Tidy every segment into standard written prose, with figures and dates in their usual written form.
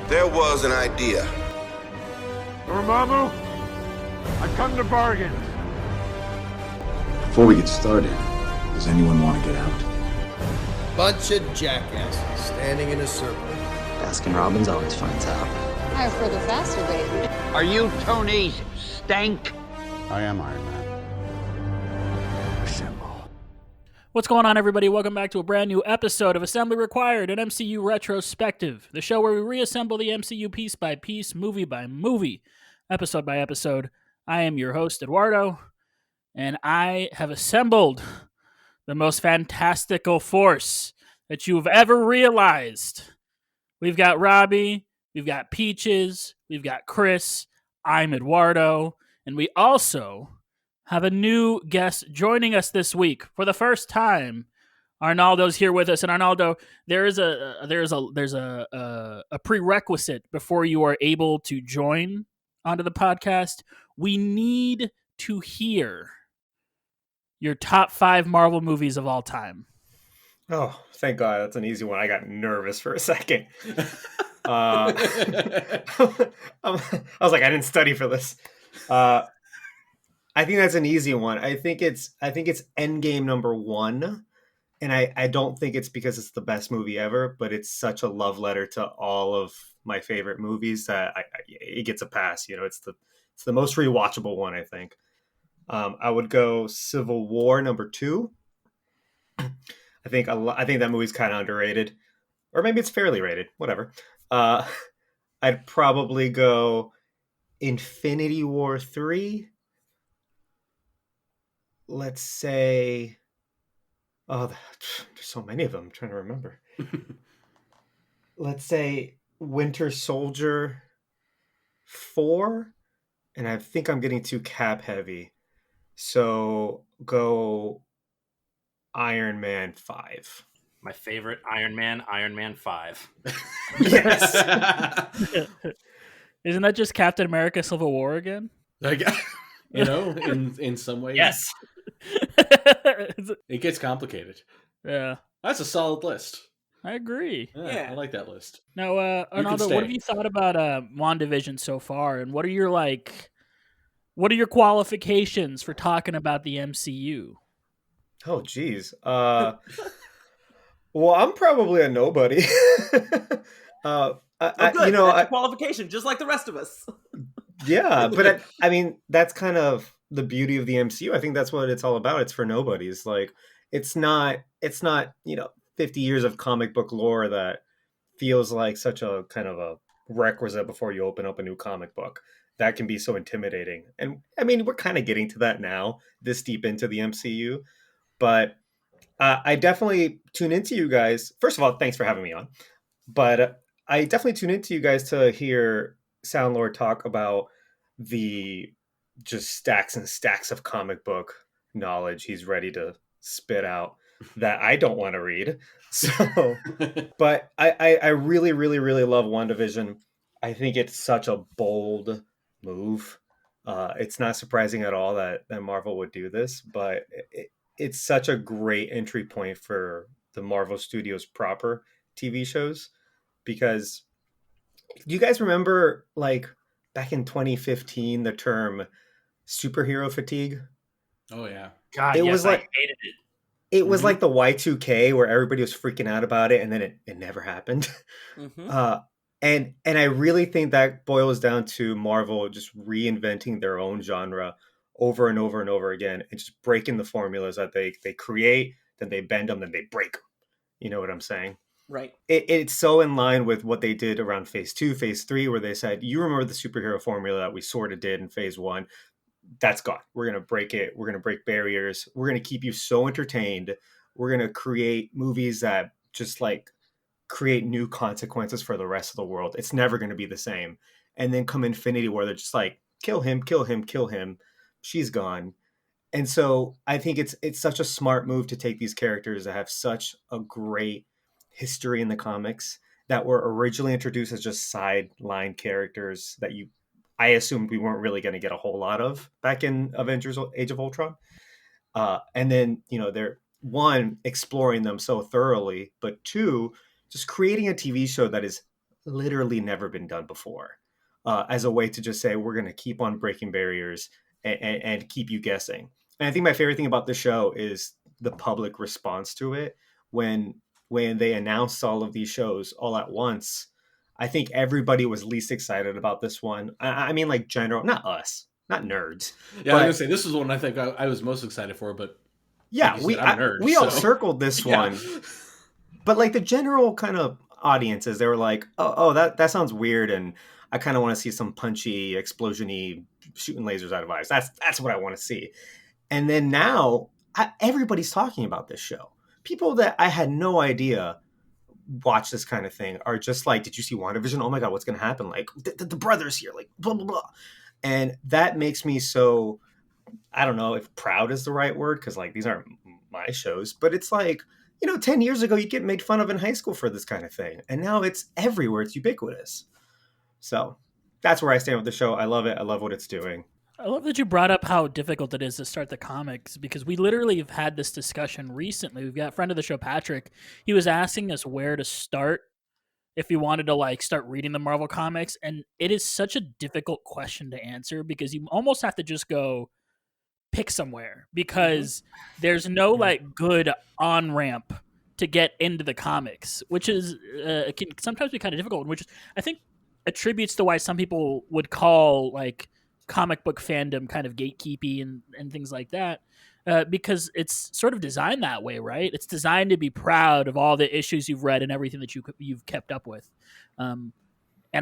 There was an idea. Dormammu, I come to bargain. Before we get started, does anyone want to get out? Bunch of jackasses standing in a circle. Baskin-Robbins always finds out. Higher, further, faster, baby. Are you Tony Stank? I am Iron Man. Assemble. What's going on, everybody? Welcome back to a brand new episode of Assembly Required, an MCU Retrospective, the show where we reassemble the MCU piece by piece, movie by movie, episode by episode. I am your host, Eduardo, and I have assembled the most fantastical force that you've ever realized. We've got Robbie, we've got Peaches, we've got Chris, I'm Eduardo, and we also have a new guest joining us this week for the first time. Arnaldo's here with us, and Arnaldo, there's a prerequisite before you are able to join onto the podcast. We need to hear your top 5 Marvel movies of all time. Oh, thank God, that's an easy one. I got nervous for a second. I was like, I didn't study for this. I think that's an easy one. I think it's Endgame number 1, and I don't think it's because it's the best movie ever, but it's such a love letter to all of my favorite movies that it gets a pass. You know, it's the most rewatchable one, I think. I would go Civil War number 2. I think that movie's kind of underrated, or maybe it's fairly rated. Whatever. I'd probably go Infinity War 3. Let's say, there's so many of them. I'm trying to remember. Let's say Winter Soldier 4, and I think I'm getting too cap heavy, so go Iron Man 5. My favorite Iron Man 5. Yes. Isn't that just Captain America Civil War again? In some ways. Yes. It gets complicated. Yeah. That's a solid list. I agree. Yeah. I like that list. Now, Arnaldo, what have you thought about WandaVision so far, and what are your qualifications for talking about the MCU? Oh, geez. Well, I'm probably a nobody. Qualification, just like the rest of us. Yeah, but I mean, that's kind of the beauty of the MCU. I think that's what it's all about. It's for nobodies. Like, it's not, 50 years of comic book lore that feels like such a kind of a requisite before you open up a new comic book. That can be so intimidating. And I mean, we're kind of getting to that now, this deep into the MCU. But I definitely tune into you guys. First of all, thanks for having me on. But I definitely tune into you guys to hear Soundlord talk about the just stacks and stacks of comic book knowledge he's ready to spit out that I don't want to read. So, but I really, really, really love WandaVision. I think it's such a bold move. It's not surprising at all that Marvel would do this, but it's such a great entry point for the Marvel Studios proper TV shows, because do you guys remember, like, back in 2015, the term superhero fatigue? Oh, yeah. God, it yes, was like, I hated it. It was like the Y2K where everybody was freaking out about it, and then it never happened. Mm-hmm. And I really think that boils down to Marvel just reinventing their own genre over and over and over again, and just breaking the formulas that they create, then they bend them, then they break them. You know what I'm saying? Right. It's so in line with what they did around phase 2, phase 3, where they said, you remember the superhero formula that we sort of did in phase 1? That's gone. We're going to break it. We're going to break barriers. We're going to keep you so entertained. We're going to create movies that just like create new consequences for the rest of the world. It's never going to be the same. And then come Infinity War, they're just like, kill him, kill him, kill him. She's gone. And so I think it's such a smart move to take these characters that have such a great history in the comics, that were originally introduced as just sideline characters that I assumed we weren't really going to get a whole lot of back in Avengers Age of Ultron. And then, they're, one, exploring them so thoroughly, but two, just creating a TV show that is literally never been done before, as a way to just say, we're going to keep on breaking barriers and keep you guessing. And I think my favorite thing about the show is the public response to it. When they announced all of these shows all at once, I think everybody was least excited about this one. I mean, like general, not us, not nerds. Yeah, I was gonna say this was one I think I was most excited for, but yeah, like I'm a nerd, we all circled this one. But like the general kind of audiences, they were like, oh, that sounds weird, and I kind of want to see some punchy, explosion-y, shooting lasers out of eyes. That's what I want to see. And then now, everybody's talking about this show. People that I had no idea watch this kind of thing are just like, did you see WandaVision? Oh my God, what's going to happen? Like, the brothers here, like, blah, blah, blah. And that makes me so, I don't know if proud is the right word, because like these aren't my shows, but it's like, 10 years ago, you'd get made fun of in high school for this kind of thing. And now it's everywhere. It's ubiquitous. So that's where I stand with the show. I love it. I love what it's doing. I love that you brought up how difficult it is to start the comics, because we literally have had this discussion recently. We've got a friend of the show, Patrick. He was asking us where to start if you wanted to like start reading the Marvel comics. And it is such a difficult question to answer, because you almost have to just go pick somewhere, because there's no like good on-ramp to get into the comics, which is can sometimes be kind of difficult, which I think attributes to why some people would call like comic book fandom kind of gatekeepy and things like that, because it's sort of designed that way, right? It's designed to be proud of all the issues you've read and everything that you've kept up with. And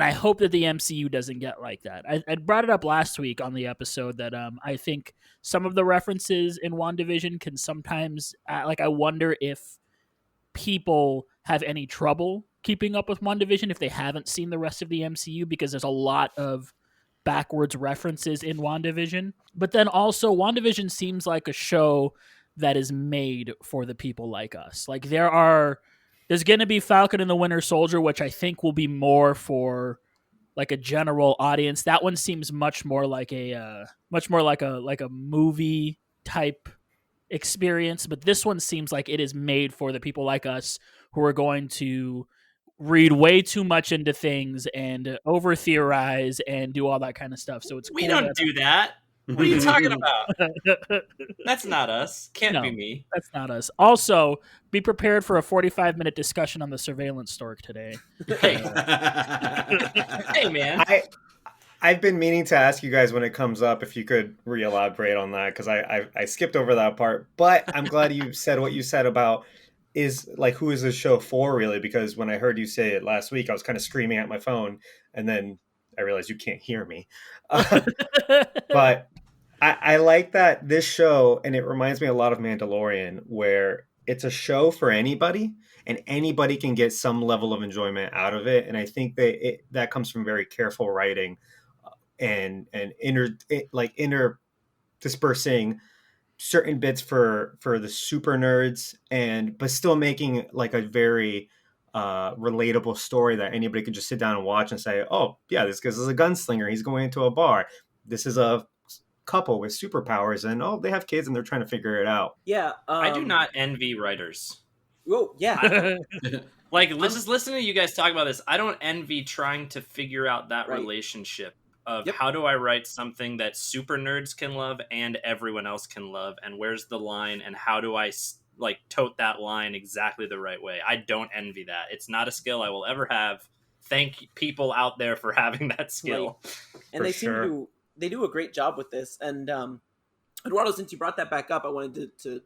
I hope that the MCU doesn't get like that. I brought it up last week on the episode that I think some of the references in WandaVision can sometimes, I wonder if people have any trouble keeping up with WandaVision if they haven't seen the rest of the MCU, because there's a lot of backwards references in WandaVision. But then also, WandaVision seems like a show that is made for the people like us. Like there's going to be Falcon and the Winter Soldier, which I think will be more for like a general audience. That one seems much more like a movie type experience, but this one seems like it is made for the people like us who are going to read way too much into things and over theorize and do all that kind of stuff. So we don't do that. What are you talking about? That's not us. Can't be me. That's not us. Also, be prepared for a 45-minute discussion on the surveillance stork today. Hey, hey, man. I've been meaning to ask you guys when it comes up if you could re-elaborate on that, because I skipped over that part. But I'm glad you said what you said about is like, who is this show for, really? Because when I heard you say it last week, I was kind of screaming at my phone, and then I realized you can't hear me. But I like that this show, and it reminds me a lot of Mandalorian, where it's a show for anybody, and anybody can get some level of enjoyment out of it. And I think that comes from very careful writing and interdispersing certain bits for the super nerds, but still making like a very relatable story that anybody could just sit down and watch and say, oh yeah, this guy's a gunslinger, he's going into a bar, this is a couple with superpowers, and they have kids and they're trying to figure it out. I do not envy writers. Oh yeah. Like, just listening to you guys talk about this, I don't envy trying to figure out that relationship of how do I write something that super nerds can love and everyone else can love, and where's the line, and how do I like tote that line exactly the right way. I don't envy that. It's not a skill I will ever have. Thank people out there for having that skill. And they do a great job with this. And Eduardo, since you brought that back up, I wanted to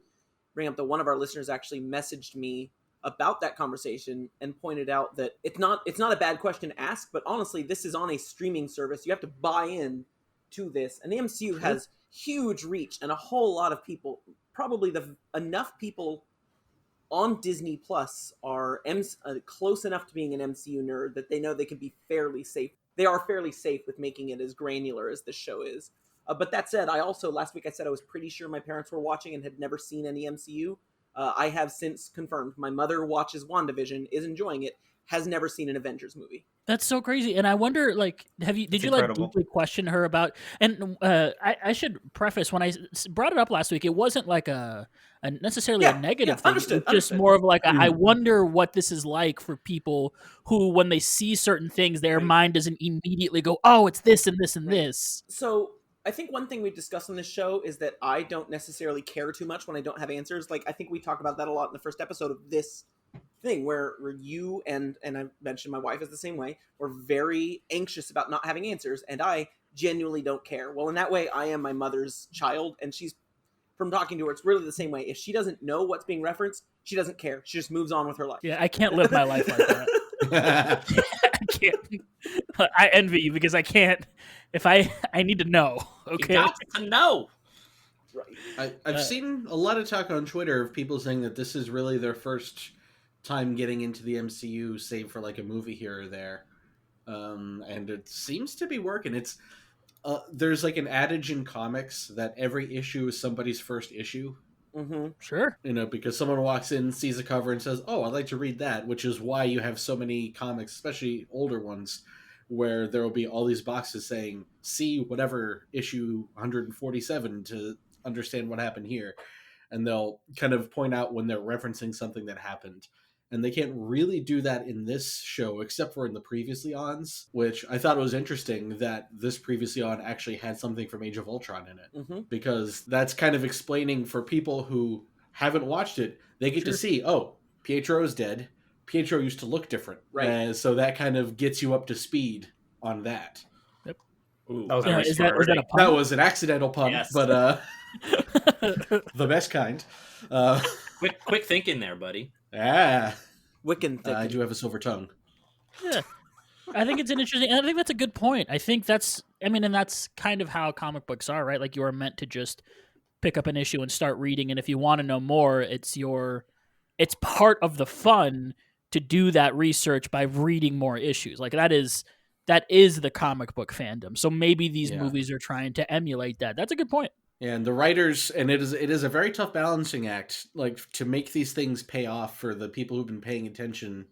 bring up that one of our listeners actually messaged me about that conversation and pointed out that it's not a bad question to ask, but honestly, this is on a streaming service. You have to buy in to this, and the MCU has huge reach, and a whole lot of people, probably enough people on Disney Plus are close enough to being an MCU nerd that they know they can be fairly safe. They are fairly safe with making it as granular as this show is. But that said, last week I said I was pretty sure my parents were watching and had never seen any MCU. I have since confirmed my mother watches WandaVision, is enjoying it, has never seen an Avengers movie. That's so crazy. And I wonder, like, did you incredible. like deeply question her about, and I should preface, when I brought it up last week, it wasn't like a necessarily a negative thing. Understood, It's just more of like, I wonder what this is like for people who, when they see certain things, their mind doesn't immediately go, oh, it's this and this and this. So I think one thing we've discussed on this show is that I don't necessarily care too much when I don't have answers. Like, I think we talked about that a lot in the first episode of this thing, where you and I mentioned my wife is the same way. We're very anxious about not having answers, and I genuinely don't care. Well, in that way, I am my mother's child, and she's, from talking to her, it's really the same way. If she doesn't know what's being referenced, she doesn't care. She just moves on with her life. Yeah, I can't live my life like that. I can't. I envy you because I can't. If I need to know. Okay, you got to know. Right. I've seen a lot of talk on Twitter of people saying that this is really their first time getting into the MCU, save for like a movie here or there, and it seems to be working. It's there's like an adage in comics that every issue is somebody's first issue. Mm-hmm. Sure. Because someone walks in, sees a cover, and says, "Oh, I'd like to read that," which is why you have so many comics, especially older ones, where there will be all these boxes saying, "See whatever issue 147 to understand what happened here," and they'll kind of point out when they're referencing something that happened. And they can't really do that in this show, except for in the Previously Ons, which I thought was interesting that this Previously On actually had something from Age of Ultron in it. Because that's kind of explaining for people who haven't watched it, they get to see, oh, Pietro is dead. Pietro used to look different. Right. So that kind of gets you up to speed on that. Yep. Ooh, was that a pun? That was an accidental pun, yes. but the best kind. Quick thinking there, buddy. Wiccan thinking. I do have a silver tongue. Yeah. I think it's an interesting, and I think that's a good point. I think that's kind of how comic books are, right? Like, you are meant to just pick up an issue and start reading, and if you want to know more, it's part of the fun to do that research by reading more issues. Like, that is the comic book fandom. So maybe these movies are trying to emulate that. That's a good point. And the writers, and it is a very tough balancing act, like, to make these things pay off for the people who've been paying attention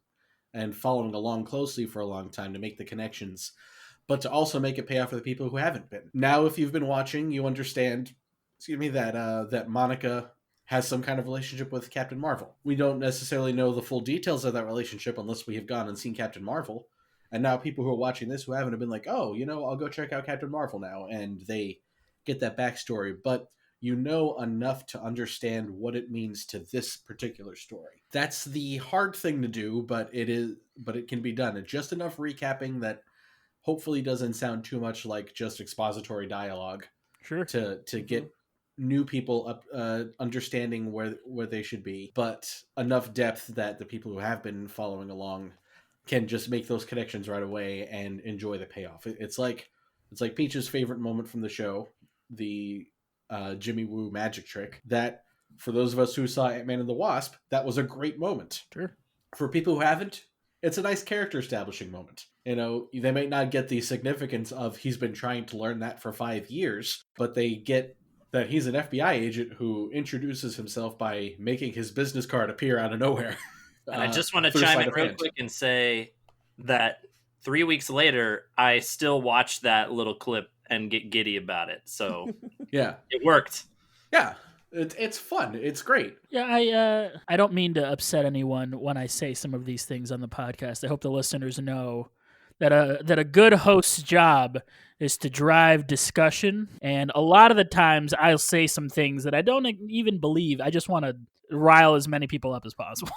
and following along closely for a long time, to make the connections, but to also make it pay off for the people who haven't been. Now, if you've been watching, you understand, that Monica has some kind of relationship with Captain Marvel. We don't necessarily know the full details of that relationship unless we have gone and seen Captain Marvel. And now people who are watching this who haven't have been like, oh, I'll go check out Captain Marvel now, and they get that backstory, but you know enough to understand what it means to this particular story. That's the hard thing to do, but it can be done. And just enough recapping that hopefully doesn't sound too much like just expository dialogue. Sure. To get new people up understanding where they should be, but enough depth that the people who have been following along can just make those connections right away and enjoy the payoff. It's like Peach's favorite moment from the show, the Jimmy Woo magic trick, that for those of us who saw Ant-Man and the Wasp, that was a great moment. Sure. For people who haven't, it's a nice character establishing moment. They might not get the significance of he's been trying to learn that for 5 years, but they get that he's an FBI agent who introduces himself by making his business card appear out of nowhere. And I just want to chime in real quick and say that 3 weeks later, I still watch that little clip and get giddy about it. So yeah, it worked. Yeah, it's fun. It's great. Yeah, I don't mean to upset anyone when I say some of these things on the podcast. I hope the listeners know that a good host's job is to drive discussion, and a lot of the times I'll say some things that I don't even believe. I just want to rile as many people up as possible.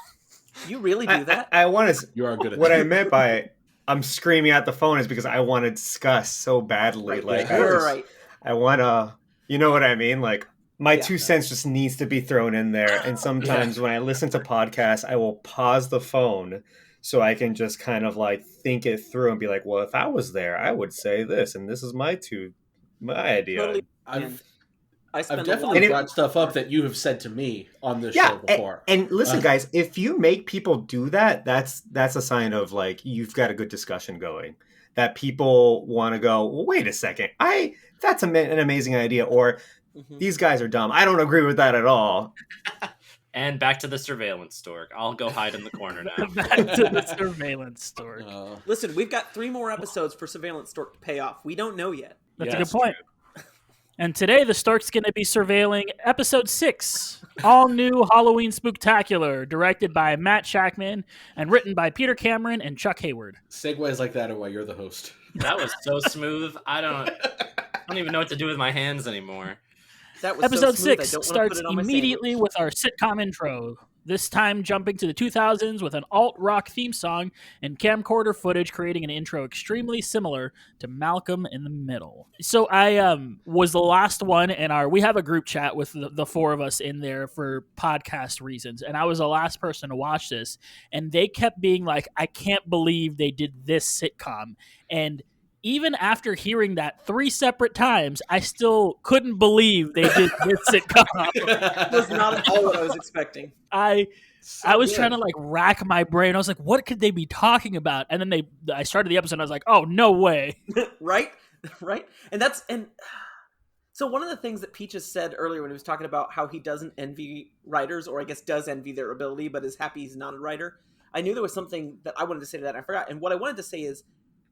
You really do that? I want to. You are good at what that. I meant by I'm screaming at the phone is because I want to discuss so badly. Right. Like, Right. I want to, you know what I mean? Like, my 2 cents just needs to be thrown in there. And sometimes when I listen to podcasts, I will pause the phone so I can just kind of like think it through and be like, well, if I was there, I would say this, and this is my idea. Totally. I've definitely brought stuff up that you have said to me on this show before. And listen, guys, if you make people do that, that's a sign of like you've got a good discussion going. That people want to go, well, wait a second, that's an amazing idea, or these guys are dumb. I don't agree with that at all. And back to the surveillance stork. I'll go hide in the corner now. Back to the surveillance stork. Listen, we've got 3 more episodes for surveillance stork to pay off. We don't know yet. That's a good point. And today, the stork's going to be surveilling episode 6, all new Halloween Spooktacular, directed by Matt Shackman and written by Peter Cameron and Chuck Hayward. Segues like that are why you're the host. That was so smooth. I don't even know what to do with my hands anymore. That was Episode so smooth, 6 starts immediately with our sitcom intro, this time jumping to the 2000s with an alt-rock theme song and camcorder footage creating an intro extremely similar to Malcolm in the Middle. So I was the last one in we have a group chat with the 4 of us in there for podcast reasons, and I was the last person to watch this, and they kept being like, I can't believe they did this sitcom. And even after hearing that 3 separate times, I still couldn't believe they did this sitcom. That was not at all what I was expecting. I was trying to like rack my brain. I was like, what could they be talking about? And then I started the episode and I was like, oh, no way. Right? And so one of the things that Peaches said earlier when he was talking about how he doesn't envy writers, or I guess does envy their ability, but is happy he's not a writer. I knew there was something that I wanted to say to that. And I forgot. And what I wanted to say is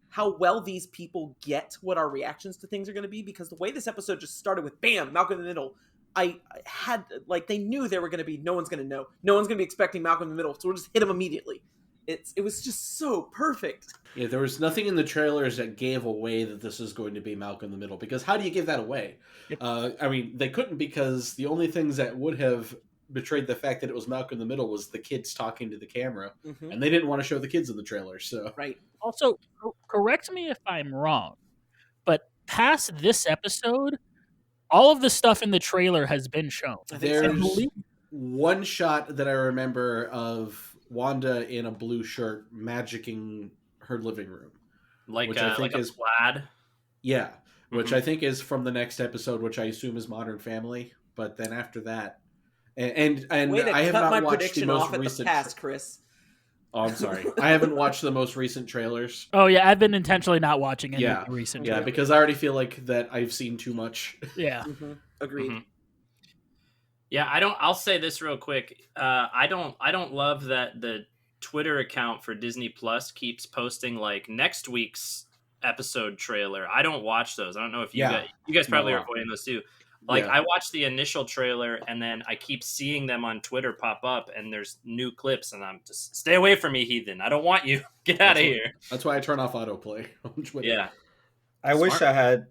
how well these people get what our reactions to things are going to be, because the way this episode just started with bam, Malcolm in the Middle, I had like, they knew they were going to be, no one's going to know, no one's going to be expecting Malcolm in the Middle, so we'll just hit him immediately. It was just so perfect. Yeah, there was nothing in the trailers that gave away that this is going to be Malcolm in the Middle, because how do you give that away? Yep. I mean, they couldn't, because the only things that would have betrayed the fact that it was Malcolm in the Middle was the kids talking to the camera, and they didn't want to show the kids in the trailer. So right. Also, correct me if I'm wrong, but past this episode, all of the stuff in the trailer has been shown. There's one shot that I remember of Wanda in a blue shirt magicking her living room, like which I think a is plaid. Yeah, which I think is from the next episode, which I assume is Modern Family. But then after that, and way to I have cut not my watched prediction the most off at recent. the pass, Chris. Oh, I'm sorry. I haven't watched the most recent trailers. Oh yeah, I've been intentionally not watching any of the recent. Yeah, trailers. because I already feel like that I've seen too much. Yeah, agreed. Yeah, I'll say this real quick. I don't love that the Twitter account for Disney Plus keeps posting like next week's episode trailer. I don't watch those. I don't know if you guys probably are avoiding those too. Like I watched the initial trailer and then I keep seeing them on Twitter pop up and there's new clips and I'm just, stay away from me, heathen. I don't want you. Get out of here. That's why I turn off autoplay on Twitter. Yeah. I wish I had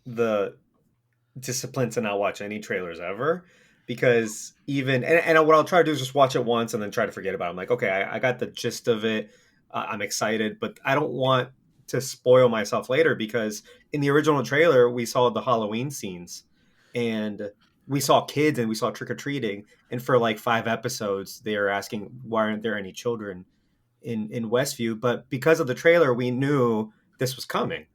the discipline to not watch any trailers ever, because even, and what I'll try to do is just watch it once and then try to forget about it. I'm like, okay, I got the gist of it. I'm excited, but I don't want to spoil myself later, because in the original trailer, we saw the Halloween scenes. And we saw kids and we saw trick-or-treating. And for like 5 episodes, they are asking, why aren't there any children in Westview? But because of the trailer, we knew this was coming.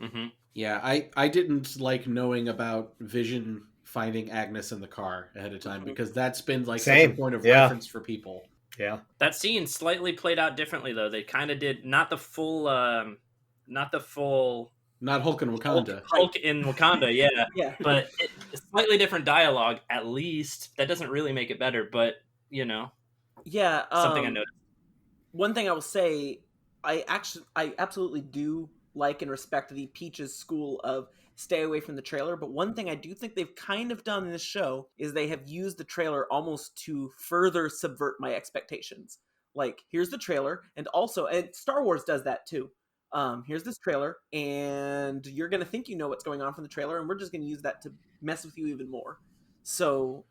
Mm-hmm. Yeah, I didn't like knowing about Vision finding Agnes in the car ahead of time, because that's been like such a point of reference for people. Yeah. That scene slightly played out differently, though. They kind of did not the full... Not Hulk in Wakanda. Hulk in Wakanda, yeah. But it's slightly different dialogue, at least. That doesn't really make it better, but, you know. Yeah. Something I noticed. One thing I will say, I absolutely do like and respect the Peaches school of stay away from the trailer, but one thing I do think they've kind of done in this show is they have used the trailer almost to further subvert my expectations. Like, here's the trailer, and Star Wars does that too. Here's this trailer, and you're going to think you know what's going on from the trailer, and we're just going to use that to mess with you even more. So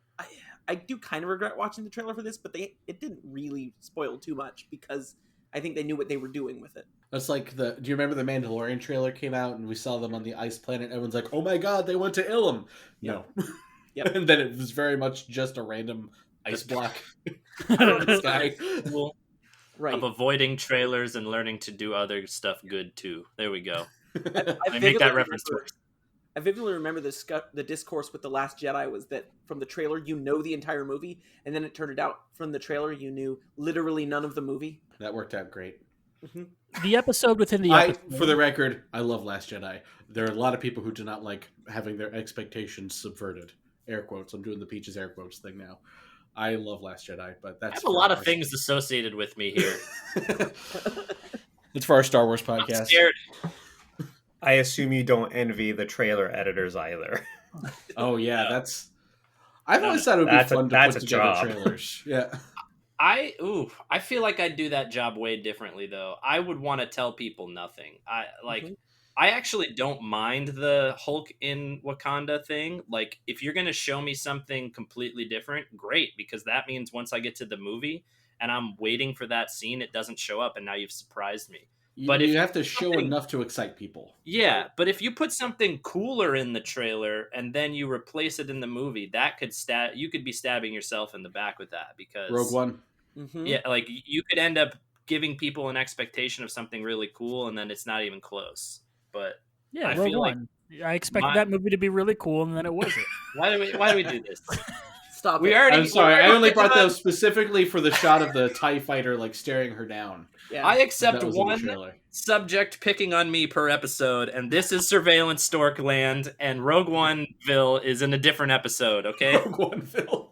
I do kind of regret watching the trailer for this, but it didn't really spoil too much, because I think they knew what they were doing with it. That's like do you remember the Mandalorian trailer came out, and we saw them on the ice planet? Everyone's like, oh my god, they went to Ilum. No. Yep. And then it was very much just a random ice block out of the sky. Cool. Right. Of avoiding trailers and learning to do other stuff good too. There we go. I make that reference first. I vividly remember the discourse with The Last Jedi was that from the trailer you know the entire movie, and then it turned out from the trailer you knew literally none of the movie. That worked out great. Mm-hmm. The episode within the episode. For the record, I love Last Jedi. There are a lot of people who do not like having their expectations subverted. Air quotes. I'm doing the Peaches air quotes thing now. I love Last Jedi, but that's I have a lot of things associated with me here. It's for our Star Wars I'm podcast. scared. I assume you don't envy the trailer editors either. Oh yeah, that's. I've always thought it would be fun to put together trailers. Yeah. I feel like I'd do that job way differently though. I would want to tell people nothing. I actually don't mind the Hulk in Wakanda thing. Like, if you're going to show me something completely different, great, because that means once I get to the movie and I'm waiting for that scene, it doesn't show up, and now you've surprised me. But you have to show enough to excite people. Yeah, but if you put something cooler in the trailer and then you replace it in the movie, that could you could be stabbing yourself in the back with that, because Rogue One. Yeah, like you could end up giving people an expectation of something really cool, and then it's not even close. But yeah, I Rogue feel One. I expected that movie to be really cool, and then it wasn't. Why do we do this? Stop. I'm sorry. I only brought those specifically for the shot of the TIE fighter like staring her down. Yeah. I accept one subject picking on me per episode, and this is Surveillance Storkland, and Rogue Oneville is in a different episode. Okay, Rogue Oneville.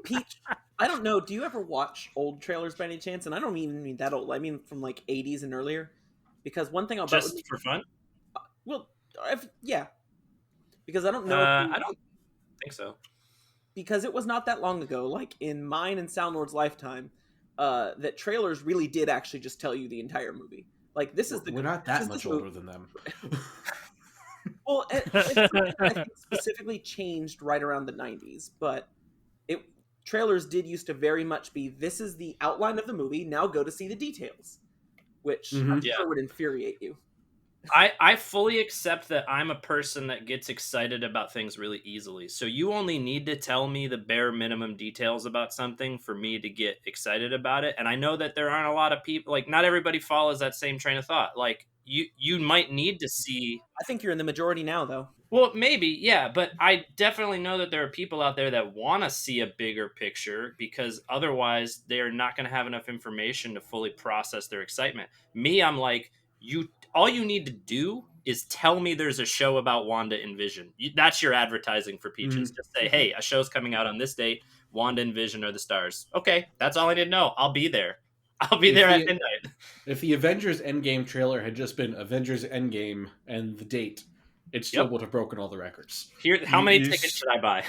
Peach, I don't know. Do you ever watch old trailers by any chance? And I don't even mean that old. I mean from like 80s and earlier. Because one thing about just for fun. Well, yeah. Because I don't know. I don't think so. Because it was not that long ago, like in mine and Soundlord's lifetime, that trailers really did actually just tell you the entire movie. Like this is We're not that much older than them. Well, I think specifically changed right around the 90s, but trailers did used to very much be, this is the outline of the movie, now go to see the details, which I'm sure would infuriate you. I fully accept that I'm a person that gets excited about things really easily. So you only need to tell me the bare minimum details about something for me to get excited about it. And I know that there aren't a lot of people, like not everybody follows that same train of thought. Like you might need to see. I think you're in the majority now, though. Well, maybe, yeah, but I definitely know that there are people out there that want to see a bigger picture, because otherwise they're not going to have enough information to fully process their excitement. Me, I'm like, all you need to do is tell me there's a show about Wanda and Vision. That's your advertising for Peaches. Just say, hey, a show's coming out on this date. Wanda and Vision are the stars. Okay, that's all I need to know. I'll be there. I'll be there at midnight. If the Avengers Endgame trailer had just been Avengers Endgame and the date, it still would have broken all the records. How many tickets should I buy?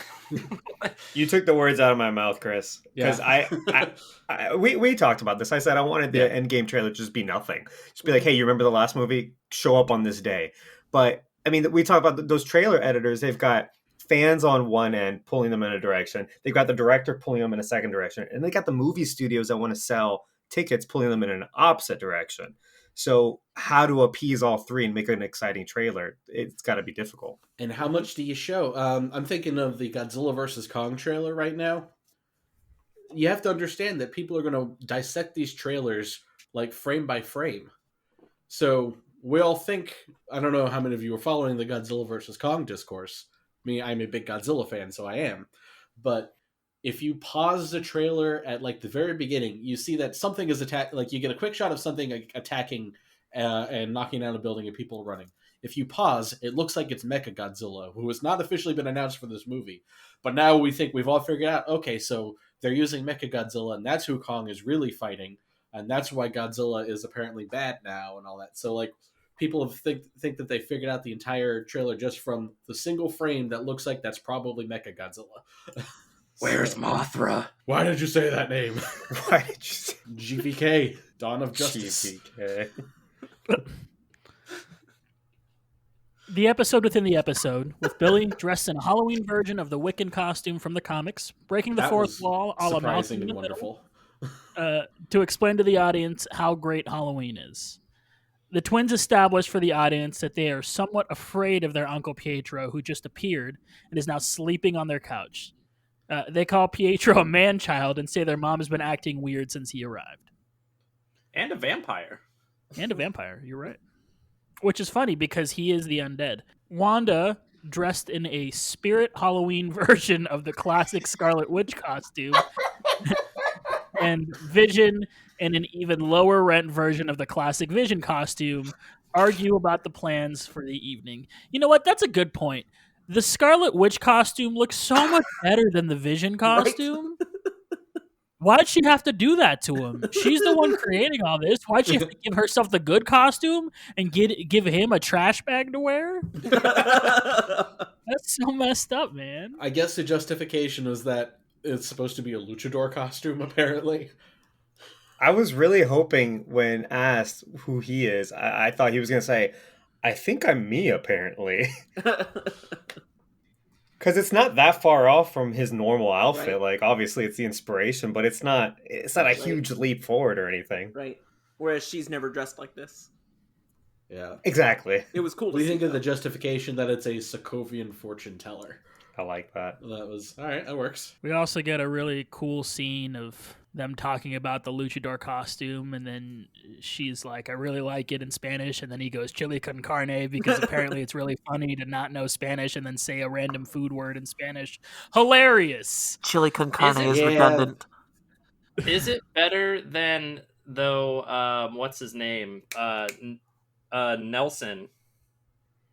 You took the words out of my mouth, Chris. Because we talked about this. I said I wanted the Endgame trailer to just be nothing. Just be like, hey, you remember the last movie? Show up on this day. But, I mean, we talk about those trailer editors. They've got fans on one end pulling them in a direction. They've got the director pulling them in a second direction. And they got the movie studios that want to sell tickets pulling them in an opposite direction. So how to appease all three and make an exciting trailer? It's got to be difficult. And how much do you show? I'm thinking of the Godzilla vs. Kong trailer right now. You have to understand that people are going to dissect these trailers like frame by frame. So we all think, I don't know how many of you are following the Godzilla vs. Kong discourse. I'm a big Godzilla fan, so I am. But if you pause the trailer at like the very beginning, you see that something is attacked. Like you get a quick shot of something attacking and knocking down a building and people running. If you pause, it looks like it's Mechagodzilla, who has not officially been announced for this movie. But now we think we've all figured out, okay, so they're using Mechagodzilla, and that's who Kong is really fighting, and that's why Godzilla is apparently bad now and all that. So like people think that they figured out the entire trailer just from the single frame that looks like that's probably Mechagodzilla. Where's Mothra? Why did you say that name? Why did you say GVK, Dawn of Justice. GVK. The episode within the episode, with Billy dressed in a Halloween version of the Wiccan costume from the comics, breaking the fourth wall, a la surprising and wonderful, to explain to the audience how great Halloween is. The twins established for the audience that they are somewhat afraid of their Uncle Pietro, who just appeared and is now sleeping on their couch. They call Pietro a man-child and say their mom has been acting weird since he arrived. And a vampire. You're right. Which is funny because he is the undead. Wanda, dressed in a spirit Halloween version of the classic Scarlet Witch costume, and Vision in an even lower rent version of the classic Vision costume, argue about the plans for the evening. You know what? That's a good point. The Scarlet Witch costume looks so much better than the Vision costume. Why'd she have to do that to him? She's the one creating all this. Why'd she have to give herself the good costume and give him a trash bag to wear? That's so messed up, man. I guess the justification was that it's supposed to be a luchador costume, apparently. I was really hoping when asked who he is, I thought he was going to say, I think I'm me, apparently. Because it's not that far off from his normal outfit. Right. Like, obviously, it's the inspiration, but it's not a huge leap forward or anything. Right. Whereas she's never dressed like this. Yeah. Exactly. It was cool to What do you see, think of though. the justification that it's a Sokovian fortune teller? I like that. That was all right. That works. We also get a really cool scene of them talking about the luchador costume, and then she's like, I really like it in Spanish, and then he goes, chili con carne, because apparently it's really funny to not know Spanish and then say a random food word in Spanish. Hilarious. Chili con carne is Yeah. redundant. Is it better than though? What's his name? Nelson.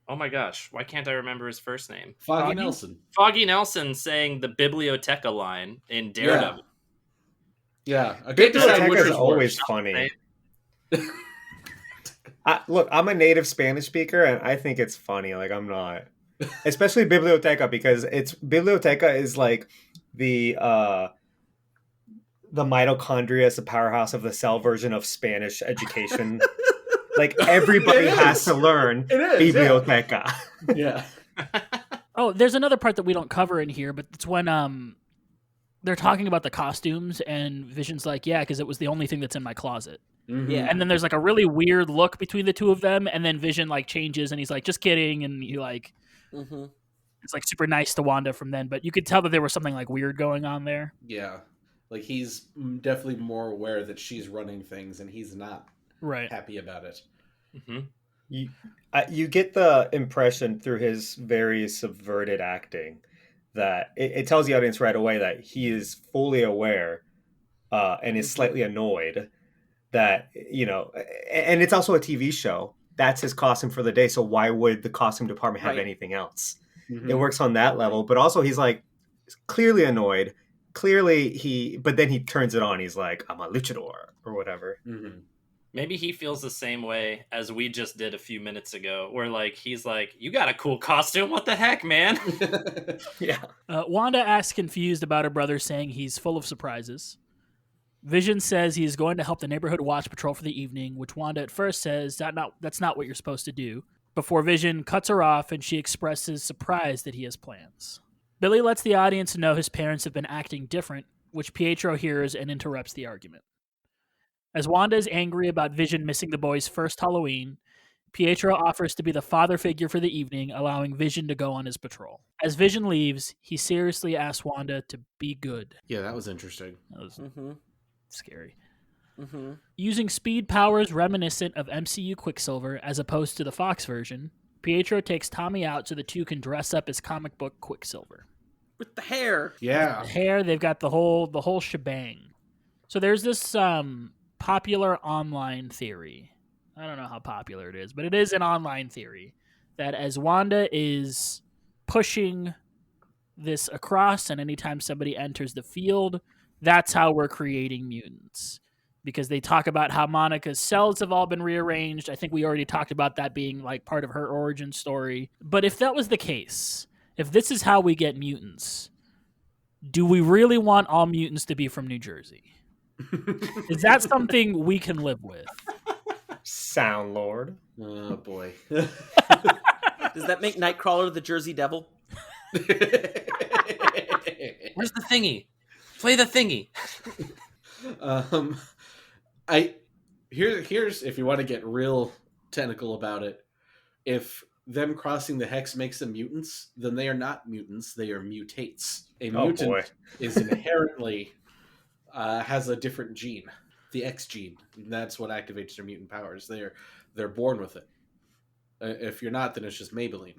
Oh my gosh, why can't I remember his first name? Foggy Nelson. Foggy Nelson saying the Biblioteca line in Daredevil. Yeah. I can't decide which Biblioteca is was always worse. funny. Look, I'm a native Spanish speaker, and I think it's funny. Like, I'm not. Especially Biblioteca, because Biblioteca is like the mitochondria is the powerhouse of the cell version of Spanish education. Like, everybody has to learn Biblioteca. Yeah. Oh, there's another part that we don't cover in here, but it's when they're talking about the costumes, and Vision's like, yeah, because it was the only thing that's in my closet. Mm-hmm. Yeah. And then there's like a really weird look between the two of them, and then Vision like changes, and he's like, just kidding, and he like, it's like super nice to Wanda from then, but you could tell that there was something like weird going on there. Yeah. Like, he's definitely more aware that she's running things, and he's not happy about it. Mm-hmm. You get the impression through his very subverted acting that it tells the audience right away that he is fully aware and is slightly annoyed that, and it's also a TV show. That's his costume for the day. So why would the costume department have anything else? Mm-hmm. It works on that level. But also he's like clearly annoyed. But then he turns it on. He's like, I'm a luchador or whatever. Mm-hmm. Maybe he feels the same way as we just did a few minutes ago, where like he's like, you got a cool costume. What the heck, man? Yeah. Wanda asks confused about her brother, saying he's full of surprises. Vision says he's going to help the neighborhood watch patrol for the evening, which Wanda at first says that's not what you're supposed to do, before Vision cuts her off and she expresses surprise that he has plans. Billy lets the audience know his parents have been acting different, which Pietro hears and interrupts the argument. As Wanda is angry about Vision missing the boys' first Halloween, Pietro offers to be the father figure for the evening, allowing Vision to go on his patrol. As Vision leaves, he seriously asks Wanda to be good. Yeah, that was interesting. That was scary. Mm-hmm. Using speed powers reminiscent of MCU Quicksilver as opposed to the Fox version, Pietro takes Tommy out so the two can dress up as comic book Quicksilver. With the hair. Yeah. The hair, they've got the whole shebang. So there's this popular online theory. I don't know how popular it is, but it is an online theory that as Wanda is pushing this across, and anytime somebody enters the field, that's how we're creating mutants. Because they talk about how Monica's cells have all been rearranged. I think we already talked about that being like part of her origin story. But if that was the case, if this is how we get mutants, do we really want all mutants to be from New Jersey? Is that something we can live with? Sound Lord. Oh, boy. Does that make Nightcrawler the Jersey Devil? Where's the thingy? Play the thingy. Here's if you want to get real technical about it, if them crossing the hex makes them mutants, then they are not mutants, they are mutates. A mutant is inherently has a different gene, the X gene. And that's what activates their mutant powers. They're born with it. If you're not, then it's just Maybelline,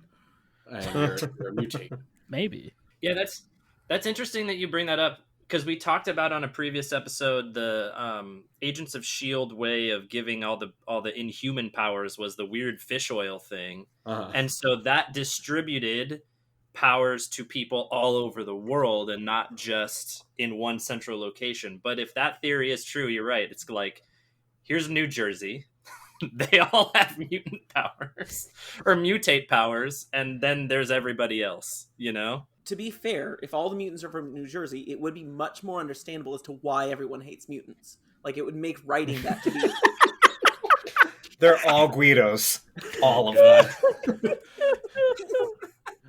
and you're a mutate. Maybe. Yeah, that's interesting that you bring that up, because we talked about on a previous episode the Agents of S.H.I.E.L.D. way of giving all the inhuman powers was the weird fish oil thing. Uh-huh. And so that distributed powers to people all over the world and not just in one central location. But if that theory is true, you're right. It's like, here's New Jersey. They all have mutant powers or mutate powers, and then there's everybody else, you know? To be fair, if all the mutants are from New Jersey, it would be much more understandable as to why everyone hates mutants. Like, it would make writing that to be... They're all Guidos. All of them.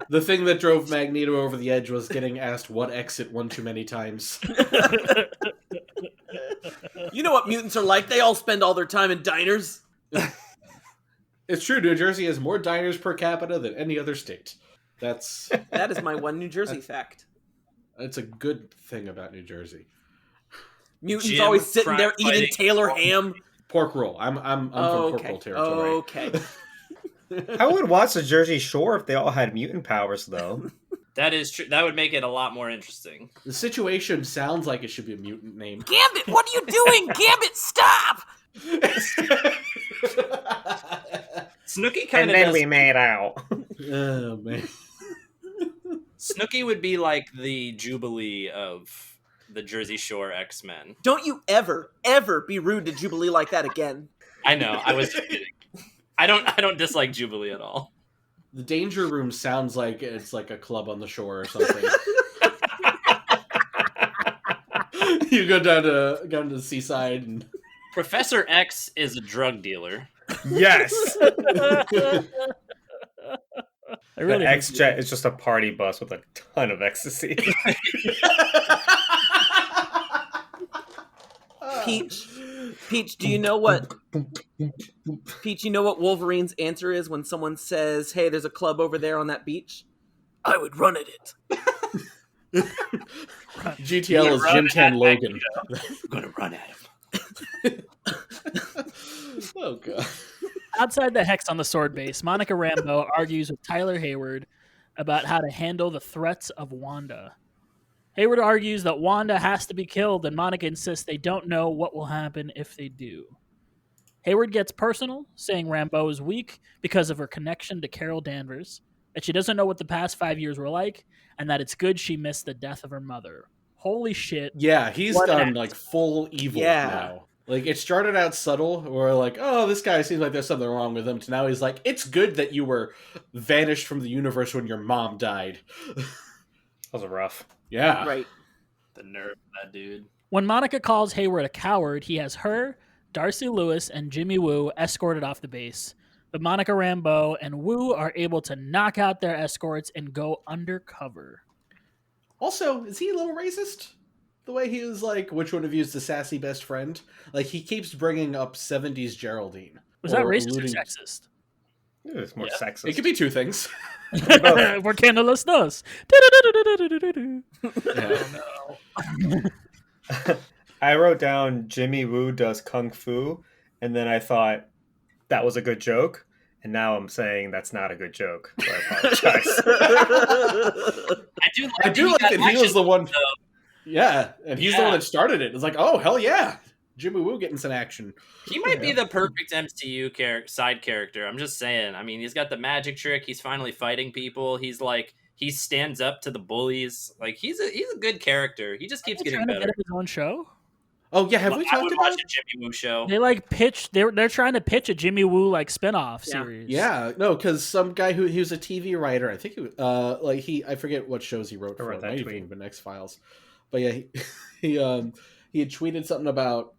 The thing that drove Magneto over the edge was getting asked what exit one too many times. You know what mutants are like? They all spend all their time in diners. It's true, New Jersey has more diners per capita than any other state. That is my one New Jersey fact. That's a good thing about New Jersy. Mutants Jim always sitting there fighting eating Taylor ham. Pork roll. I'm from pork roll territory. Okay. I would watch the Jersey Shore if they all had mutant powers, though. That is true. That would make it a lot more interesting. The situation sounds like it should be a mutant name. Gambit, what are you doing? Gambit, stop! Snooki kind And of then does... we made out. Oh, man. Snooki would be like the Jubilee of the Jersey Shore X-Men. Don't you ever, ever be rude to Jubilee like that again. I know. I was just kidding. I don't dislike Jubilee at all. The Danger Room sounds like it's like a club on the shore or something. You go down to the seaside and... Professor X is a drug dealer. Yes. Really the X-Jet is just a party bus with a ton of ecstasy. Peach, do you know what? Peach, you know what Wolverine's answer is when someone says, "Hey, there's a club over there on that beach"? I would run at it. GTL is Jim Tan Logan. I'm gonna run at him. Oh god. Outside the Hex on the sword base, Monica Rambeau argues with Tyler Hayward about how to handle the threats of Wanda. Hayward argues that Wanda has to be killed, and Monica insists they don't know what will happen if they do. Hayward gets personal, saying Rambeau is weak because of her connection to Carol Danvers, that she doesn't know what the past 5 years were like, and that it's good she missed the death of her mother. Holy shit. Yeah, he's done like full evil now. Like, it started out subtle, where like, oh, this guy seems like there's something wrong with him, to now he's like, it's good that you were vanished from the universe when your mom died. That was rough. Yeah. Right. The nerve of that dude. When Monica calls Hayward a coward, he has her, Darcy Lewis, and Jimmy Woo escorted off the base. But Monica Rambeau and Woo are able to knock out their escorts and go undercover. Also, is he a little racist? The way he was like, which one of you is the sassy best friend? Like, he keeps bringing up 70s Geraldine. Was that racist or sexist? It's more sexist. It could be two things. Por qué no los dos? I wrote down Jimmy Woo does kung fu, and then I thought that was a good joke, and now I'm saying that's not a good joke. So I apologize. I do like that he was the one. Yeah, and he's the one that started it. It's like, oh, hell yeah. Jimmy Woo getting some action. He might be the perfect MCU side character. I'm just saying. I mean, he's got the magic trick. He's finally fighting people. He's like, he stands up to the bullies. Like, he's a good character. He just keeps getting better. Get his own show? Oh yeah, have we talked about a Jimmy Woo show? They like pitch. They're trying to pitch a Jimmy Woo like spinoff series. Yeah, no, because some guy he was a TV writer. I think I forget what shows he wrote for. It might even been X-Files. But yeah, he had tweeted something about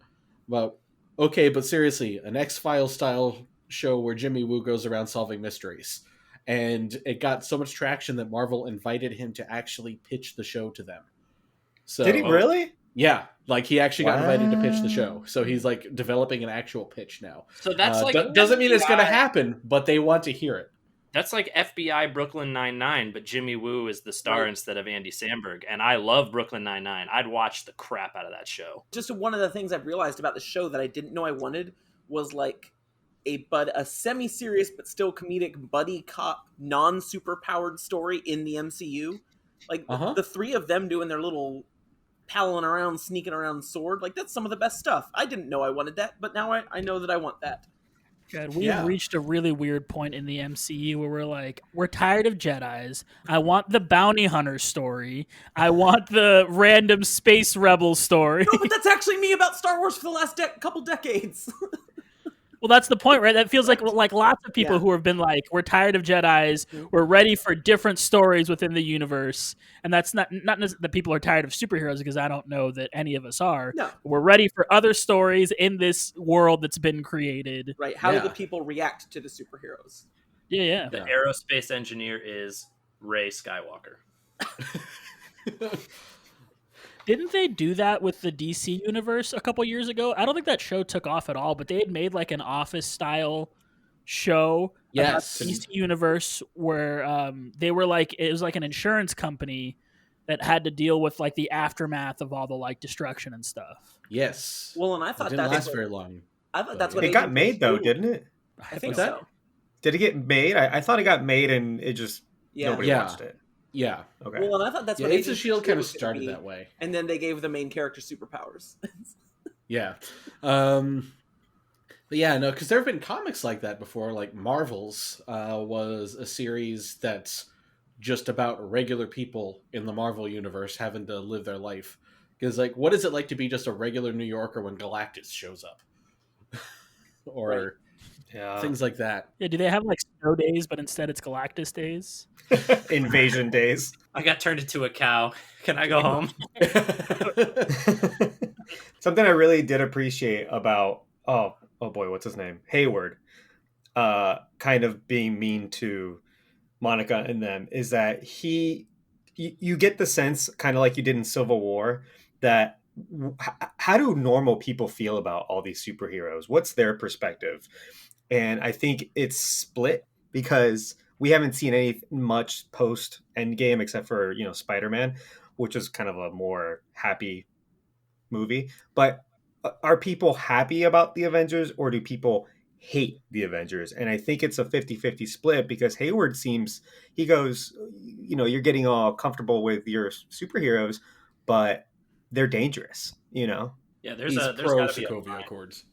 okay, but seriously, an X-Files style show where Jimmy Woo goes around solving mysteries. And it got so much traction that Marvel invited him to actually pitch the show to them. So Did he really? Yeah, like he actually got invited to pitch the show. So he's like developing an actual pitch now. So that's like doesn't mean it's going to happen, but they want to hear it. That's like FBI Brooklyn Nine-Nine, but Jimmy Woo is the star instead of Andy Samberg. And I love Brooklyn Nine-Nine. I'd watch the crap out of that show. Just one of the things I've realized about the show that I didn't know I wanted was like a semi-serious but still comedic buddy cop non-superpowered story in the MCU. Like the three of them doing their little palling around, sneaking around sword. Like, that's some of the best stuff. I didn't know I wanted that, but now I know that I want that. God, we've reached a really weird point in the MCU where we're like, we're tired of Jedis. I want the bounty hunter story. I want the random space rebel story. No, but that's actually me about Star Wars for the last couple decades. Well, that's the point, right? That feels like lots of people who have been like, we're tired of Jedis. We're ready for different stories within the universe. And that's not that people are tired of superheroes, because I don't know that any of us are. No. We're ready for other stories in this world that's been created. Right. How do the people react to the superheroes? Yeah. The aerospace engineer is Rey Skywalker. Didn't they do that with the DC universe a couple years ago? I don't think that show took off at all, but they had made like an Office-style show about the DC universe where they were like, it was like an insurance company that had to deal with like the aftermath of all the like destruction and stuff. Yes. Well, and I thought it didn't last very long. I thought that's what it got made though, didn't it? I think so. Did it get made? I thought it got made and it just nobody watched it. Yeah. Okay. Well, and I thought that's what Agents of S.H.I.E.L.D. kind of started that way. And then they gave the main character superpowers. Yeah. But yeah, no, because there have been comics like that before. Like Marvel's was a series that's just about regular people in the Marvel universe having to live their life. Because, like, what is it like to be just a regular New Yorker when Galactus shows up? Or things like that. Yeah, do they have like snow days, but instead it's Galactus days? Invasion days. I got turned into a cow. Can I go home? Something I really did appreciate about oh boy, what's his name? Hayward. Kind of being mean to Monica and them is that you get the sense, kind of like you did in Civil War, that how do normal people feel about all these superheroes? What's their perspective? And I think it's split because we haven't seen any much post Endgame except for, Spider-Man, which is kind of a more happy movie. But are people happy about the Avengers, or do people hate the Avengers? And I think it's a 50-50 split, because Hayward he goes, you're getting all comfortable with your superheroes, but they're dangerous, Yeah, there's pro gotta be Sokovia Accords.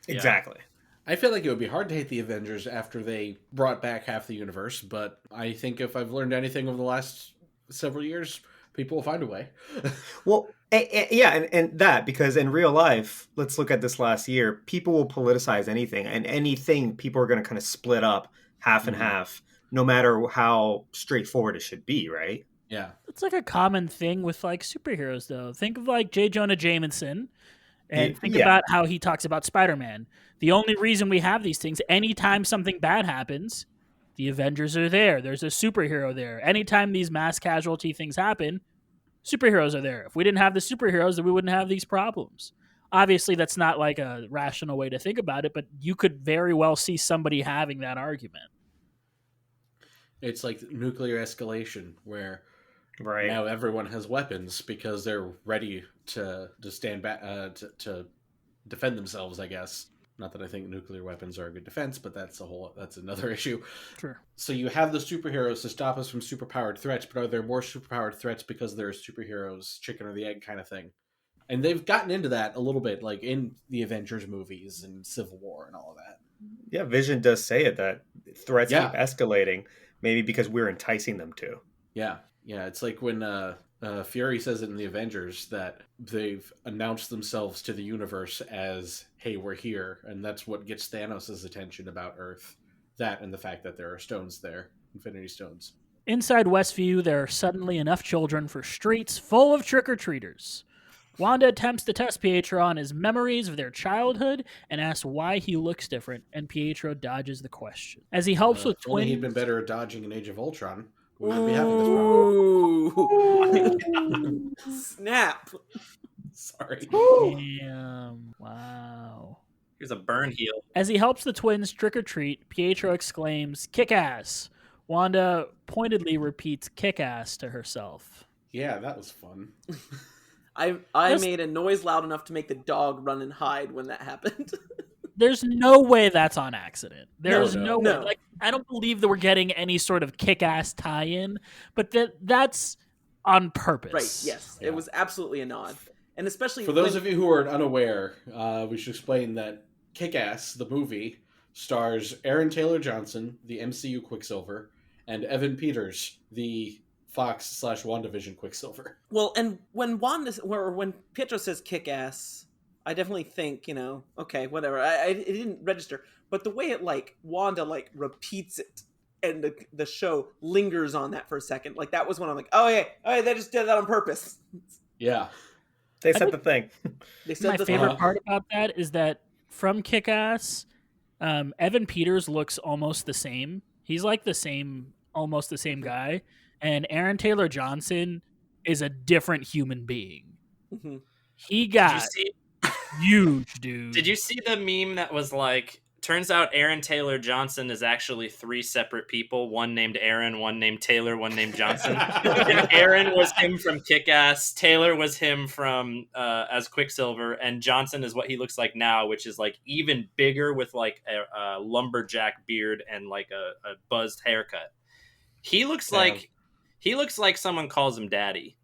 Exactly. I feel like it would be hard to hate the Avengers after they brought back half the universe, but I think if I've learned anything over the last several years, people will find a way. Well, and that, because in real life, let's look at this last year, people will politicize anything, and anything people are going to kind of split up half and half, no matter how straightforward it should be, right? Yeah. It's like a common thing with like superheroes, though. Think of like J. Jonah Jameson, and think about how he talks about Spider-Man. The only reason we have these things, anytime something bad happens, the Avengers are there. There's a superhero there. Anytime these mass casualty things happen, superheroes are there. If we didn't have the superheroes, then we wouldn't have these problems. Obviously, that's not like a rational way to think about it, but you could very well see somebody having that argument. It's like nuclear escalation, where right now everyone has weapons because they're ready to stand back to defend themselves, I guess. Not that I think nuclear weapons are a good defense, but that's another issue. Sure. So you have the superheroes to stop us from superpowered threats, but are there more superpowered threats because there's superheroes, chicken or the egg kind of thing? And they've gotten into that a little bit, like in the Avengers movies and Civil War and all of that. Yeah, Vision does say it, that threats keep escalating, maybe because we're enticing them to. Yeah, it's like when Fury says it in the Avengers that they've announced themselves to the universe as, hey, we're here, and that's what gets Thanos' attention about Earth. That and the fact that there are stones there, Infinity Stones. Inside Westview, there are suddenly enough children for streets full of trick-or-treaters. Wanda attempts to test Pietro on his memories of their childhood and asks why he looks different, and Pietro dodges the question. As he helps with if only twins... he'd been better at dodging in Age of Ultron, we wouldn't be having this problem. Snap. Sorry. Damn. Wow. Here's a burn heel. As he helps the twins trick-or-treat, Pietro exclaims, "Kick-ass!" Wanda pointedly repeats "kick-ass" to herself. Yeah, that was fun. I made a noise loud enough to make the dog run and hide when that happened. There's no way that's on accident. There's no way. No. Like, I don't believe that we're getting any sort of kick-ass tie-in, but that's on purpose. Right, yes. Yeah. It was absolutely a nod. And especially for those of you who are unaware, we should explain that Kick-Ass, the movie, stars Aaron Taylor Johnson, the MCU Quicksilver, and Evan Peters, the Fox/WandaVision Quicksilver. Well, and when Pietro says kick-ass, I definitely think, okay, whatever. It didn't register. But the way it, Wanda, repeats it, and the show lingers on that for a second, that was when I'm like, oh, yeah, they just did that on purpose. Yeah. They said the thing. My favorite part about that is that from Kick-Ass, Evan Peters looks almost the same. He's almost the same guy. And Aaron Taylor Johnson is a different human being. Mm-hmm. He got huge, dude. Did you see the meme that was like, turns out Aaron Taylor Johnson is actually 3 separate people, one named Aaron, one named Taylor, one named Johnson. And Aaron was him from Kick-Ass, Taylor was him from as Quicksilver, and Johnson is what he looks like now, which is even bigger with a lumberjack beard and a buzzed haircut. He looks like someone calls him daddy.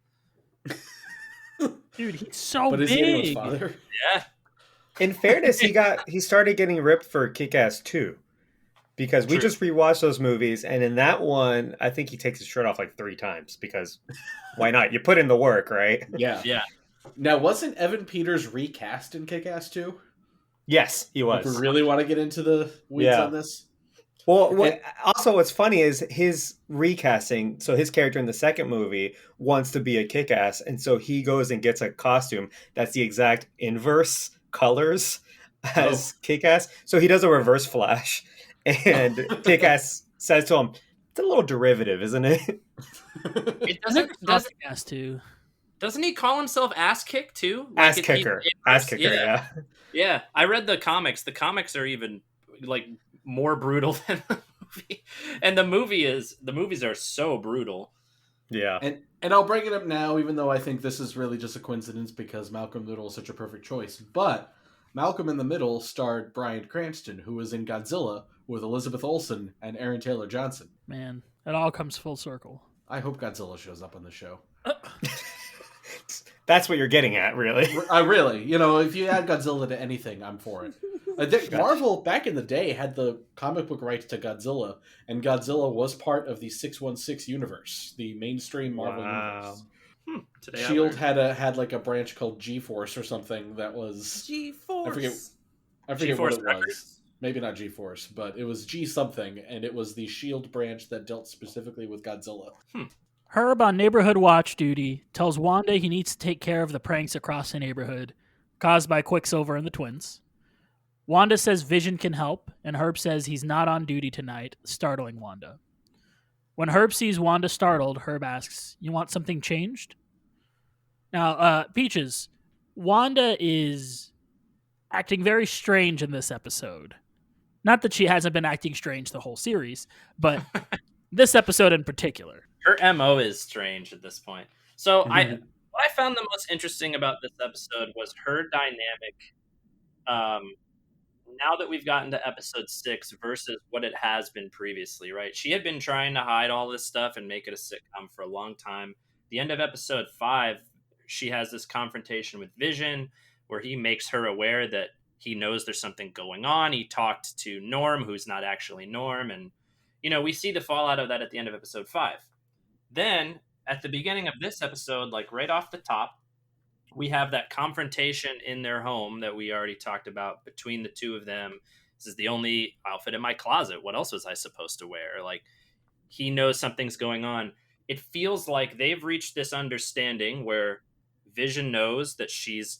Dude, he's so but big. Is he anyone's father? Yeah. In fairness, he started getting ripped for Kick-Ass 2 because we just rewatched those movies, and in that one, I think he takes his shirt off 3 times because why not? You put in the work, right? Yeah. Yeah. Now, wasn't Evan Peters recast in Kick-Ass 2? Yes, he was. If we really want to get into the weeds on this? Well, also what's funny is his recasting. So his character in the second movie wants to be a Kick-Ass, and so he goes and gets a costume that's the exact inverse colors as Kick-Ass. So he does a reverse Flash, and Kick-Ass says to him, "It's a little derivative, isn't it?" It doesn't he call himself Ass Kick too? Ass Kicker, yeah. Yeah, I read the comics. The comics are even more brutal than the movie, and the movies are so brutal. Yeah, and I'll bring it up now, even though I think this is really just a coincidence because Malcolm in the Middle is such a perfect choice. But Malcolm in the Middle starred Bryan Cranston, who was in Godzilla with Elizabeth Olsen and Aaron Taylor Johnson. Man, it all comes full circle. I hope Godzilla shows up on the show. That's what you're getting at, really. Really, if you add Godzilla to anything, I'm for it. Marvel, back in the day, had the comic book rights to Godzilla, and Godzilla was part of the 616 universe, the mainstream Marvel universe. S.H.I.E.L.D. had a branch called G-Force or something that was... G-Force! I forget G-Force what it Records? was. Maybe not G-Force, but it was G something, and it was the S.H.I.E.L.D. branch that dealt specifically with Godzilla. Herb on neighborhood watch duty tells Wanda he needs to take care of the pranks across the neighborhood caused by Quicksilver and the twins. Wanda says Vision can help, and Herb says he's not on duty tonight, startling Wanda. When Herb sees Wanda startled, Herb asks, "You want something changed?" Now, Peaches, Wanda is acting very strange in this episode. Not that she hasn't been acting strange the whole series, but this episode in particular. Her MO is strange at this point. So what I found the most interesting about this episode was her dynamic. Now that we've gotten to episode 6 versus what it has been previously, right? She had been trying to hide all this stuff and make it a sitcom for a long time. The end of episode 5, she has this confrontation with Vision where he makes her aware that he knows there's something going on. He talked to Norm, who's not actually Norm. And, we see the fallout of that at the end of episode 5. Then, at the beginning of this episode, right off the top, we have that confrontation in their home that we already talked about between the two of them. This is the only outfit in my closet. What else was I supposed to wear? He knows something's going on. It feels like they've reached this understanding where Vision knows that she's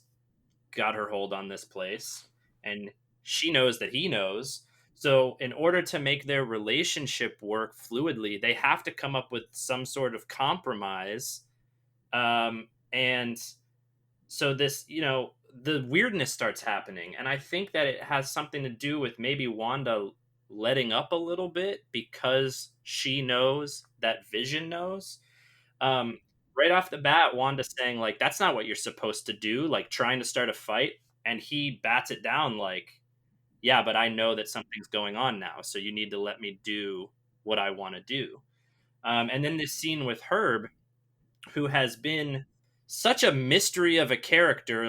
got her hold on this place, and she knows that he knows. So in order to make their relationship work fluidly, they have to come up with some sort of compromise. And so this, the weirdness starts happening. And I think that it has something to do with maybe Wanda letting up a little bit because she knows that Vision knows. Right off the bat, Wanda's saying, that's not what you're supposed to do, trying to start a fight. And he bats it down yeah, but I know that something's going on now, so you need to let me do what I want to do. And then this scene with Herb, who has been such a mystery of a character,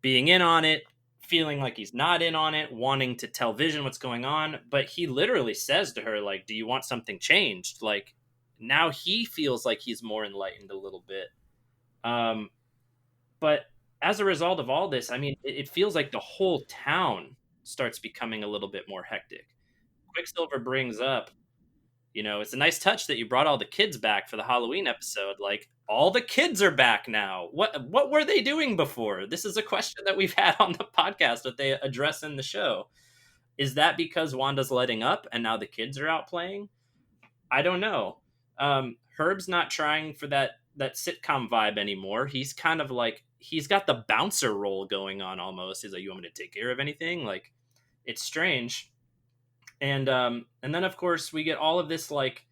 being in on it, feeling like he's not in on it, wanting to tell Vision what's going on. But he literally says to her, like, do you want something changed? Like, now he feels like he's more enlightened a little bit. But as a result of all this, I mean, it feels like the whole town starts becoming a little bit more hectic. Quicksilver brings up, it's a nice touch that you brought all the kids back for the Halloween episode. Like, all the kids are back now. What were they doing before? This is a question that we've had on the podcast that they address in the show. Is that because Wanda's letting up and now the kids are out playing? I don't know. Herb's not trying for that sitcom vibe anymore. He's kind of like, he's got the bouncer role going on almost. He's like, you want me to take care of anything? Like, it's strange. And then of course we get all of this like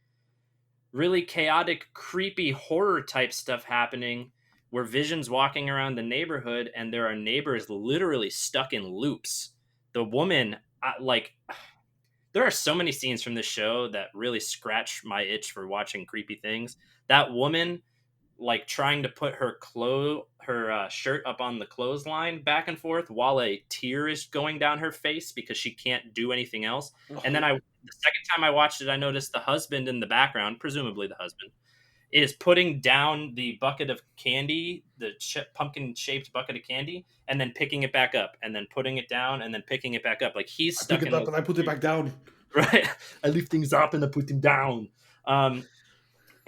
really chaotic, creepy horror type stuff happening where Vision's walking around the neighborhood and there are neighbors literally stuck in loops. The woman, there are so many scenes from this show that really scratch my itch for watching creepy things. That woman, like, trying to put her shirt up on the clothesline back and forth while a tear is going down her face because she can't do anything else. And then the second time I watched it, I noticed the husband in the background, presumably the husband, is putting down the bucket of candy, the pumpkin-shaped bucket of candy, and then picking it back up, and then putting it down, and then picking it back up. Like, he's stuck in... I pick it up and I put it back down. Right? I lift things up and I put them down.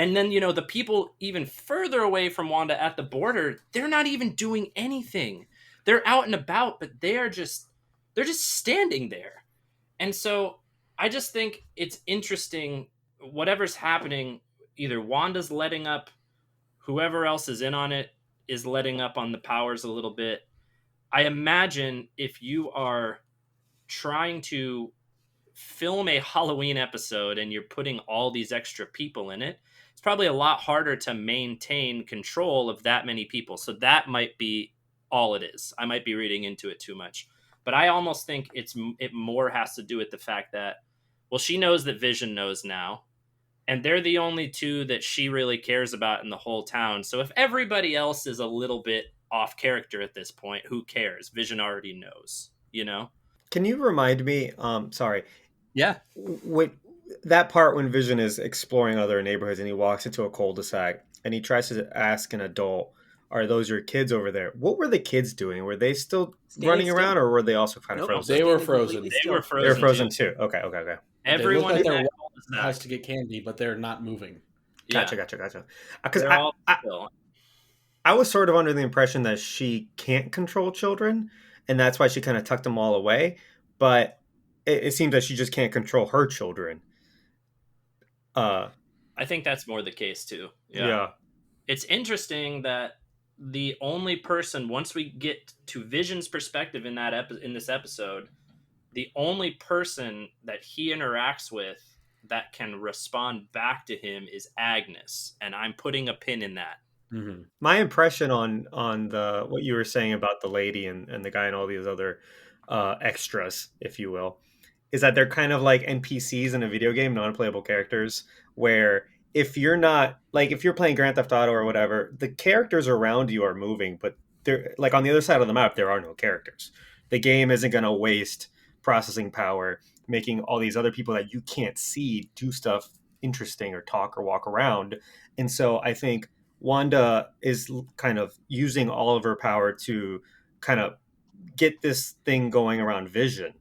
And then, the people even further away from Wanda at the border, they're not even doing anything. They're out and about, but they're just standing there. And so I just think it's interesting, whatever's happening, either Wanda's letting up, whoever else is in on it is letting up on the powers a little bit. I imagine if you are trying to film a Halloween episode and you're putting all these extra people in it, it's probably a lot harder to maintain control of that many people. So that might be all it is. I might be reading into it too much. But I almost think it more has to do with the fact that, well, she knows that Vision knows now. And they're the only two that she really cares about in the whole town. So if everybody else is a little bit off character at this point, who cares? Vision already knows, Can you remind me, sorry. Yeah. That part when Vision is exploring other neighborhoods and he walks into a cul-de-sac and he tries to ask an adult, are those your kids over there? What were the kids doing? Were they still running around or were they also kind of frozen? They were frozen. They were frozen. They were frozen too. Okay. Everyone in that has to get candy, but they're not moving. Gotcha. Because I was sort of under the impression that she can't control children, and that's why she kind of tucked them all away. But it seems that she just can't control her children. I think that's more the case too. Yeah. It's interesting that the only person, once we get to Vision's perspective in this episode, the only person that he interacts with that can respond back to him is Agnes, and I'm putting a pin in that. Mm-hmm. My impression on the what you were saying about the lady and the guy and all these other extras, if you will, is that they're kind of like NPCs in a video game, non-playable characters, where if you're playing Grand Theft Auto or whatever, the characters around you are moving, but they're like on the other side of the map, there are no characters. The game isn't going to waste processing power making all these other people that you can't see do stuff interesting or talk or walk around. And so I think Wanda is kind of using all of her power to kind of get this thing going around Vision,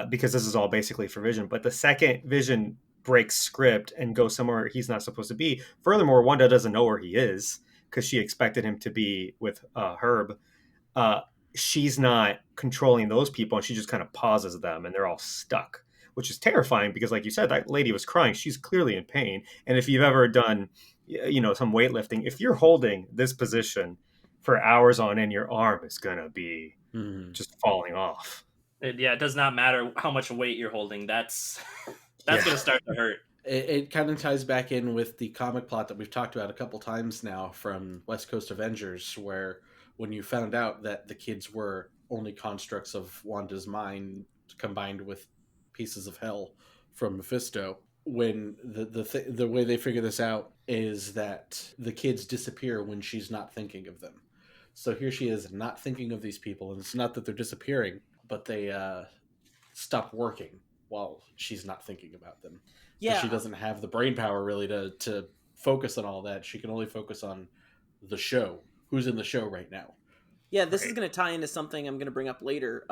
because this is all basically for Vision. But the second Vision breaks script and goes somewhere he's not supposed to be, furthermore, Wanda doesn't know where he is because she expected him to be with Herb. She's not controlling those people, and she just kind of pauses them, and they're all stuck, which is terrifying because, like you said, that lady was crying. She's clearly in pain. And if you've ever done, some weightlifting, if you're holding this position for hours on end, your arm is going to be just falling off. It does not matter how much weight you're holding. That's going to start to hurt. It kind of ties back in with the comic plot that we've talked about a couple times now from West Coast Avengers, where when you found out that the kids were only constructs of Wanda's mind combined with pieces of hell from Mephisto, when the way they figure this out is that the kids disappear when she's not thinking of them. So here she is not thinking of these people, and it's not that they're disappearing, but they stop working while she's not thinking about them. Yeah. So she doesn't have the brain power really to focus on all that. She can only focus on the show. Who's in the show right now? Yeah, this is going to tie into something I'm going to bring up later.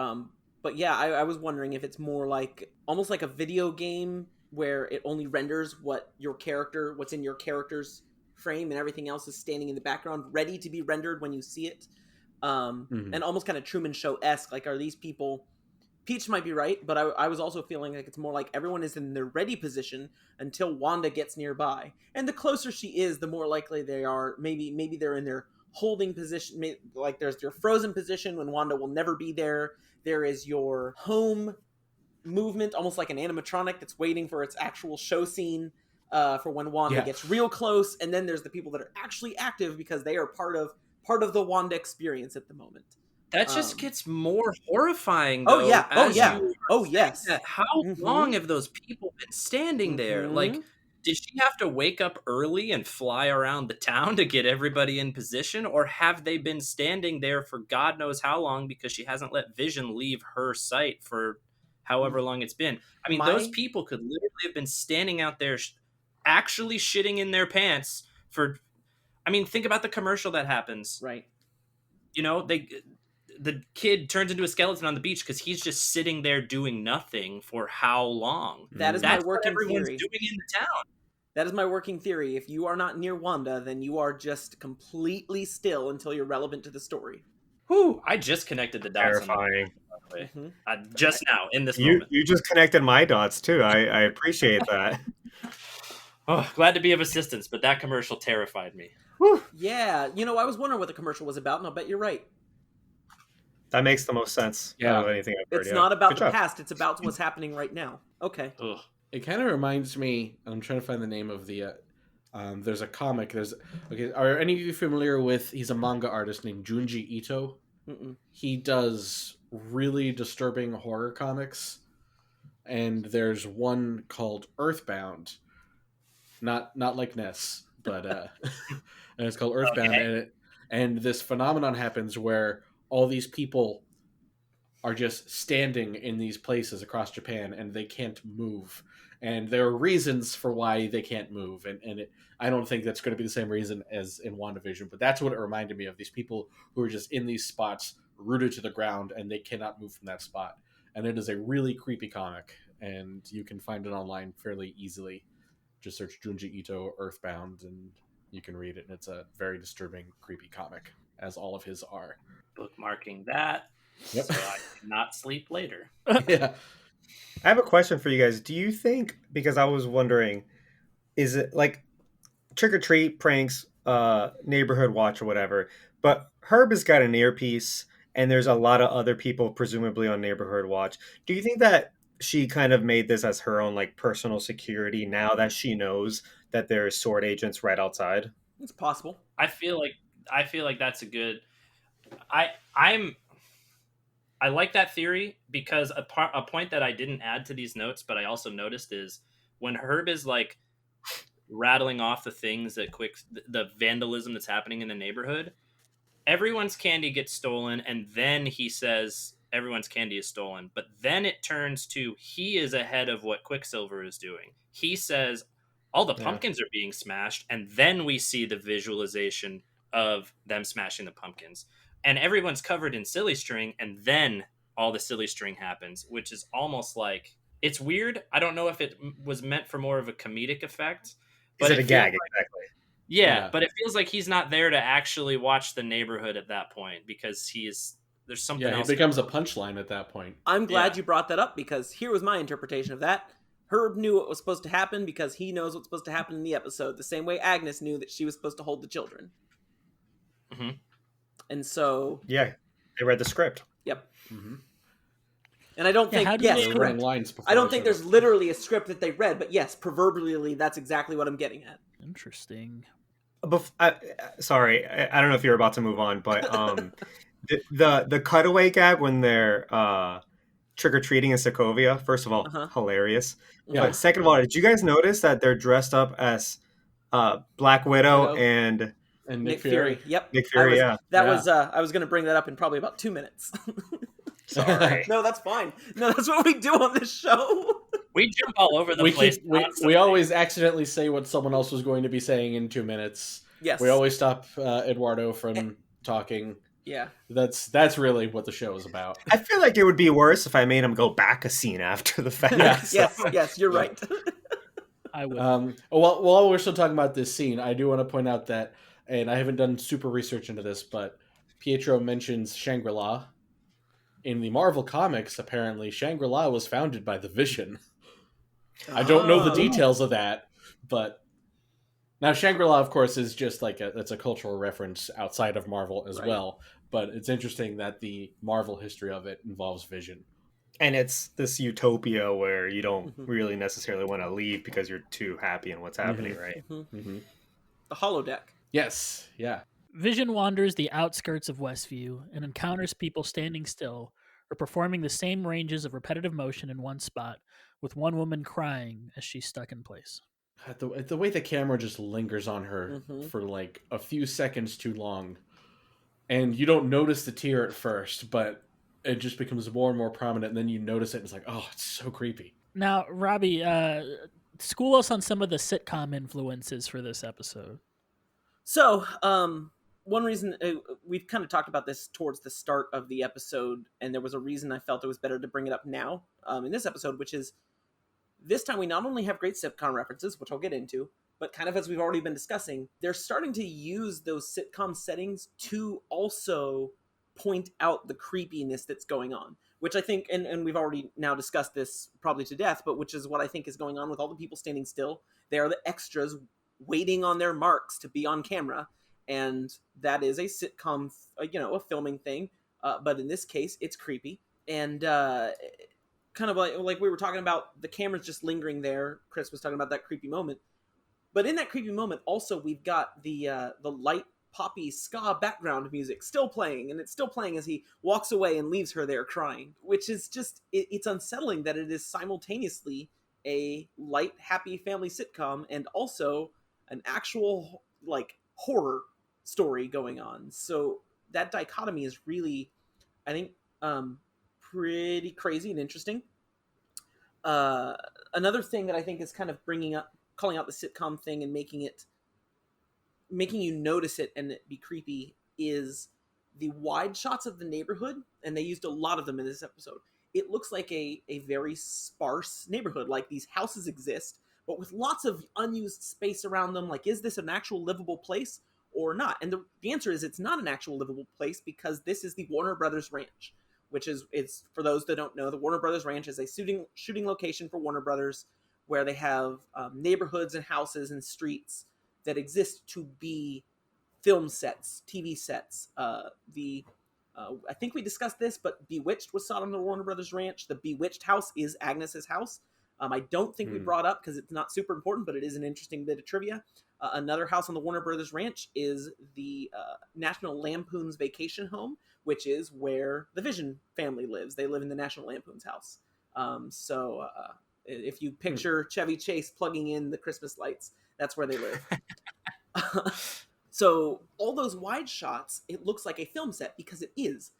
But yeah, I was wondering if it's more like almost like a video game where it only renders what's in your character's frame, and everything else is standing in the background, ready to be rendered when you see it. And almost kind of Truman Show-esque. Like, are these people? Peach might be right, but I was also feeling like it's more like everyone is in their ready position until Wanda gets nearby. And the closer she is, the more likely they are. Maybe they're in their holding position. Like there's your frozen position when Wanda will never be there. There is your home movement, almost like an animatronic that's waiting for its actual show scene for when Wanda gets real close. And then there's the people that are actually active because they are part of the Wanda experience at the moment. That just gets more horrifying, though. Yes. How long have those people been standing there? Like, did she have to wake up early and fly around the town to get everybody in position? Or have they been standing there for God knows how long because she hasn't let Vision leave her sight for however long it's been? I mean, those people could literally have been standing out there actually shitting in their pants for... I mean, think about the commercial that happens. Right. You know, the kid turns into a skeleton on the beach because he's just sitting there doing nothing for how long? That's my working what everyone's theory. Doing in the town. That is my working theory. If you are not near Wanda, then you are just completely still until you're relevant to the story. Whew, I just connected the dots. Terrifying. Just now, in this moment. You just connected my dots, too. I appreciate that. Oh, glad to be of assistance, but that commercial terrified me. Whew. Yeah, I was wondering what the commercial was about, and I'll bet you're right. That makes the most sense. Yeah. Out of anything I've heard. It's not about the past, it's about what's happening right now. Okay. Ugh. It kind of reminds me. I'm trying to find the name of the. There's a comic. Are any of you familiar with? He's a manga artist named Junji Ito. Mm-mm. He does really disturbing horror comics, and there's one called Earthbound. Not like Ness, but and it's called Earthbound, and this phenomenon happens where all these people are just standing in these places across Japan, and they can't move. And there are reasons for why they can't move. I don't think that's going to be the same reason as in WandaVision, but that's what it reminded me of. These people who are just in these spots, rooted to the ground, and they cannot move from that spot. And it is a really creepy comic, and you can find it online fairly easily. Just search Junji Ito Earthbound, and you can read it. And it's a very disturbing, creepy comic, as all of his are. Bookmarking that, so I cannot sleep later. Yeah. I have a question for you guys. Do you think, because I was wondering, is it like trick or treat pranks, neighborhood watch or whatever, but Herb has got an earpiece and there's a lot of other people presumably on neighborhood watch. Do you think that she kind of made this as her own like personal security now that she knows that there's sword agents right outside? It's possible. I feel like that's a good... I like that theory because a point that I didn't add to these notes, but I also noticed is when Herb is like rattling off the things the vandalism that's happening in the neighborhood, everyone's candy gets stolen, and then he says everyone's candy is stolen. But then it turns to he is ahead of what Quicksilver is doing. He says all the pumpkins are being smashed, and then we see the visualization of them smashing the pumpkins. And everyone's covered in silly string, and then all the silly string happens, which is almost like... It's weird. I don't know if it was meant for more of a comedic effect. But is it a gag, exactly? Yeah, but it feels like he's not there to actually watch the neighborhood at that point, because there's something else. Yeah, it becomes a punchline at that point. I'm glad you brought that up, because here was my interpretation of that. Herb knew what was supposed to happen because he knows what's supposed to happen in the episode, the same way Agnes knew that she was supposed to hold the children. Mm-hmm. And so... Yeah, they read the script. Yep. Mm-hmm. And I don't think... Yes, correct. I don't think there's literally a script that they read, but yes, proverbially, that's exactly what I'm getting at. Interesting. Sorry, I don't know if you're about to move on, but the cutaway gag when they're trick-or-treating in Sokovia, first of all, hilarious. Yeah. But second of all, did you guys notice that they're dressed up as Black Widow and And Nick Fury. Yep. Nick Fury, I was going to bring that up in probably about 2 minutes. Sorry. No, that's fine. No, that's what we do on this show. We jump all over the place. We always accidentally say what someone else was going to be saying in 2 minutes. Yes. We always stop Eduardo from talking. Yeah. That's really what the show is about. I feel like it would be worse if I made him go back a scene after the fact. Yes, you're right. I would. While we're still talking about this scene, I do want to point out that, and I haven't done super research into this, but Pietro mentions Shangri-La. In the Marvel comics, apparently, Shangri-La was founded by the Vision. I don't know the details of that, but now Shangri-La, of course, is just like it's a cultural reference outside of Marvel as well. But it's interesting that the Marvel history of it involves Vision. And it's this utopia where you don't really necessarily want to leave because you're too happy in what's happening, right? The holodeck. Yes, yeah. Vision wanders the outskirts of Westview and encounters people standing still or performing the same ranges of repetitive motion in one spot, with one woman crying as she's stuck in place. The way the camera just lingers on her for like a few seconds too long, and you don't notice the tear at first, but it just becomes more and more prominent, and then you notice it, and it's like, oh, it's so creepy. Now, Robbie, school us on some of the sitcom influences for this episode. So, one reason we've kind of talked about this towards the start of the episode, and there was a reason I felt it was better to bring it up now in this episode, which is this time we not only have great sitcom references, which I'll get into, but kind of as we've already been discussing, they're starting to use those sitcom settings to also point out the creepiness that's going on, which I think, and we've already now discussed this probably to death, but which is what I think is going on with all the people standing still. They are the extras waiting on their marks to be on camera. And that is a sitcom, a filming thing. But in this case, it's creepy. And kind of like we were talking about, the camera's just lingering there. Chris was talking about that creepy moment. But in that creepy moment, also, we've got the light poppy ska background music still playing. And it's still playing as he walks away and leaves her there crying. Which is just, it's unsettling that it is simultaneously a light, happy family sitcom and also an actual, horror story going on. So that dichotomy is really, I think, pretty crazy and interesting. Another thing that I think is kind of calling out the sitcom thing and making you notice it and it be creepy is the wide shots of the neighborhood, and they used a lot of them in this episode. It looks like a very sparse neighborhood, like these houses exist, but with lots of unused space around them. Like, is this an actual livable place or not? And the answer is it's not an actual livable place, because this is the Warner Brothers Ranch, which is, it's for those that don't know, the Warner Brothers Ranch is a shooting location for Warner Brothers, where they have neighborhoods and houses and streets that exist to be film sets, TV sets. I think we discussed this, but Bewitched was shot on the Warner Brothers Ranch. The Bewitched house is Agnes's house. I don't think we brought up because it's not super important, but it is an interesting bit of trivia. Another house on the Warner Brothers Ranch is the National Lampoon's Vacation Home, which is where the Vision family lives. They live in the National Lampoon's house. So if you picture Chevy Chase plugging in the Christmas lights, that's where they live. So all those wide shots, it looks like a film set because it is.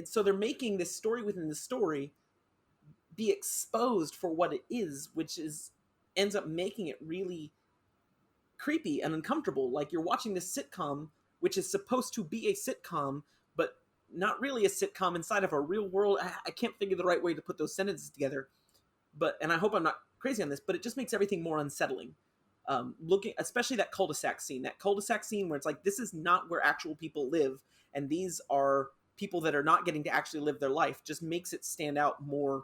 So they're making this story within the story be exposed for what it is, which ends up making it really creepy and uncomfortable. Like, you're watching this sitcom, which is supposed to be a sitcom, but not really a sitcom inside of a real world. I can't figure the right way to put those sentences together, and I hope I'm not crazy on this, but it just makes everything more unsettling. Looking, especially that cul-de-sac scene where it's like, this is not where actual people live, and these are people that are not getting to actually live their life, just makes it stand out more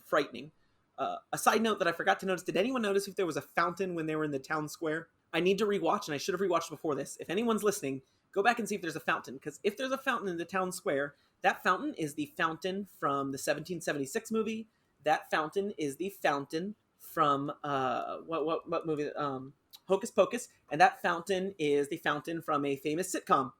frightening. A side note that I forgot to notice, did anyone notice if there was a fountain when they were in the town square? I need to rewatch, and I should have rewatched before this. If anyone's listening, go back and see if there's a fountain, because if there's a fountain in the town square, that fountain is the fountain from the 1776 movie. That fountain is the fountain from what movie? Hocus Pocus, and that fountain is the fountain from a famous sitcom.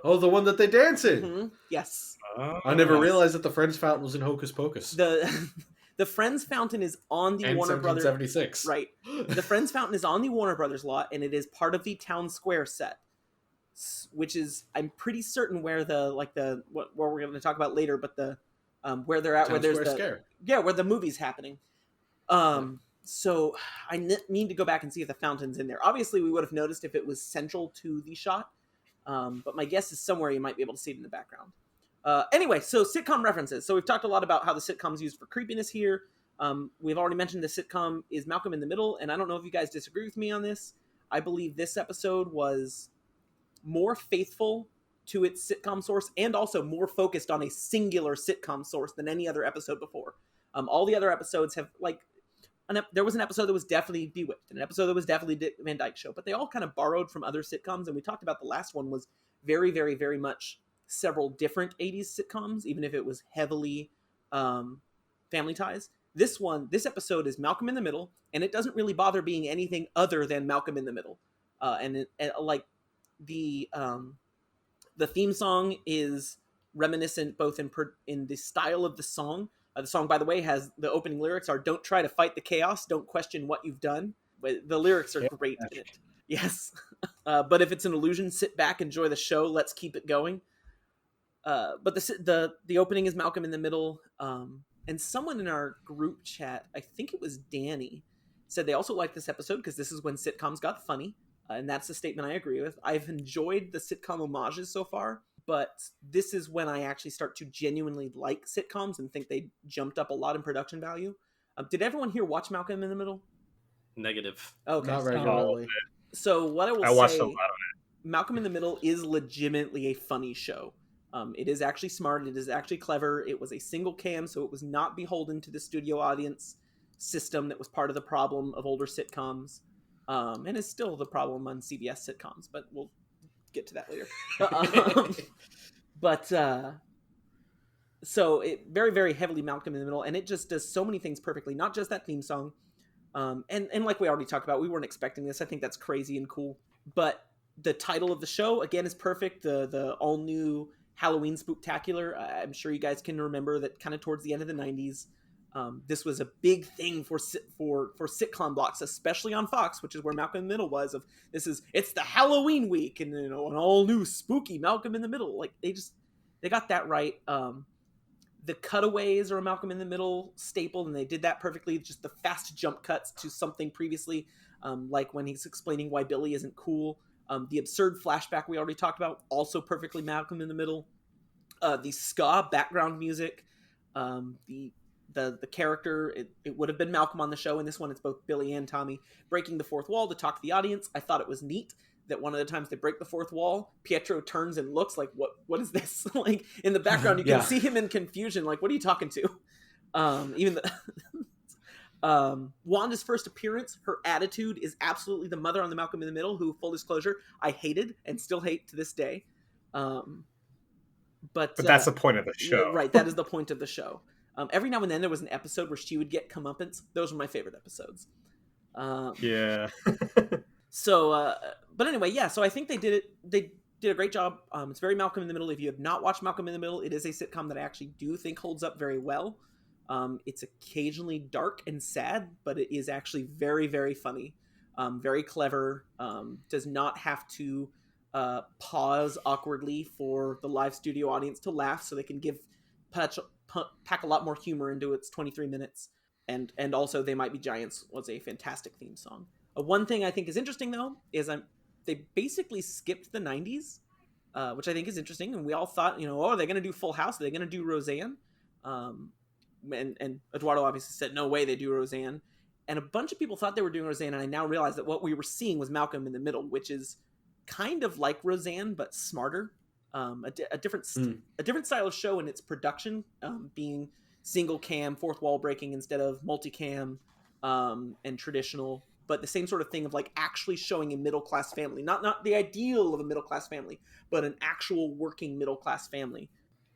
Oh, the one that they dance in. Mm-hmm. Yes. I never realized that the Friends fountain was in Hocus Pocus. The The Friends fountain is on the Warner Brothers. 1776. Right. The Friends fountain is on the Warner Brothers lot, and it is part of the Town Square set, which is, I'm pretty certain, where what we're going to talk about later, but the where they're at, Town where there's Square the Scare. where the movie's happening. So I need to go back and see if the fountain's in there. Obviously, we would have noticed if it was central to the shot, but my guess is somewhere you might be able to see it in the background. Anyway, so sitcom references. So we've talked a lot about how the sitcom's used for creepiness here. We've already mentioned the sitcom is Malcolm in the Middle, and I don't know if you guys disagree with me on this. I believe this episode was more faithful to its sitcom source and also more focused on a singular sitcom source than any other episode before. All the other episodes have, like, there was an episode that was definitely Bewitched, and an episode that was definitely Dick Van Dyke Show, but they all kind of borrowed from other sitcoms, and we talked about the last one was very, very, very much several different 80s sitcoms, even if it was heavily Family Ties. This episode is Malcolm in the Middle, and it doesn't really bother being anything other than Malcolm in the Middle. Like the theme song is reminiscent both in the style of the song. The song, by the way, has the opening lyrics are "Don't try to fight the chaos, don't question what you've done." But the lyrics are great in it. Yes, but if it's an illusion, sit back, enjoy the show. Let's keep it going. But the opening is Malcolm in the Middle. And someone in our group chat, I think it was Danny, said they also liked this episode because this is when sitcoms got funny. And that's a statement I agree with. I've enjoyed the sitcom homages so far, but this is when I actually start to genuinely like sitcoms and think they jumped up a lot in production value. Did everyone here watch Malcolm in the Middle? Negative. Okay. Not regularly. So what I watched a lot of it. Malcolm in the Middle is legitimately a funny show. It is actually smart. It is actually clever. It was a single cam, so it was not beholden to the studio audience system that was part of the problem of older sitcoms, and is still the problem on CBS sitcoms, but we'll get to that later. So it very, very heavily Malcolm in the Middle, and it just does so many things perfectly, not just that theme song. And like we already talked about, we weren't expecting this. I think that's crazy and cool. But the title of the show, again, is perfect. The all-new Halloween Spooktacular. I'm sure you guys can remember that kind of towards the end of the 90s. This was a big thing for sitcom blocks, especially on Fox, which is where Malcolm in the Middle was. It's the Halloween week, and an all new spooky Malcolm in the Middle. Like they got that right. The cutaways are a Malcolm in the Middle staple, and they did that perfectly. Just the fast jump cuts to something previously, like when he's explaining why Billy isn't cool. The absurd flashback we already talked about, also perfectly Malcolm in the Middle. The ska background music, the character, it would have been Malcolm on the show. In this one, it's both Billy and Tommy breaking the fourth wall to talk to the audience. I thought it was neat that one of the times they break the fourth wall, Pietro turns and looks like, what is this? Like in the background, you can see him in confusion. Like, what are you talking to? Wanda's first appearance, her attitude is absolutely the mother on the Malcolm in the Middle, who, full disclosure, I hated and still hate to this day. But that's the point of the show. Right, that is the point of the show. Every now and then there was an episode where she would get comeuppance. Those were my favorite episodes. Yeah. So, but anyway, yeah, so I think they did a great job. It's very Malcolm in the Middle. If you have not watched Malcolm in the Middle, it is a sitcom that I actually do think holds up very well. It's occasionally dark and sad, but it is actually very, very funny, very clever, does not have to pause awkwardly for the live studio audience to laugh, so they can pack a lot more humor into its 23 minutes. And also They Might Be Giants was a fantastic theme song. One thing I think is interesting, though, is they basically skipped the 90s, which I think is interesting. And we all thought, are they going to do Full House? Are they going to do Roseanne? And Eduardo obviously said, no way they do Roseanne. And a bunch of people thought they were doing Roseanne, and I now realize that what we were seeing was Malcolm in the Middle, which is kind of like Roseanne, but smarter. A different style of show in its production, being single cam, fourth wall breaking instead of multicam, and traditional. But the same sort of thing of like actually showing a middle-class family, not the ideal of a middle-class family, but an actual working middle-class family.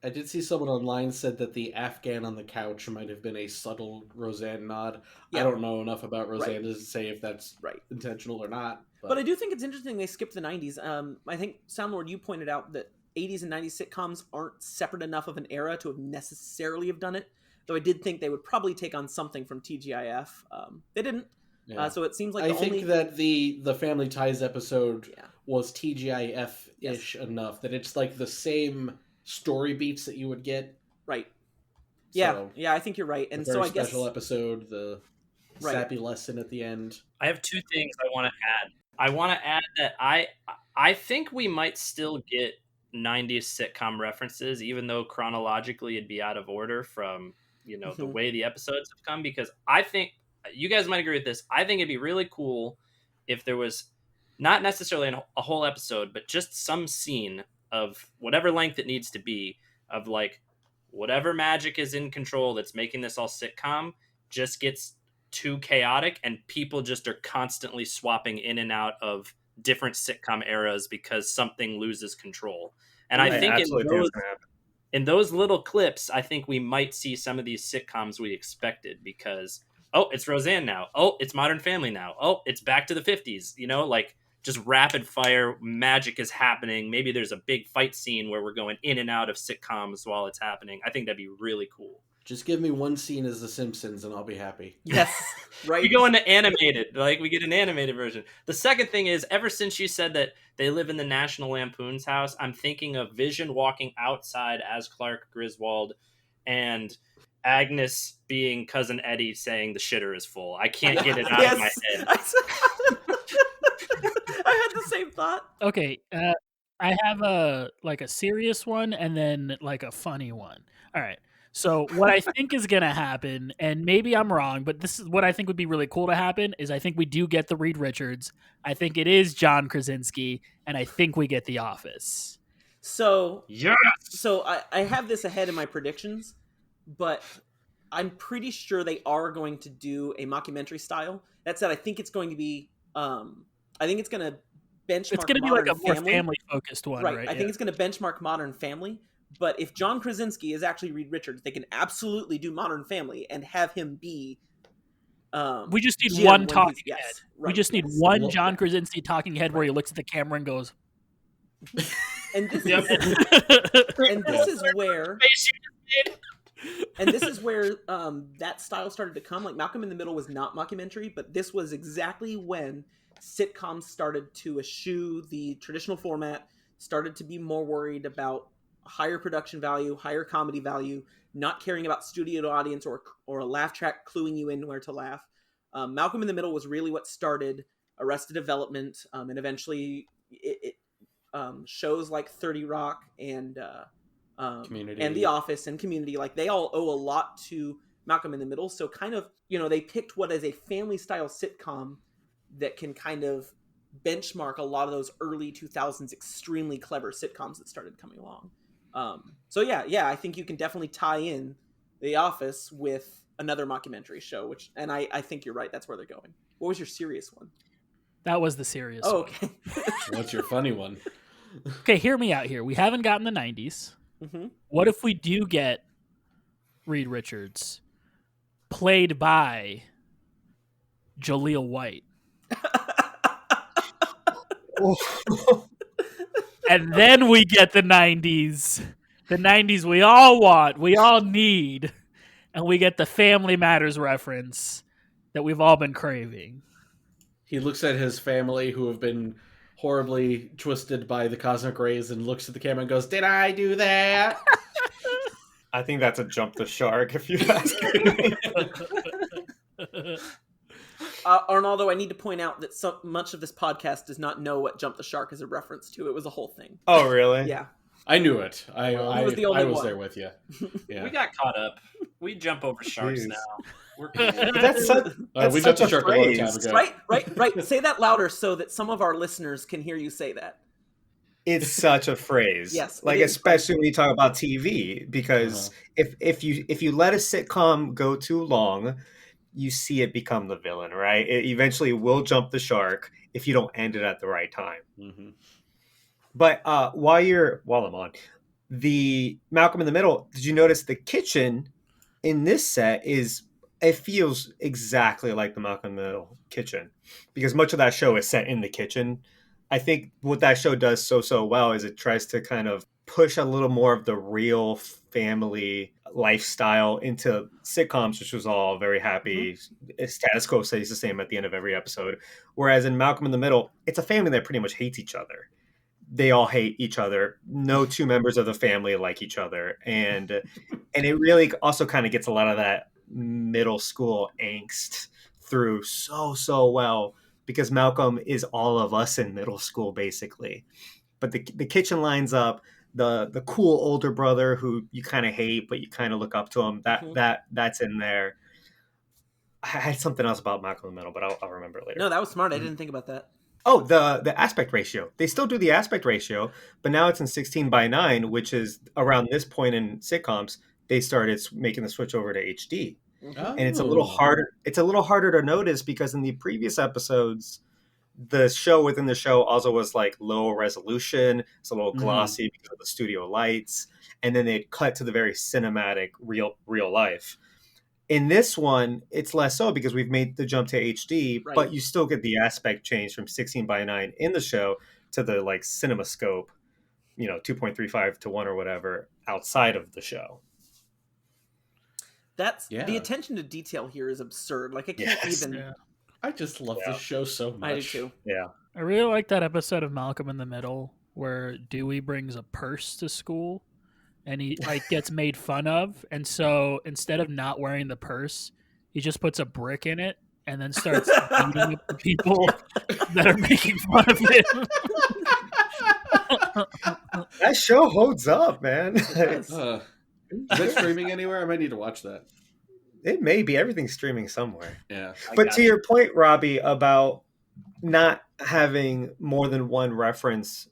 I did see someone online said that the Afghan on the couch might have been a subtle Roseanne nod. Yeah. I don't know enough about Roseanne to say if that's intentional or not. But I do think it's interesting they skipped the 90s. I think, Soundlord, you pointed out that 80s and 90s sitcoms aren't separate enough of an era to have necessarily have done it. Though I did think they would probably take on something from TGIF. They didn't. Yeah. So it seems like I think that the Family Ties episode was TGIF-ish enough that it's like the same story beats that you would get. Right. Yeah, So, yeah, I think you're right. And so I guess special episode, the sappy lesson at the end. I have two things I want to add. I want to add that I think we might still get 90s sitcom references, even though chronologically it'd be out of order from, the way the episodes have come, because I think you guys might agree with this. I think it'd be really cool if there was not necessarily a whole episode, but just some scene of whatever length it needs to be of like whatever magic is in control that's making this all sitcom just gets too chaotic and people just are constantly swapping in and out of different sitcom eras because something loses control. And I think in those little clips, I think we might see some of these sitcoms we expected because, oh, it's Roseanne now. Oh, it's Modern Family now. Oh, it's back to the 50s. Like just rapid fire magic is happening. Maybe there's a big fight scene where we're going in and out of sitcoms while it's happening. I think that'd be really cool. Just give me one scene as The Simpsons and I'll be happy. Yes, right. We go into animated, like we get an animated version. The second thing is, ever since you said that they live in the National Lampoon's house, I'm thinking of Vision walking outside as Clark Griswold and Agnes being Cousin Eddie saying the shitter is full. I can't get it out of my head. I had the same thought. Okay, I have a serious one and then like a funny one. All right. So what I think is going to happen, and maybe I'm wrong, but this is what I think would be really cool to happen, is I think we do get the Reed Richards. I think it is John Krasinski, and I think we get The Office. So yes. So I have this ahead in my predictions, but I'm pretty sure they are going to do a mockumentary style. That said, I think it's going to be, I think it's going to benchmark. It's going to be like a more family-focused one, right? I think it's going to benchmark Modern Family. But if John Krasinski is actually Reed Richards, they can absolutely do Modern Family and have him be. We just need Jim one talking head. Right, we just need one John Krasinski talking head where he looks at the camera and goes. And this is, and this is where. And this is where that style started to come. Like Malcolm in the Middle was not mockumentary, but this was exactly when sitcoms started to eschew the traditional format, started to be more worried about higher production value, higher comedy value, not caring about studio audience or a laugh track cluing you in where to laugh. Malcolm in the Middle was really what started Arrested Development, and eventually it shows like 30 Rock and Community and The Office and Community, like they all owe a lot to Malcolm in the Middle. So kind of, they picked what is a family style sitcom that can kind of benchmark a lot of those early 2000s extremely clever sitcoms that started coming along. So yeah, I think you can definitely tie in The Office with another mockumentary show, and I think you're right. That's where they're going. What was your serious one? That was the serious one. Okay. What's your funny one? Okay, hear me out here. We haven't gotten the 90s. Mm-hmm. What if we do get Reed Richards played by Jaleel White? And then we get the 90s. The 90s we all want, we all need. And we get the Family Matters reference that we've all been craving. He looks at his family who have been horribly twisted by the cosmic rays and looks at the camera and goes, "Did I do that?" I think that's a jump the shark, if you ask me. Arnaldo, I need to point out that so much of this podcast does not know what Jump the Shark is a reference to. It was a whole thing. Oh, really? Yeah. I knew it. I was one. there with you. Yeah. We got caught up. We jump over sharks now. We're cool. That's we jumped the shark a long time ago. Right. Say that louder so that some of our listeners can hear you say that. It's such a phrase. Yes. Like, especially when you talk about TV, because if you let a sitcom go too long, you see it become the villain, right? It eventually will jump the shark if you don't end it at the right time. Mm-hmm. But while I'm on the Malcolm in the Middle, did you notice the kitchen in this set it feels exactly like the Malcolm in the Middle kitchen, because much of that show is set in the kitchen I think what that show does so well is it tries to kind of push a little more of the real family lifestyle into sitcoms, which was all very happy. Status quo stays the same at the end of every episode. Whereas in Malcolm in the Middle, it's a family that pretty much hates each other. They all hate each other. No two members of the family like each other. And it really also kind of gets a lot of that middle school angst through so well, because Malcolm is all of us in middle school, basically. But the kitchen lines up, the cool older brother who you kind of hate, but you kind of look up to him, that's in there. I had something else about Malcolm in the Middle, but I'll remember it later. No, that was smart. I didn't think about that. Oh, the aspect ratio. They still do the aspect ratio, but now it's in 16:9, which is around this point in sitcoms, they started making the switch over to HD. And it's a little harder. It's a little harder to notice because in the previous episodes, the show within the show also was like low resolution. It's a little glossy because of the studio lights, and then they'd cut to the very cinematic real life. In this one, it's less so because we've made the jump to HD, but you still get the aspect change from 16:9 in the show to the like CinemaScope, 2.35 to 1 or whatever outside of the show. The attention to detail here is absurd. Like I can't even. Yeah. I just love this show so much. I do too. Yeah. I really like that episode of Malcolm in the Middle where Dewey brings a purse to school and he like gets made fun of, and so instead of not wearing the purse, he just puts a brick in it and then starts beating up the people that are making fun of him. That show holds up, man. Is it streaming anywhere? I might need to watch that. It may be. Everything's streaming somewhere. Yeah. But to your point, Robbie, about not having more than one reference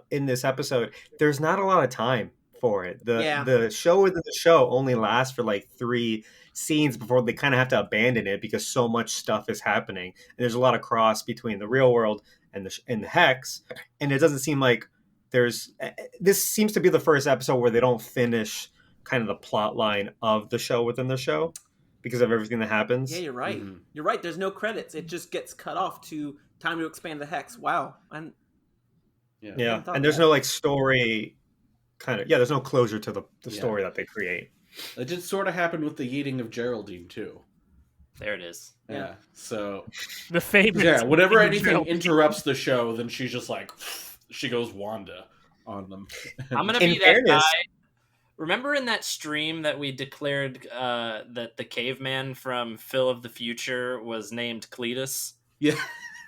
in this episode, there's not a lot of time for it. The show within the show only lasts for like 3 scenes before they kind of have to abandon it because so much stuff is happening. And there's a lot of cross between the real world and the Hex. And it doesn't seem like this seems to be the first episode where they don't finish kind of the plot line of the show within the show because of everything that happens. Yeah, you're right. You're right. There's no credits. It just gets cut off to time to expand the Hex. Wow. And there's no like story there's no closure to the story that they create. It did sort of happen with the yeeting of Geraldine too. There it is. Yeah. So the famous whenever anything interrupts the show, then she's just like she goes Wanda on them. I'm gonna be that guy. Remember in that stream that we declared that the caveman from Phil of the Future was named Cletus? Yeah.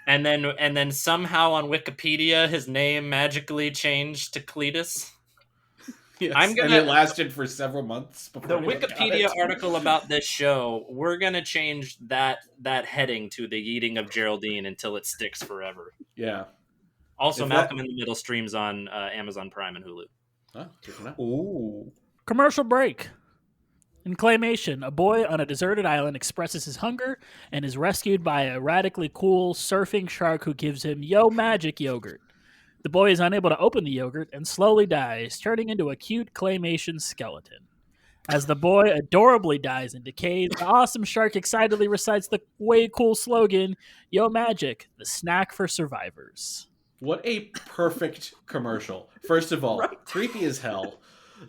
And then somehow on Wikipedia his name magically changed to Cletus? Yes, and it lasted for several months before the Wikipedia article about this show, we're gonna change that heading to the eating of Geraldine until it sticks forever. Yeah. Also, Malcolm in the Middle streams on Amazon Prime and Hulu. Oh, ooh. Commercial break. In Claymation, a boy on a deserted island expresses his hunger and is rescued by a radically cool surfing shark who gives him magic yogurt. The boy is unable to open the yogurt and slowly dies, turning into a cute Claymation skeleton. As the boy adorably dies and decays, the awesome shark excitedly recites the way cool slogan, Yo Magic, the snack for survivors. What a perfect commercial. First of all, creepy as hell.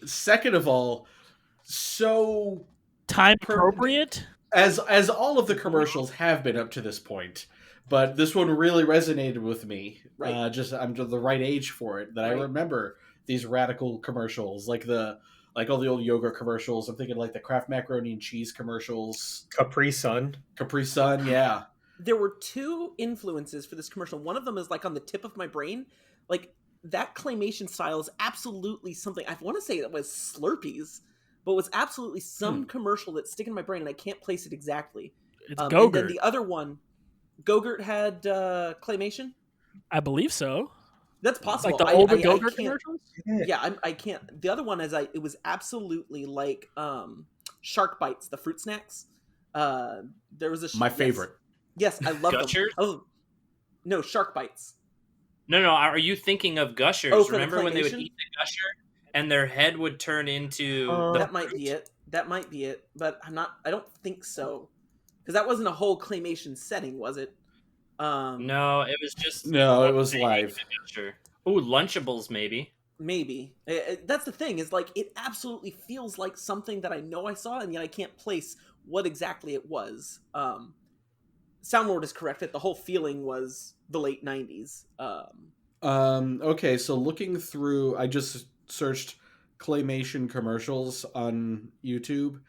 Second of all, so time appropriate, as all of the commercials have been up to this point, but this one really resonated with me. Right. I'm the right age for it. That I remember these radical commercials, like all the old yogurt commercials. I'm thinking like the Kraft macaroni and cheese commercials, Capri Sun, yeah. There were 2 influences for this commercial. One of them is like on the tip of my brain. Like that claymation style is absolutely something. I want to say it was Slurpees, but it was absolutely some commercial that's sticking in my brain, and I can't place it exactly. It's Go-Gurt. And then the other one, Go-Gurt had claymation? I believe so. That's possible. Like the older Go-Gurt commercials? Yeah, I can't. The other one is it was absolutely like Shark Bites, the fruit snacks. There was my favorite. Yes, I love Gushers? them. Oh, no, Shark Bites. No, are you thinking of Gushers? Oh, remember when they would eat the Gusher and their head would turn into that might be it. But I don't think so. Because that wasn't a whole claymation setting, was it? No, it was just No, it was live. Sure. Ooh, Lunchables maybe. Maybe. That's the thing, is like it absolutely feels like something that I know I saw, and yet I can't place what exactly it was. Soundlord is correct that the whole feeling was the late 90s. Okay, so looking through, I just searched claymation commercials on YouTube,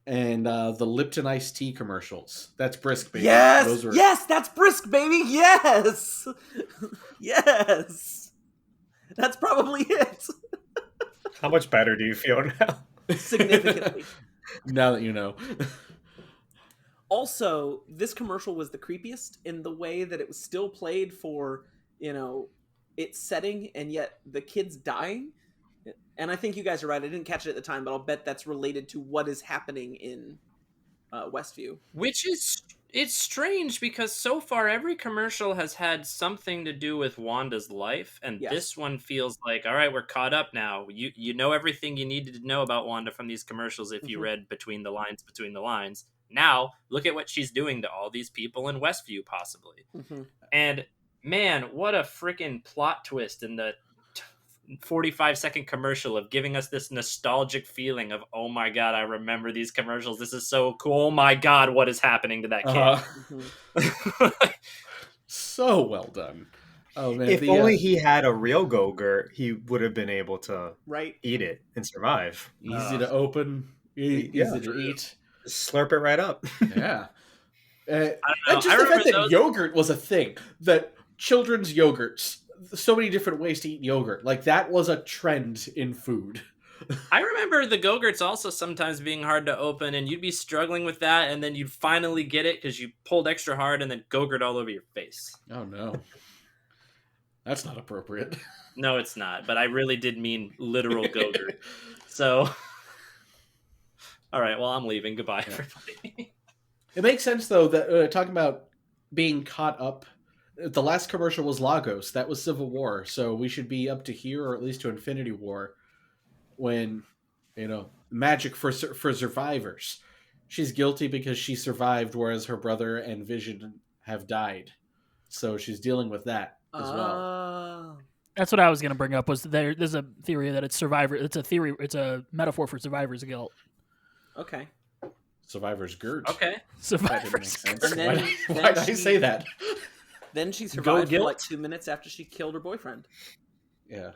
and the Lipton iced tea commercials. That's Brisk, baby. Yes! Yes, that's Brisk, baby! Yes! Yes! That's probably it. How much better do you feel now? Significantly. Now that you know. Also, this commercial was the creepiest in the way that it was still played for, its setting, and yet the kid's dying. And I think you guys are right. I didn't catch it at the time, but I'll bet that's related to what is happening in Westview. Which is, it's strange because so far every commercial has had something to do with Wanda's life, and this one feels like, all right, we're caught up now. You know everything you needed to know about Wanda from these commercials if you read between the lines. Now, look at what she's doing to all these people in Westview, possibly. And, man, what a freaking plot twist in the 45-second commercial of giving us this nostalgic feeling of, oh my god, I remember these commercials. This is so cool. Oh my god, what is happening to that kid? So well done. Oh man! If only he had a real Go-Gurt, he would have been able to eat it and survive. Easy to open, easy to eat. Slurp it right up. Yeah. I And just the fact that yogurt was a thing, that children's yogurts, so many different ways to eat yogurt, like that was a trend in food. I remember the Go-Gurts also sometimes being hard to open, and you'd be struggling with that, and then you'd finally get it because you pulled extra hard, and then Go-Gurt all over your face. Oh no. That's not appropriate. No, it's not, but I really did mean literal Go-Gurt. So, all right, well, I'm leaving. Goodbye, everybody. It makes sense, though, that talking about being caught up, the last commercial was Lagos. That was Civil War, so we should be up to here, or at least to Infinity War, when, magic for survivors. She's guilty because she survived, whereas her brother and Vision have died. So she's dealing with that as well. That's what I was going to bring up. Was there's a theory that it's a metaphor for survivor's guilt. Okay. Survivor's Gert. Okay. Survivor's Guilt. Why did I say that? Then she survived for like 2 minutes after she killed her boyfriend. Yeah.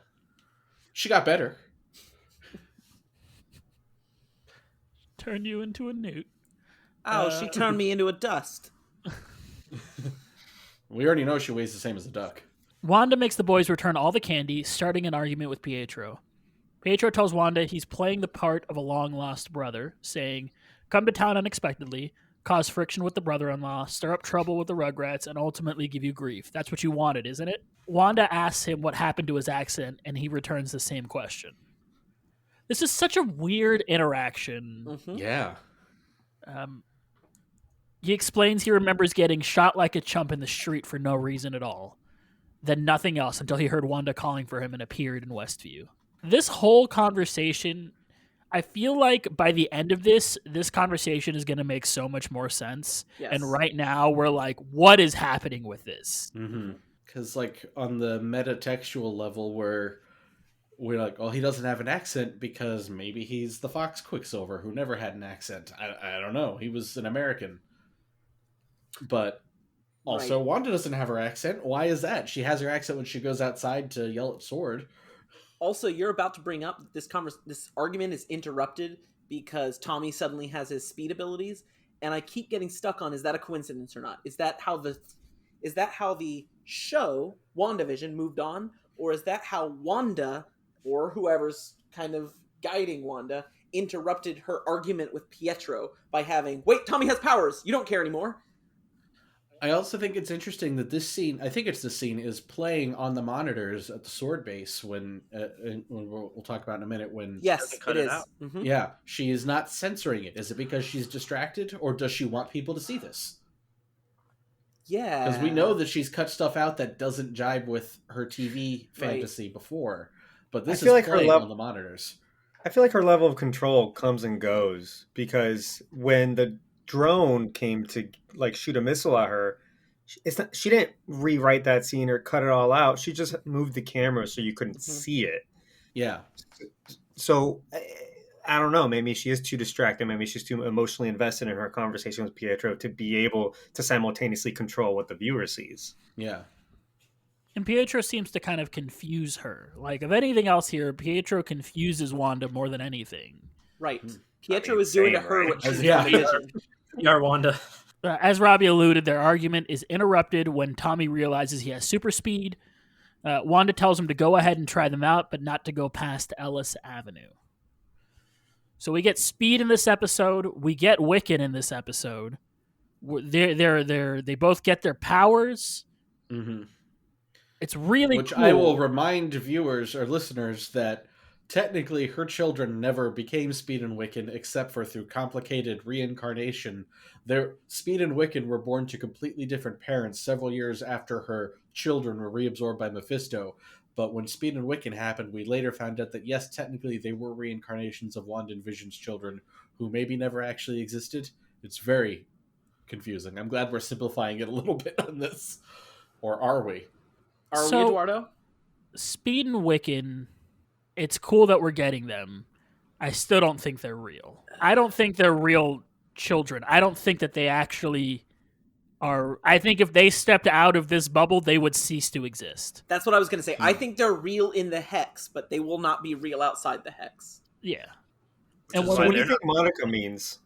She got better. Turned you into a newt. Oh, she turned me into a dust. We already know she weighs the same as a duck. Wanda makes the boys return all the candy, starting an argument with Pietro. Pietro tells Wanda he's playing the part of a long-lost brother, saying, "Come to town unexpectedly, cause friction with the brother-in-law, stir up trouble with the Rugrats, and ultimately give you grief. That's what you wanted, isn't it?" Wanda asks him what happened to his accent, and he returns the same question. This is such a weird interaction. Mm-hmm. Yeah. He explains he remembers getting shot like a chump in the street for no reason at all. Then nothing else until he heard Wanda calling for him and appeared in Westview. This whole conversation, I feel like by the end of this conversation is going to make so much more sense. Yes. And right now we're like, what is happening with this? Because on the metatextual level where we're like, oh, he doesn't have an accent because maybe he's the Fox Quicksilver who never had an accent. I don't know. He was an American. But also, right. Wanda doesn't have her accent. Why is that? She has her accent when she goes outside to yell at Sword. Also, you're about to bring up this argument is interrupted because Tommy suddenly has his speed abilities, and I keep getting stuck on, is that a coincidence or not? Is that how the show WandaVision moved on, or is that how Wanda or whoever's kind of guiding Wanda interrupted her argument with Pietro by having, wait, Tommy has powers, you don't care anymore. I also think it's interesting that this scene, is playing on the monitors at the Sword base when we'll talk about in a minute when... Yes, it is. Mm-hmm. Yeah, she is not censoring it. Is it because she's distracted, or does she want people to see this? Yeah. Because we know that she's cut stuff out that doesn't jibe with her TV fantasy before, but this is like playing on the monitors. I feel like her level of control comes and goes, because when the drone came to shoot a missile at her, she didn't rewrite that scene or cut it all out. She just moved the camera so you couldn't see it. Yeah. So I don't know. Maybe she is too distracted. Maybe she's too emotionally invested in her conversation with Pietro to be able to simultaneously control what the viewer sees. Yeah. And Pietro seems to kind of confuse her. Like, if anything else here, Pietro confuses Wanda more than anything. Right. Pietro is doing to her what she's Yeah. doing to Vision. Yar Wanda. As Robbie alluded, their argument is interrupted when Tommy realizes he has super speed. Wanda tells him to go ahead and try them out, but not to go past Ellis Avenue. So we get speed in this episode. We get Wiccan in this episode. They both get their powers. Mm-hmm. It's really Which cool. I will remind viewers or listeners that technically her children never became Speed and Wiccan except for through complicated reincarnation. Their Speed and Wiccan were born to completely different parents several years after her children were reabsorbed by Mephisto. But when Speed and Wiccan happened, we later found out that yes, technically they were reincarnations of Wanda and Vision's children who maybe never actually existed. It's very confusing. I'm glad we're simplifying it a little bit on this. Or are we? Are we, Eduardo? Speed and Wiccan, it's cool that we're getting them. I still don't think they're real. I don't think they're real children. I don't think that they actually are. I think if they stepped out of this bubble, they would cease to exist. That's what I was going to say. I think they're real in the hex, but they will not be real outside the hex. Yeah. And what do you think Monica means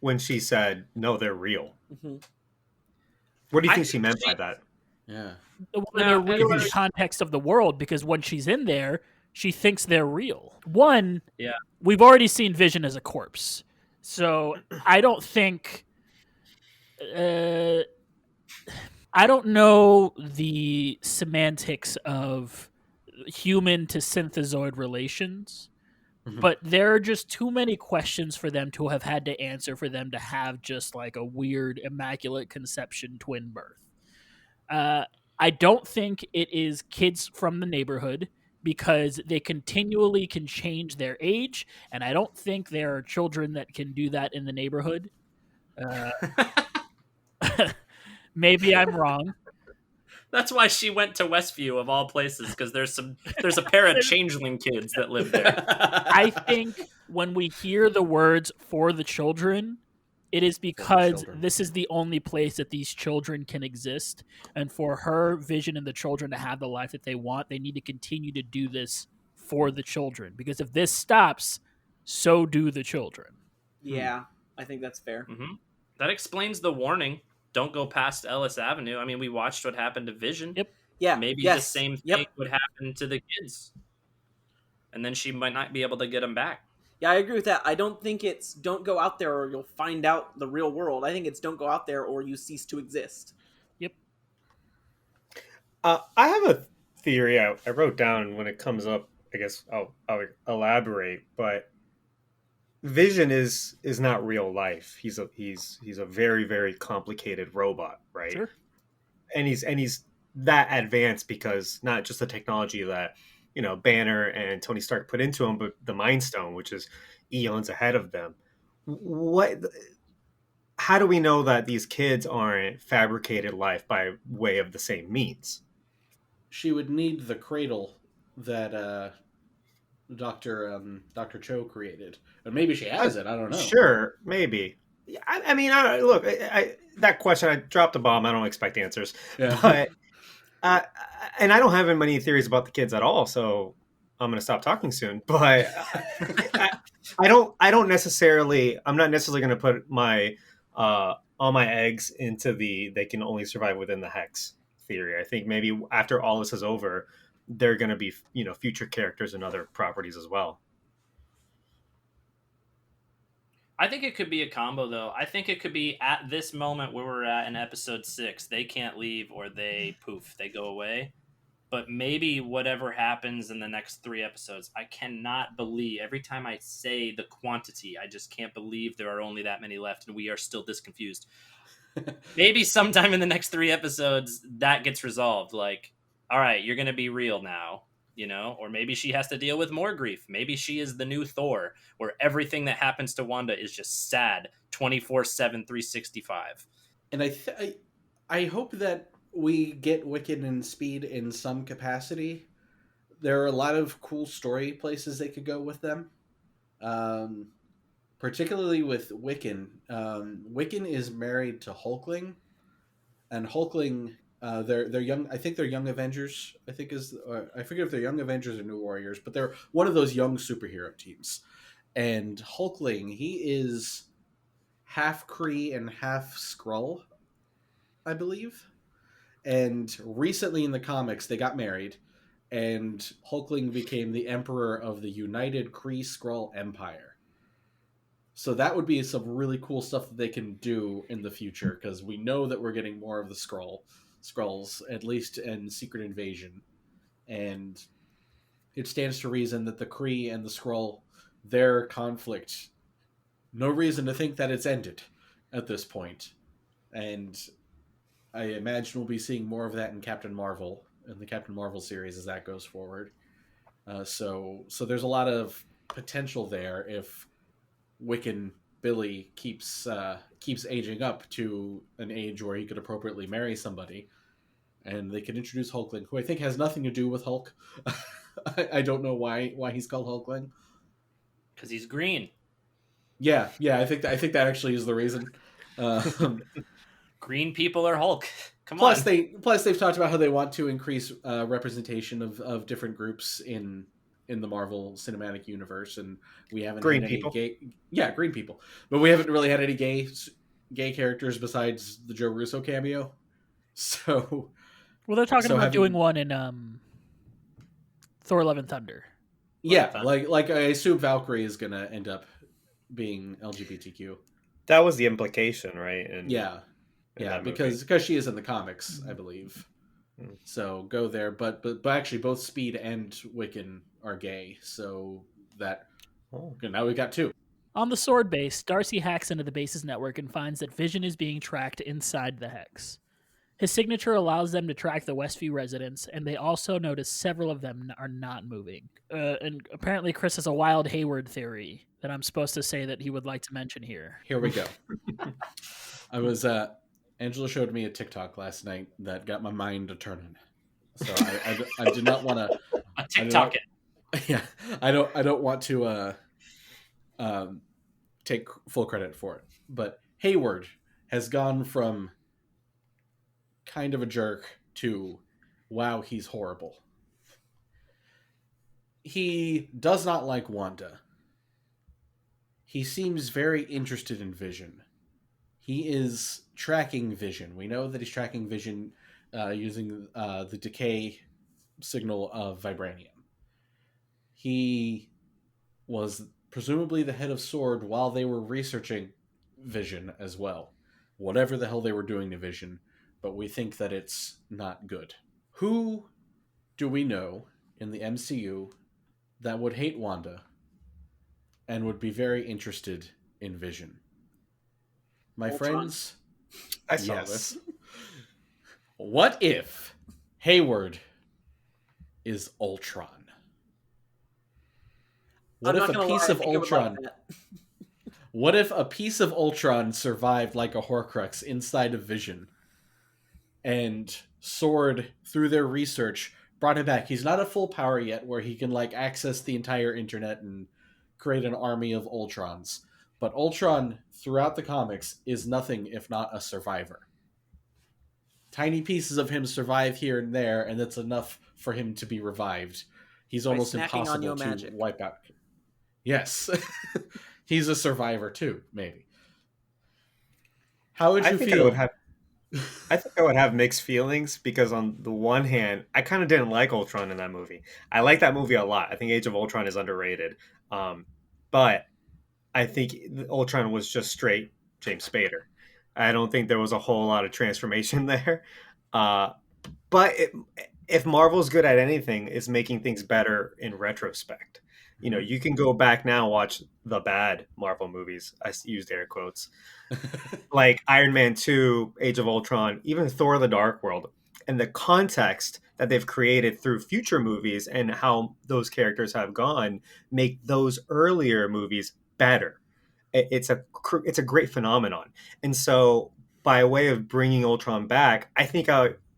when she said, no, they're real? Mm-hmm. What do you think she meant by that? Yeah. They're real in the context of the world, because when she's in there, she thinks they're real. One, we've already seen Vision as a corpse. So I don't think... I don't know the semantics of human to synthezoid relations, but there are just too many questions for them to have had to answer for them to have just like a weird immaculate conception twin birth. I don't think it is kids from the neighborhood, because they continually can change their age, and I don't think there are children that can do that in the neighborhood. Maybe I'm wrong. That's why she went to Westview of all places, because there's a pair of changeling kids that live there. I think when we hear the words "for the children," it is because this is the only place that these children can exist, and for her, Vision, and the children to have the life that they want, they need to continue to do this for the children. Because if this stops, so do the children. Yeah, I think that's fair. Mm-hmm. That explains the warning. Don't go past Ellis Avenue. I mean, we watched what happened to Vision. Yep. Yeah. Maybe the same thing would happen to the kids. And then she might not be able to get them back. Yeah, I agree with that. I don't think it's don't go out there or you'll find out the real world. I think it's don't go out there or you cease to exist. Yep. I have a theory I wrote down. When it comes up, I guess I'll elaborate, but Vision is not real life. He's a very, very complicated robot, right? Sure. And he's that advanced because not just the technology that Banner and Tony Stark put into him, but the Mind Stone, which is eons ahead of them. How do we know that these kids aren't fabricated life by way of the same means? She would need the cradle that Dr. Cho created. But maybe she has it. I don't know. Sure, maybe. I mean, look, that question, I dropped a bomb. I don't expect answers. Yeah. But, and I don't have many theories about the kids at all, so I'm going to stop talking soon. But I'm not necessarily going to put my all my eggs into they can only survive within the hex theory. I think maybe after all this is over, they're going to be future characters and other properties as well. I think it could be a combo, though. I think it could be at this moment where we're at in episode 6, they can't leave or they go away. But maybe whatever happens in the next 3 episodes, I cannot believe, every time I say the quantity, I just can't believe there are only that many left and we are still this confused. Maybe sometime in the next 3 episodes, that gets resolved. Like, all right, you're going to be real now. Or maybe she has to deal with more grief. Maybe she is the new Thor, where everything that happens to Wanda is just sad 24/7, 365. And I I hope that we get Wiccan and Speed in some capacity. There are a lot of cool story places they could go with them. Particularly with Wiccan. Wiccan is married to Hulkling, and Hulkling, they're young. I think they're Young Avengers. I forget if they're Young Avengers or New Warriors, but they're one of those young superhero teams. And Hulkling, he is half Kree and half Skrull, I believe. And recently in the comics, they got married, and Hulkling became the emperor of the United Kree Skrull Empire. So that would be some really cool stuff that they can do in the future, because we know that we're getting more of the Skrulls, at least in Secret Invasion. And it stands to reason that the Kree and the Skrull, their conflict, no reason to think that it's ended at this point. And I imagine we'll be seeing more of that in Captain Marvel, in the Captain Marvel series as that goes forward. So there's a lot of potential there if Wiccan Billy keeps aging up to an age where he could appropriately marry somebody, and they can introduce Hulkling, who I think has nothing to do with Hulk. I don't know why he's called Hulkling. Because he's green. Yeah. I think that actually is the reason. Green people are Hulk. Come on. Plus they've talked about how they want to increase representation of different groups in the Marvel Cinematic Universe, and we haven't green had people. Any green people, but we haven't really had any gay characters besides the Joe Russo cameo. So, well, they're talking about doing one in Thor: Love and Thunder. Yeah, like I assume Valkyrie is gonna end up being LGBTQ. That was the implication, right? Yeah, because she is in the comics, I believe. So go there, but actually both Speed and Wiccan are gay, so that now we've got two. On the Sword base, Darcy hacks into the base's network and finds that Vision is being tracked inside the Hex. His signature allows them to track the Westview residents, and they also notice several of them are not moving. And apparently Chris has a wild Hayward theory that I'm supposed to say that he would like to mention here. Here we go. I was Angela showed me a TikTok last night that got my mind a turning. So I did not want to TikTok it. Yeah, I don't want to take full credit for it. But Hayward has gone from kind of a jerk to wow, he's horrible. He does not like Wanda. He seems very interested in Vision. He is tracking Vision. We know that he's tracking Vision using the decay signal of vibranium. He was presumably the head of SWORD while they were researching Vision as well. Whatever the hell they were doing to Vision, but we think that it's not good. Who do we know in the MCU that would hate Wanda and would be very interested in Vision? My Ultron. Friends, I saw this. What if Hayward is Ultron? What if a piece of Ultron? What if a piece of Ultron survived like a Horcrux inside of Vision, and SWORD, through their research, brought him back? He's not at full power yet, where he can access the entire internet and create an army of Ultrons. But Ultron, throughout the comics, is nothing if not a survivor. Tiny pieces of him survive here and there, and that's enough for him to be revived. He's almost impossible to wipe out. Yes. He's a survivor too, maybe. How would you feel? I think I would have mixed feelings, because on the one hand, I kind of didn't like Ultron in that movie. I like that movie a lot. I think Age of Ultron is underrated. But I think Ultron was just straight James Spader. I don't think there was a whole lot of transformation there. But if Marvel's good at anything, it's making things better in retrospect. You know, you can go back now and watch the bad Marvel movies. I used air quotes. Like Iron Man 2, Age of Ultron, even Thor: The Dark World. And the context that they've created through future movies and how those characters have gone make those earlier movies better. It's a great phenomenon. And so by way of bringing Ultron back, I think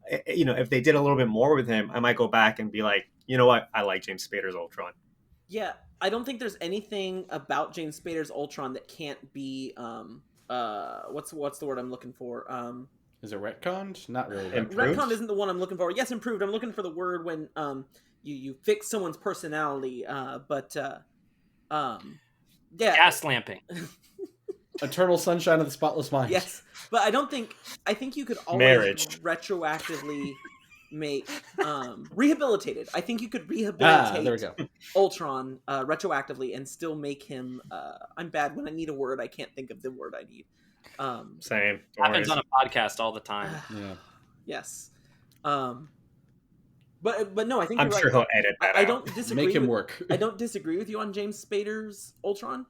if they did a little bit more with him, I might go back and be like, you know what, I like James Spader's Ultron. Yeah, I don't think there's anything about James Spader's Ultron that can't be what's the word I'm looking for? Is it retconned? Not really. Retconned isn't the one I'm looking for. Yes, improved. I'm looking for the word when you fix someone's personality, gas lamping. Eternal Sunshine of the Spotless Mind. Yes, but I think you could always retroactively make rehabilitated. I think you could rehabilitate there we go. Ultron retroactively and still make him I'm bad when I need a word, I can't think of the word I need. Same. Happens on a podcast all the time. Yeah. Yes. But no, I think I'm you're sure right. he'll edit that I out. don't disagree. Make him work. I don't disagree with you on James Spader's Ultron,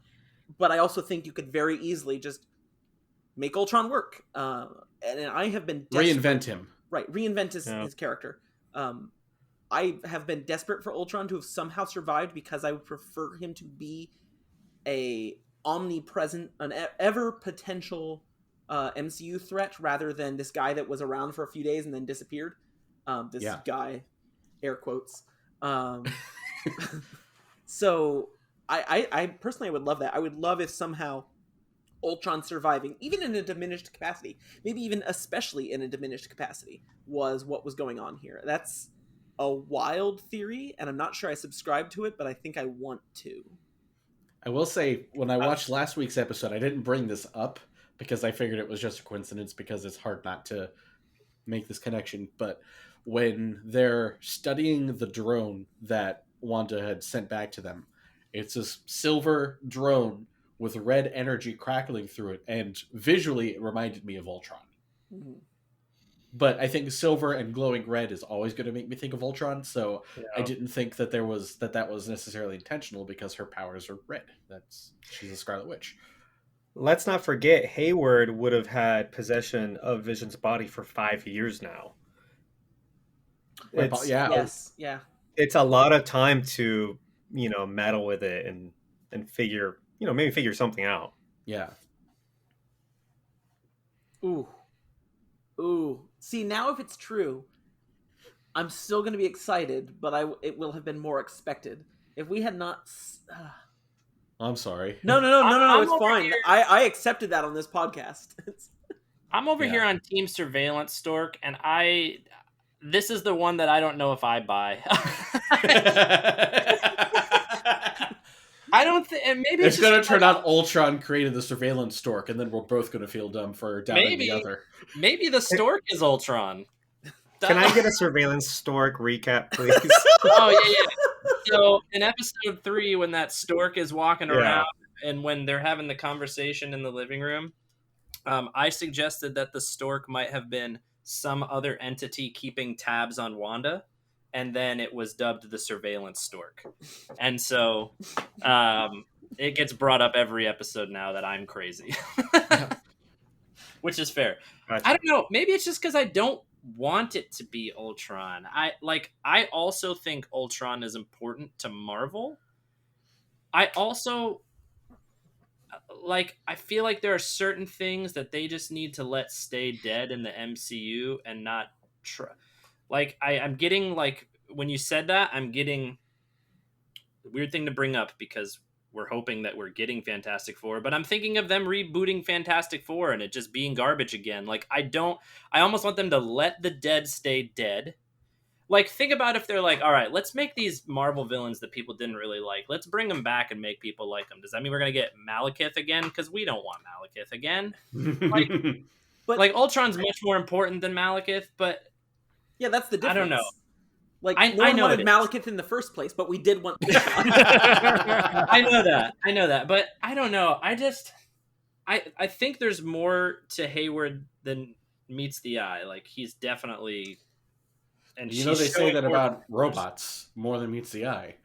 but I also think you could very easily just make Ultron work. And I have been reinvent him. Right, reinvent his character. I have been desperate for Ultron to have somehow survived because I would prefer him to be a omnipresent, an ever potential MCU threat rather than this guy that was around for a few days and then disappeared. Guy, air quotes. So I personally would love that. I would love if somehow Ultron surviving, even in a diminished capacity, maybe even especially in a diminished capacity, was what was going on here. That's a wild theory, and I'm not sure I subscribe to it, but I think I want to. I will say, when I watched last week's episode, I didn't bring this up because I figured it was just a coincidence because it's hard not to make this connection. But when they're studying the drone that Wanda had sent back to them, it's this silver drone with red energy crackling through it, and visually it reminded me of Ultron. Mm-hmm. But I think silver and glowing red is always going to make me think of Ultron, so I didn't think that that was necessarily intentional because her powers are red. She's a Scarlet Witch. Let's not forget, Hayward would have had possession of Vision's body for 5 years now. Yes. It's a lot of time to, meddle with it and figure, maybe figure something out. Yeah. Ooh. See, now if it's true, I'm still going to be excited, but it will have been more expected. If we had not... I'm sorry. No, it's fine. I accepted that on this podcast. I'm over here on Team Surveillance Stork, and this is the one that I don't know if I buy. I don't think, and maybe it's going to turn out Ultron created the Surveillance Stork, and then we're both going to feel dumb for doubting the other. Maybe the Stork is Ultron. Can I get a Surveillance Stork recap, please? Oh yeah. So in episode 3, when that Stork is walking around, and when they're having the conversation in the living room, I suggested that the Stork might have been some other entity keeping tabs on Wanda. And then it was dubbed the Surveillance Stork. And so it gets brought up every episode now that I'm crazy. Which is fair. I don't know. Maybe it's just because I don't want it to be Ultron. I also think Ultron is important to Marvel. I also... I feel like there are certain things that they just need to let stay dead in the MCU and not try... I'm getting, when you said that, I'm getting a weird thing to bring up because we're hoping that we're getting Fantastic Four, but I'm thinking of them rebooting Fantastic Four and it just being garbage again. I almost want them to let the dead stay dead. Think about if they're all right, let's make these Marvel villains that people didn't really like. Let's bring them back and make people like them. Does that mean we're going to get Malekith again? Because we don't want Malekith again. But Ultron's much more important than Malekith, but... Yeah, that's the difference. I don't know. No one wanted Malekith in the first place, but we did want... I know that, but I don't know. I think there's more to Hayward than meets the eye. He's definitely... And they say that about robots more than meets the eye.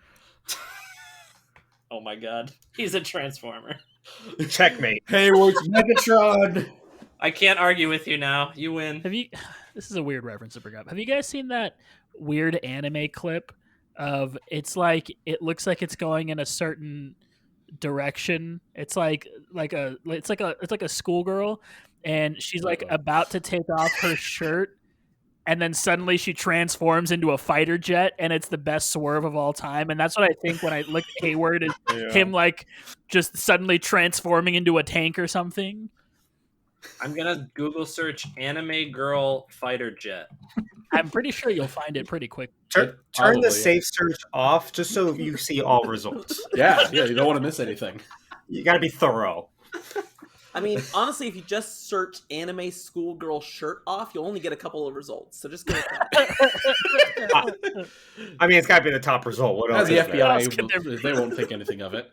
Oh my god. He's a Transformer. Checkmate. Hayward's Megatron! I can't argue with you now. You win. This is a weird reference to bring up. Have you guys seen that weird anime clip of it looks like it's going in a certain direction? It's like a schoolgirl, and she's like about to take off her shirt, and then suddenly she transforms into a fighter jet, and it's the best swerve of all time. And that's what I think when I look at Hayward, is him like just suddenly transforming into a tank or something. I'm gonna Google search anime girl fighter jet. I'm pretty sure you'll find it pretty quick. Turn the safe search off just so you see all results. Yeah, you don't want to miss anything. You got to be thorough. I mean, honestly, if you just search anime schoolgirl shirt off, you'll only get a couple of results. So just go with that. I mean, it's got to be the top result. What else? As the FBI, they won't think anything of it.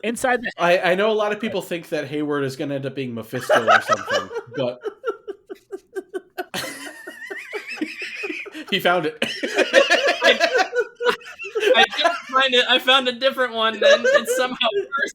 Inside the... I know a lot of people think that Hayward is going to end up being Mephisto or something, but he found it. I didn't find it. I found a different one, and it's somehow worse.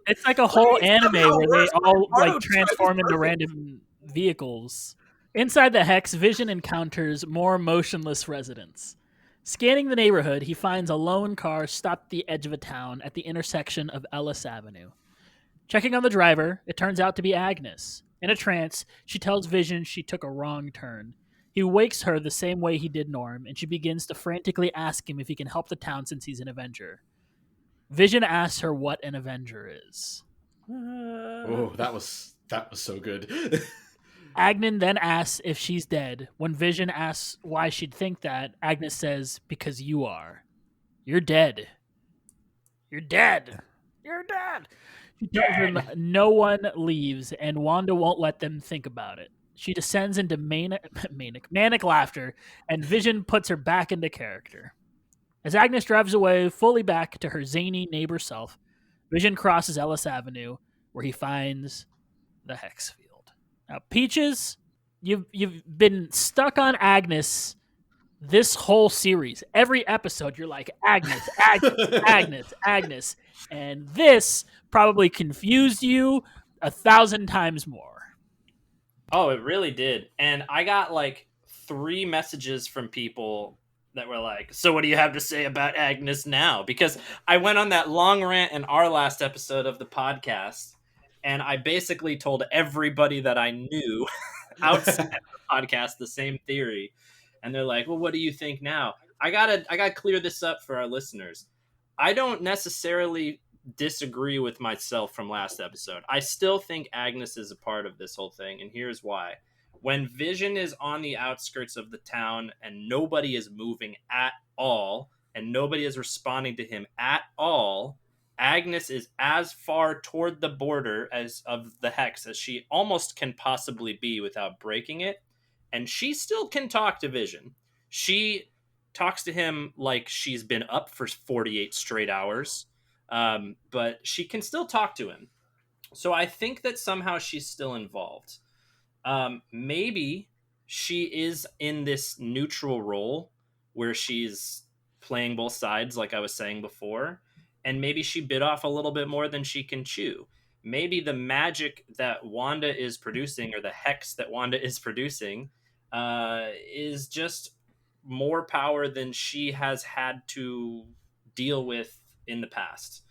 It's like a whole anime where they all like transform into random vehicles. Inside the hex, Vision encounters more motionless residents. Scanning the neighborhood, he finds a lone car stopped at the edge of a town at the intersection of Ellis Avenue. Checking on the driver, it turns out to be Agnes. In a trance, she tells Vision she took a wrong turn. He wakes her the same way he did Norm, and she begins to frantically ask him if he can help the town since he's an Avenger. Vision asks her what an Avenger is. Oh, that was so good. Agnes then asks if she's dead. When Vision asks why she'd think that, Agnes says, because you are. You're dead. You're dead. You're dead. She tells him no one leaves, and Wanda won't let them think about it. She descends into manic laughter, and Vision puts her back into character. As Agnes drives away, fully back to her zany neighbor self, Vision crosses Ellis Avenue, where he finds the hex field. Now, Peaches, you've been stuck on Agnes this whole series. Every episode, you're like, Agnes, Agnes, Agnes, Agnes. And this probably confused you 1,000 times more. Oh, it really did. And I got like 3 messages from people that were like, so what do you have to say about Agnes now? Because I went on that long rant in our last episode of the podcast, and I basically told everybody that I knew outside the podcast the same theory. And they're like, well, what do you think now? I gotta clear this up for our listeners. I don't necessarily disagree with myself from last episode. I still think Agnes is a part of this whole thing, and here's why. When Vision is on the outskirts of the town and nobody is moving at all, and nobody is responding to him at all, Agnes is as far toward the border as of the hex as she almost can possibly be without breaking it, and she still can talk to Vision. She talks to him like she's been up for 48 straight hours. But she can still talk to him. So I think that somehow she's still involved. Maybe she is in this neutral role where she's playing both sides, like I was saying before. And maybe she bit off a little bit more than she can chew. Maybe the magic that Wanda is producing, or the hex that Wanda is producing, is just more power than she has had to deal with in the past,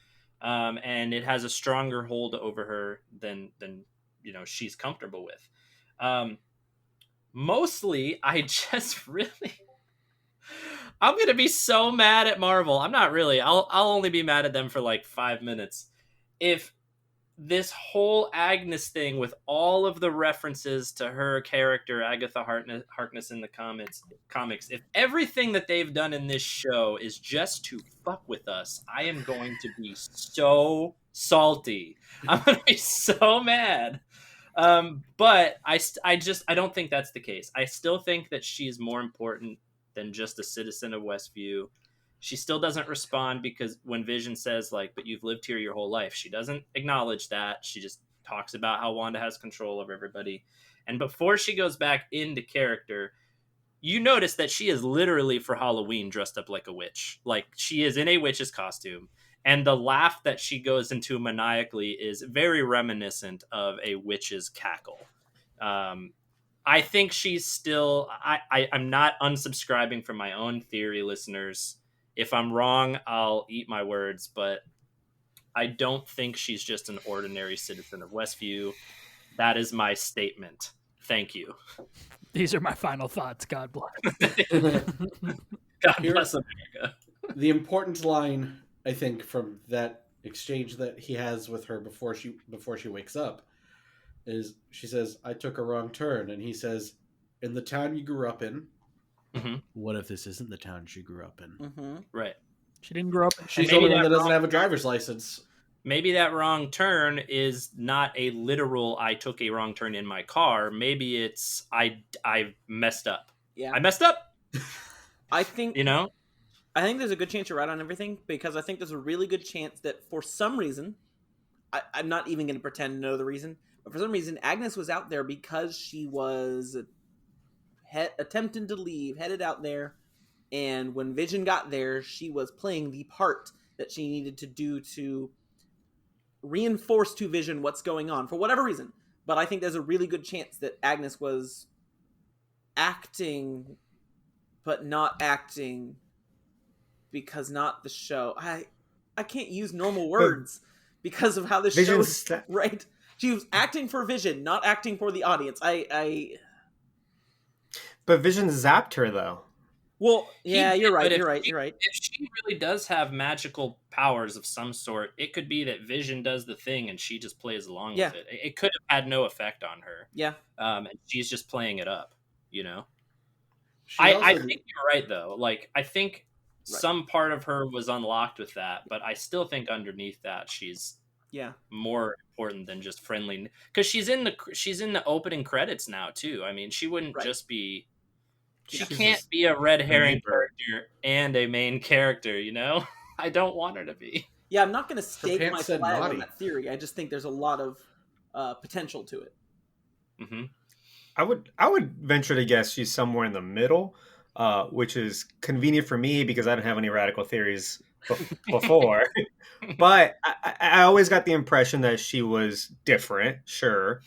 and it has a stronger hold over her than she's comfortable with. Mostly, I just really, I'm gonna be so mad at Marvel. I'm not really. I'll only be mad at them for like 5 minutes. If this whole Agnes thing with all of the references to her character, Agatha Harkness in the comics, if everything that they've done in this show is just to fuck with us, I am going to be so salty. I'm going to be so mad. But I don't think that's the case. I still think that she's more important than just a citizen of Westview. She still doesn't respond because when Vision says, like, but you've lived here your whole life, she doesn't acknowledge that. She just talks about how Wanda has control of everybody. And before she goes back into character, you notice that she is literally for Halloween dressed up like a witch. Like, she is in a witch's costume. And the laugh that she goes into maniacally is very reminiscent of a witch's cackle. I think she's still... I'm not unsubscribing from my own theory, listeners. If I'm wrong, I'll eat my words, but I don't think she's just an ordinary citizen of Westview. That is my statement. Thank you. These are my final thoughts. God bless. God bless America. The important line, I think, from that exchange that he has with her before she wakes up is she says, "I took a wrong turn," and he says, "In the town you grew up in." Mm-hmm. What if this isn't the town she grew up in? Mm-hmm. Right. She didn't grow up. She's the only one that doesn't have a driver's license. Maybe that wrong turn is not a literal "I took a wrong turn in my car." Maybe it's I messed up. Yeah, I messed up. I think I think there's a good chance you're right on everything, because I think there's a really good chance that for some reason, I'm not even going to pretend to know the reason, but for some reason, Agnes was out there because she was attempting to leave, headed out there, and when Vision got there, she was playing the part that she needed to do to reinforce to Vision what's going on, for whatever reason. But I think there's a really good chance that Agnes was acting, but not acting, because not the show. I can't use normal words because of how the show is, right? She was acting for Vision, not acting for the audience. But Vision zapped her, though. Well, yeah, you're right. If You're right. If she really does have magical powers of some sort, it could be that Vision does the thing and she just plays along with it. It could have had no effect on her. Yeah. And she's just playing it up, you know? I think you're right, though. Like, I think some part of her was unlocked with that, but I still think underneath that she's more important than just friendly. Because she's in the opening credits now, too. I mean, she wouldn't just be... She can't be a red herring character and a main character, you know? I don't want her to be. Yeah, I'm not going to stake my flag on that theory. I just think there's a lot of potential to it. Mm-hmm. I would venture to guess she's somewhere in the middle, which is convenient for me because I don't have any radical theories before. But I always got the impression that she was different, sure.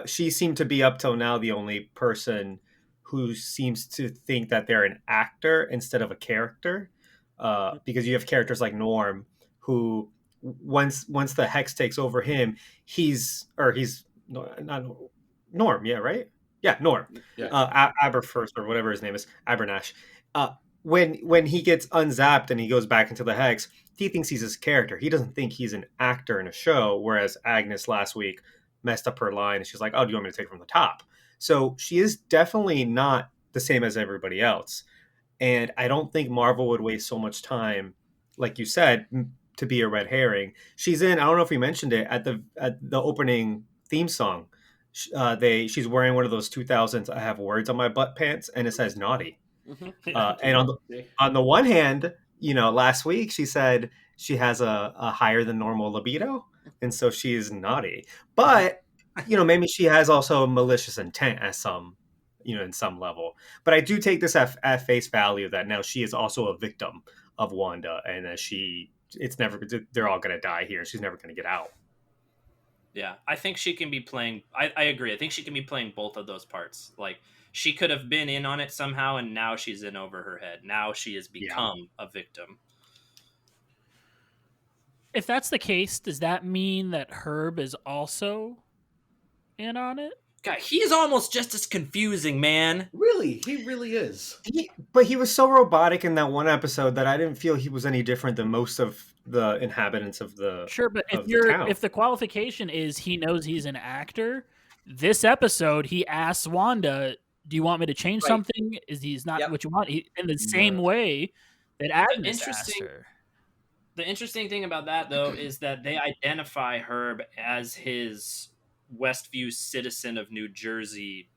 She seemed to be up till now the only person who seems to think that they're an actor instead of a character, because you have characters like Norm, who once the hex takes over him, he's not Norm, yeah, right? Yeah, Norm. Yeah. Aberfirst or whatever his name is, Abernash. When he gets unzapped and he goes back into the hex, he thinks he's his character. He doesn't think he's an actor in a show, whereas Agnes last week messed up her line and she's like, "Oh, do you want me to take it from the top?" So she is definitely not the same as everybody else. And I don't think Marvel would waste so much time, like you said, to be a red herring. She's in, I don't know if we mentioned it, at the opening theme song. She's wearing one of those 2000s I have words on my butt pants, and it says naughty. Mm-hmm. And on the one hand, last week she said she has a higher than normal libido, and so she is naughty. But maybe she has also malicious intent at some, in some level. But I do take this at face value that now she is also a victim of Wanda, and that they're all going to die here. She's never going to get out. Yeah, I think she can be playing... I agree. I think she can be playing both of those parts. Like, she could have been in on it somehow, and now she's in over her head. Now she has become a victim. If that's the case, does that mean that Herb is also in on it? God, he's almost just as confusing, man. Really? He really is. But he was so robotic in that one episode that I didn't feel he was any different than most of the inhabitants of the Sure, but town. If the qualification is he knows he's an actor, this episode he asks Wanda, "Do you want me to change something? Is he's not what you want?" In the same way that Agnes asked her. The interesting thing about that, though, is that they identify Herb as his Westview citizen of New Jersey,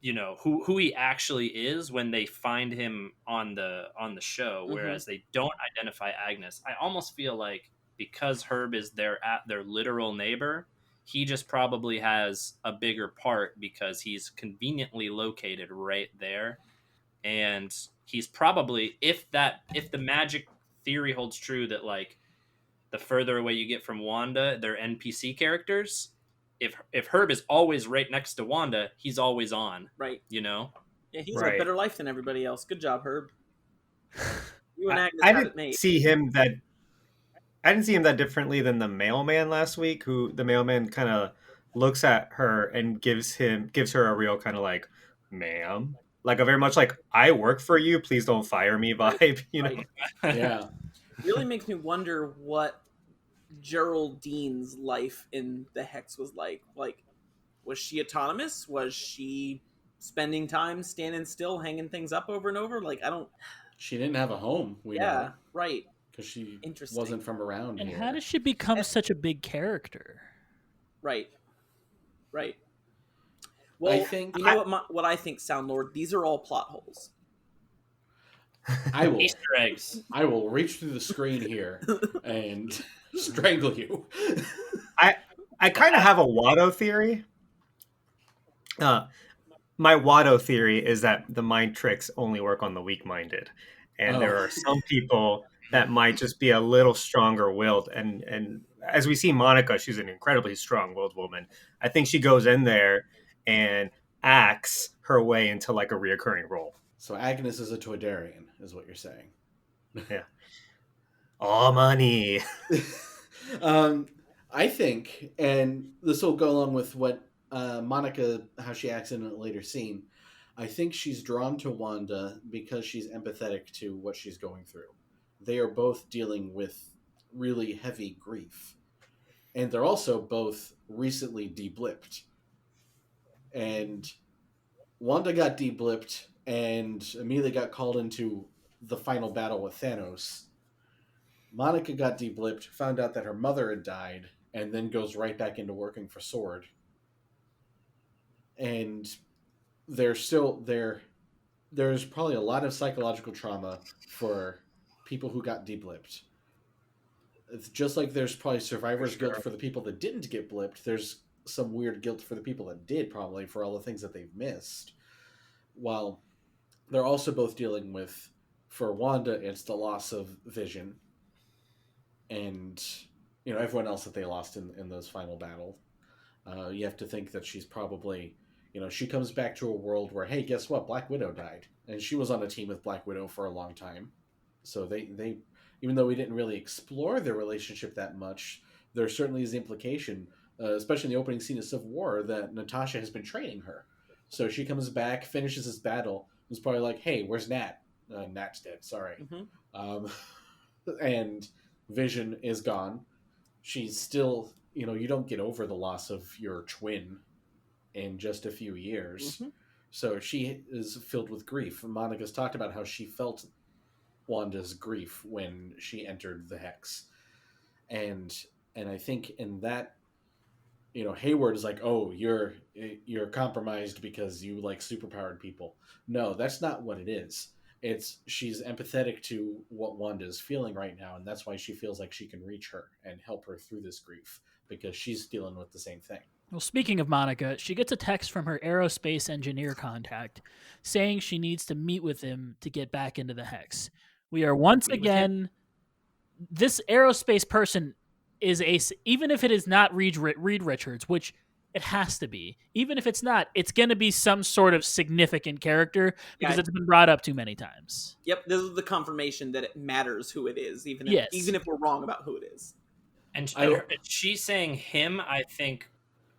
who he actually is when they find him on the show, whereas they don't identify Agnes. I almost feel like because Herb is their literal neighbor, he just probably has a bigger part because he's conveniently located right there. And he's probably, if the magic theory holds true that like the further away you get from Wanda, they're NPC characters. If Herb is always right next to Wanda, he's always on. Right. Yeah, he's a better life than everybody else. Good job, Herb. You and Agnes I got it didn't made. see him that. I didn't see him that differently than the mailman last week, who the mailman kind of looks at her and gives her a real kind of like, ma'am, like a very much like, I work for you, please don't fire me vibe, you know? Right. Yeah. Really makes me wonder what Geraldine's life in the Hex was like. Like, was she autonomous? Was she spending time standing still, hanging things up over and over? Like, I don't. She didn't have a home. Yeah, right. Because she Interesting. wasn't from around And here. how does she become such a big character? Right. Well, I think you know what I think, Soundlord. These are all plot holes. I will Easter eggs. I will reach through the screen here and strangle you. I kind of have a Watto theory. My Watto theory is that the mind tricks only work on the weak-minded, and there are some people that might just be a little stronger-willed. And as we see Monica, she's an incredibly strong-willed woman. I think she goes in there and acts her way into like a reoccurring role. So Agnes is a Toydarian, is what you're saying. Yeah. All money. I think, and this will go along with what Monica, how she acts in a later scene. I think she's drawn to Wanda because she's empathetic to what she's going through. They are both dealing with really heavy grief. And they're also both recently de-blipped. And Wanda got de-blipped and immediately got called into the final battle with Thanos. Monica got de-blipped, found out that her mother had died, and then goes right back into working for S.W.O.R.D. And there's probably a lot of psychological trauma for people who got de-blipped. It's just like there's probably survivor's guilt for the people that didn't get blipped, there's some weird guilt for the people that did, probably, for all the things that they've missed. While they're also both dealing with, for Wanda, it's the loss of Vision and, you know, everyone else that they lost in those final battle. You have to think that she's probably, you know, she comes back to a world where, hey, guess what? Black Widow died. And she was on a team with Black Widow for a long time. So they even though we didn't really explore their relationship that much, there certainly is the implication, especially in the opening scene of Civil War, that Natasha has been training her. So she comes back, finishes this battle, and is probably like, hey, where's Nat? Nat's dead, sorry. Mm-hmm. And Vision is gone. She's still, you know, you don't get over the loss of your twin in just a few years. Mm-hmm. So she is filled with grief. Monica's talked about how she felt Wanda's grief when she entered the Hex. And I think in that, you know, Hayward is like, oh, you're compromised because you like superpowered people. No, that's not what it is. It's she's empathetic to what Wanda is feeling right now, and that's why she feels like she can reach her and help her through this grief, because she's dealing with the same thing. Well, speaking of Monica, she gets a text from her aerospace engineer contact saying she needs to meet with him to get back into the Hex. We are once again, this aerospace person is even if it is not Reed Richards, which it has to be, even if it's not, it's going to be some sort of significant character because it's been brought up too many times. Yep, this is the confirmation that it matters who it is, even if we're wrong about who it is. And she's saying him, I think,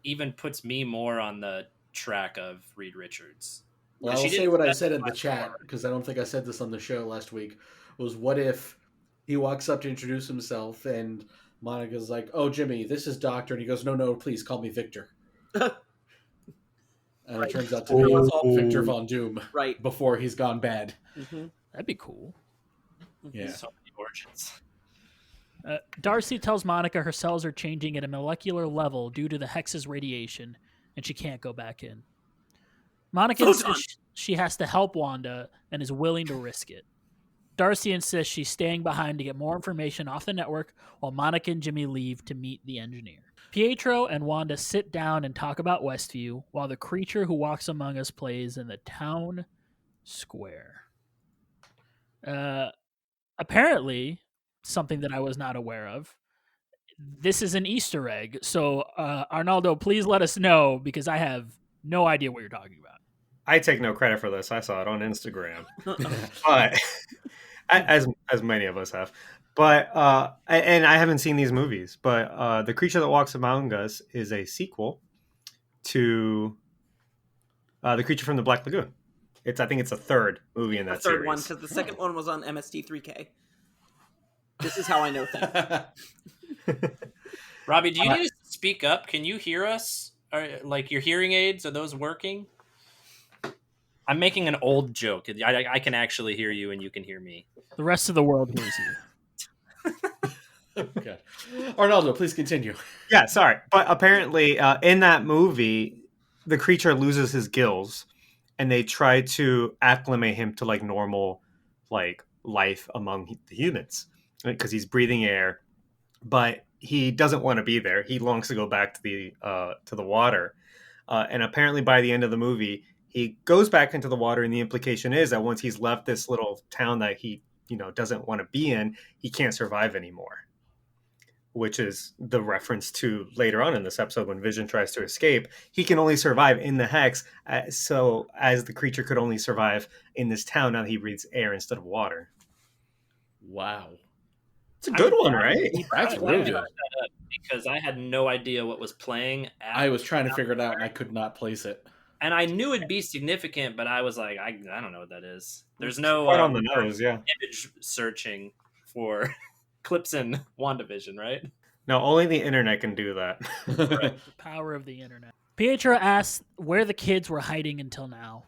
even puts me more on the track of Reed Richards. Well, I'll say what I said in the chat, because I don't think I said this on the show last week, was what if he walks up to introduce himself and Monica's like, oh, Jimmy, this is Doctor. And he goes, no, please call me Victor. And it turns out to be Victor Von Doom before he's gone bad. Mm-hmm. That'd be cool. Yeah. So many origins. Darcy tells Monica her cells are changing at a molecular level due to the Hex's radiation, and she can't go back in. Monica insists she has to help Wanda and is willing to risk it. Darcy insists she's staying behind to get more information off the network while Monica and Jimmy leave to meet the engineer. Pietro and Wanda sit down and talk about Westview while the creature who walks among us plays in the town square. Apparently, something that I was not aware of, this is an Easter egg. So, Arnaldo, please let us know, because I have no idea what you're talking about. I take no credit for this. I saw it on Instagram. But as many of us have. But and I haven't seen these movies, but The Creature That Walks Among Us is a sequel to The Creature from the Black Lagoon. I think it's a third movie in that The third series. one, because the second one was on MST3K. This is how I know things. Robbie, do you need to speak up? Can you hear us? Like your hearing aids, are those working? I'm making an old joke. I can actually hear you and you can hear me. The rest of the world hears you. Okay. Arnaldo, please continue. Yeah, sorry. But apparently in that movie, the creature loses his gills and they try to acclimate him to like normal like life among the humans because he's breathing air, but he doesn't want to be there. He longs to go back to the water. And apparently by the end of the movie, he goes back into the water, and the implication is that once he's left this little town that he, doesn't want to be in, he can't survive anymore. Which is the reference to later on in this episode when Vision tries to escape. He can only survive in the hex, so as the creature could only survive in this town, now he breathes air instead of water. Wow. It's a good one, right? That's really good. Because I had no idea what was playing. I was trying to figure it out, and I could not place it. And I knew it'd be significant, but I was like, I don't know what that is. There's no Quite on the nose, yeah. Image searching for clips in WandaVision, right? No, only the internet can do that. The power of the internet. Pietro asks where the kids were hiding until now.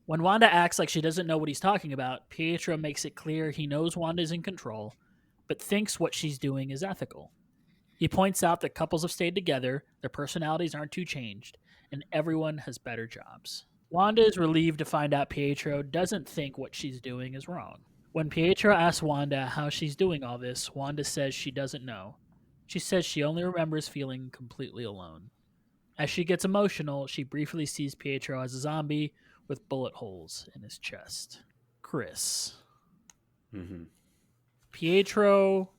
When Wanda acts like she doesn't know what he's talking about, Pietro makes it clear he knows Wanda's in control, but thinks what she's doing is ethical. He points out that couples have stayed together, their personalities aren't too changed, and everyone has better jobs. Wanda is relieved to find out Pietro doesn't think what she's doing is wrong. When Pietro asks Wanda how she's doing all this, Wanda says she doesn't know. She says she only remembers feeling completely alone. As she gets emotional, she briefly sees Pietro as a zombie with bullet holes in his chest. Chris. Mm-hmm. Pietro,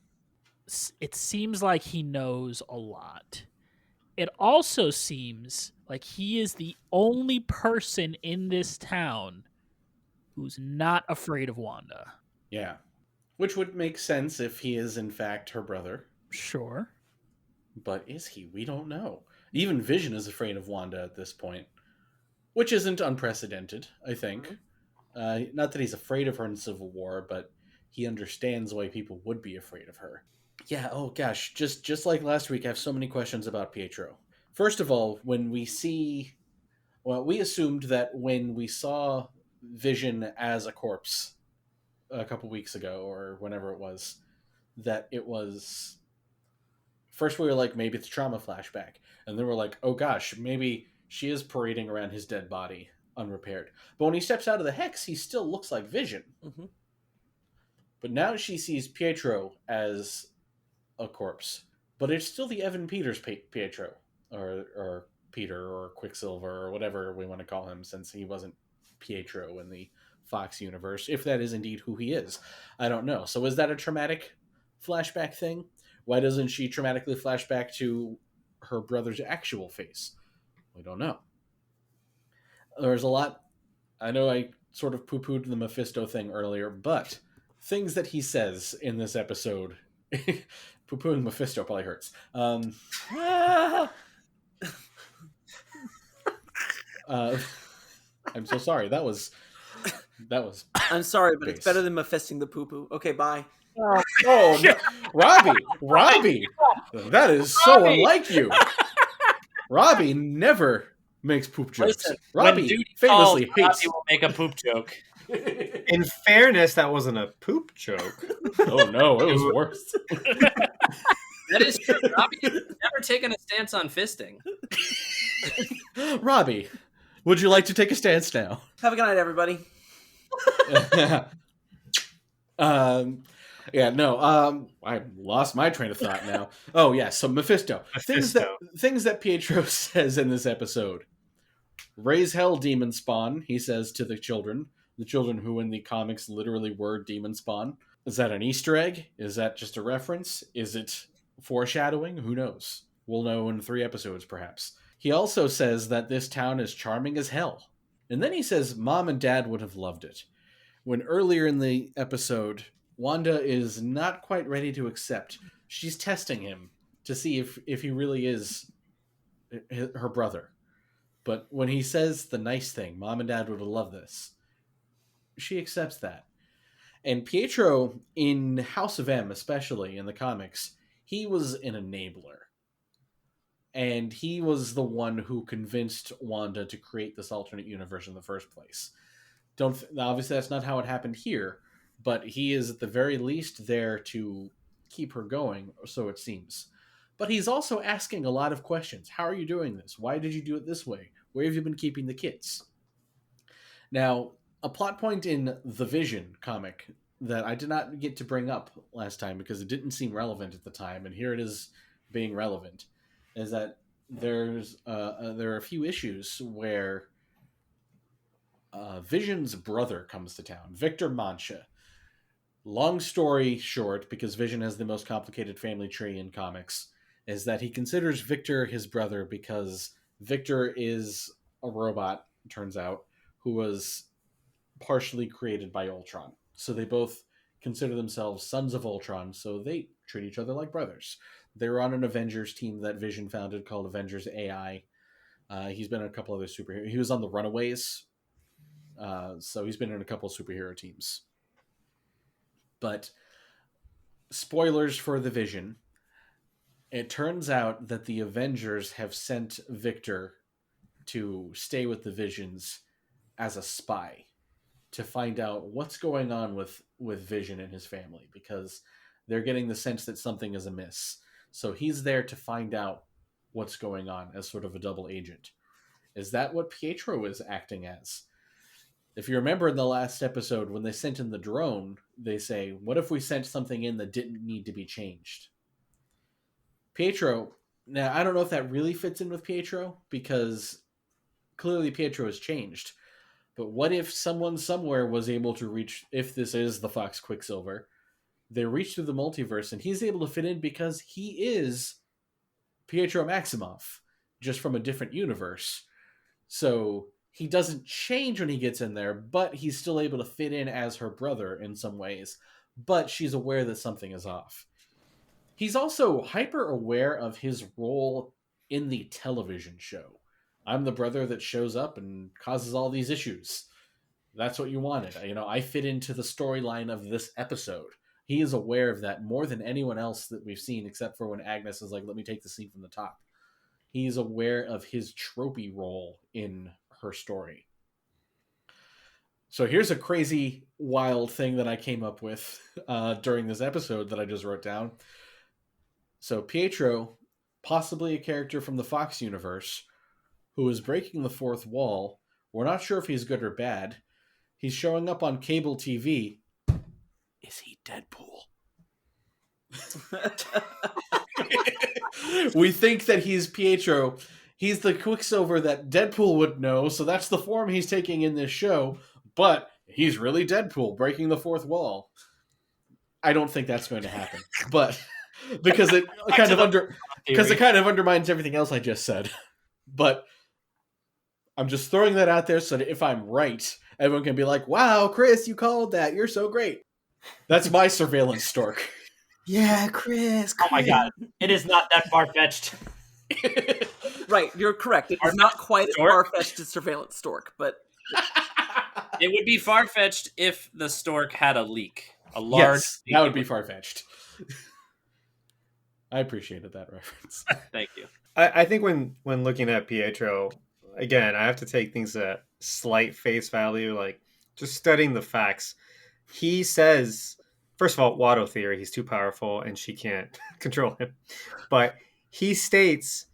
it seems like he knows a lot. It also seems like he is the only person in this town who's not afraid of Wanda. Yeah. Which would make sense if he is, in fact, her brother. Sure. But is he? We don't know. Even Vision is afraid of Wanda at this point. Which isn't unprecedented, I think. Not that he's afraid of her in Civil War, but he understands why people would be afraid of her. Yeah, oh gosh, just like last week, I have so many questions about Pietro. First of all, when we see... Well, we assumed that when we saw Vision as a corpse a couple weeks ago, or whenever it was, that it was... First we were like, maybe it's a trauma flashback. And then we're like, oh gosh, maybe she is parading around his dead body unrepaired. But when he steps out of the hex, he still looks like Vision. Mm-hmm. But now she sees Pietro as a corpse. But it's still the Evan Peters Pietro. Or Peter, or Quicksilver, or whatever we want to call him, since he wasn't Pietro in the Fox universe. If that is indeed who he is. I don't know. So is that a traumatic flashback thing? Why doesn't she traumatically flash back to her brother's actual face? We don't know. There's a lot... I know I sort of poo-pooed the Mephisto thing earlier, but things that he says in this episode... Poo-pooing Mephisto probably hurts. I'm so sorry. That was... I'm sorry, but base. It's better than Mephisting the poo-poo. Okay, bye. Oh, no. Robbie, that is so unlike you. Robbie never makes poop jokes. Listen, Robbie famously hates. Robbie will make a poop joke. In fairness, that wasn't a poop joke. Oh no, it was worse. That is true. Robbie has never taken a stance on fisting. Robbie, would you like to take a stance now? Have a good night, everybody. Yeah, no, I lost my train of thought now. Oh yeah, so Mephisto. Things that Pietro says in this episode. Raise hell, demon spawn, he says to the children who in the comics literally were demon spawn. Is that an Easter egg? Is that just a reference? Is it foreshadowing? Who knows? We'll know in 3 episodes, perhaps. He also says that this town is charming as hell. And then he says Mom and Dad would have loved it. When earlier in the episode, Wanda is not quite ready to accept. She's testing him to see if he really is her brother. But when he says the nice thing, Mom and Dad would love this, she accepts that. And Pietro, in House of M, especially in the comics, he was an enabler. And he was the one who convinced Wanda to create this alternate universe in the first place. Obviously, that's not how it happened here, but he is at the very least there to keep her going, so it seems. But he's also asking a lot of questions. How are you doing this? Why did you do it this way? Where have you been keeping the kids? Now, a plot point in the Vision comic that I did not get to bring up last time because it didn't seem relevant at the time, and here it is being relevant, is that there are a few issues where Vision's brother comes to town, Victor Mancha. Long story short, because Vision has the most complicated family tree in comics, is that he considers Victor his brother because Victor is a robot, turns out, who was partially created by Ultron. So they both consider themselves sons of Ultron, so they treat each other like brothers. They were on an Avengers team that Vision founded called Avengers AI. He's been in a couple other superheroes. He was on the Runaways, so he's been in a couple of superhero teams. But spoilers for the Vision. It turns out that the Avengers have sent Victor to stay with the Visions as a spy to find out what's going on with Vision and his family, because they're getting the sense that something is amiss. So he's there to find out what's going on as sort of a double agent. Is that what Pietro is acting as? If you remember in the last episode, when they sent in the drone, they say, what if we sent something in that didn't need to be changed? Pietro, now I don't know if that really fits in with Pietro, because clearly Pietro has changed. But what if someone somewhere was able to reach, if this is the Fox Quicksilver, they reach through the multiverse and he's able to fit in because he is Pietro Maximoff, just from a different universe. So he doesn't change when he gets in there, but he's still able to fit in as her brother in some ways. But she's aware that something is off. He's also hyper aware of his role in the television show. I'm the brother that shows up and causes all these issues. That's what you wanted. I fit into the storyline of this episode. He is aware of that more than anyone else that we've seen, except for when Agnes is like, let me take the scene from the top. He's aware of his tropey role in her story. So here's a crazy, wild thing that I came up with during this episode that I just wrote down. So Pietro, possibly a character from the Fox universe, who is breaking the fourth wall. We're not sure if he's good or bad. He's showing up on cable TV. Is he Deadpool? We think that he's Pietro. He's the Quicksilver that Deadpool would know, so that's the form he's taking in this show. But he's really Deadpool, breaking the fourth wall. I don't think that's going to happen, but because it kind of undermines everything else I just said. But I'm just throwing that out there so that if I'm right, everyone can be like, "Wow, Chris, you called that. You're so great." That's my surveillance stork. Yeah, Chris. Oh my god, it is not that far-fetched. Right, you're correct. It is not quite as far-fetched as surveillance stork, but it would be far-fetched if the stork had a leak. A large leak. That would be far-fetched. I appreciated that reference. Thank you. I think when looking at Pietro, again, I have to take things at slight face value, like just studying the facts. He says, first of all, Watto Theory, he's too powerful and she can't control him. But he states,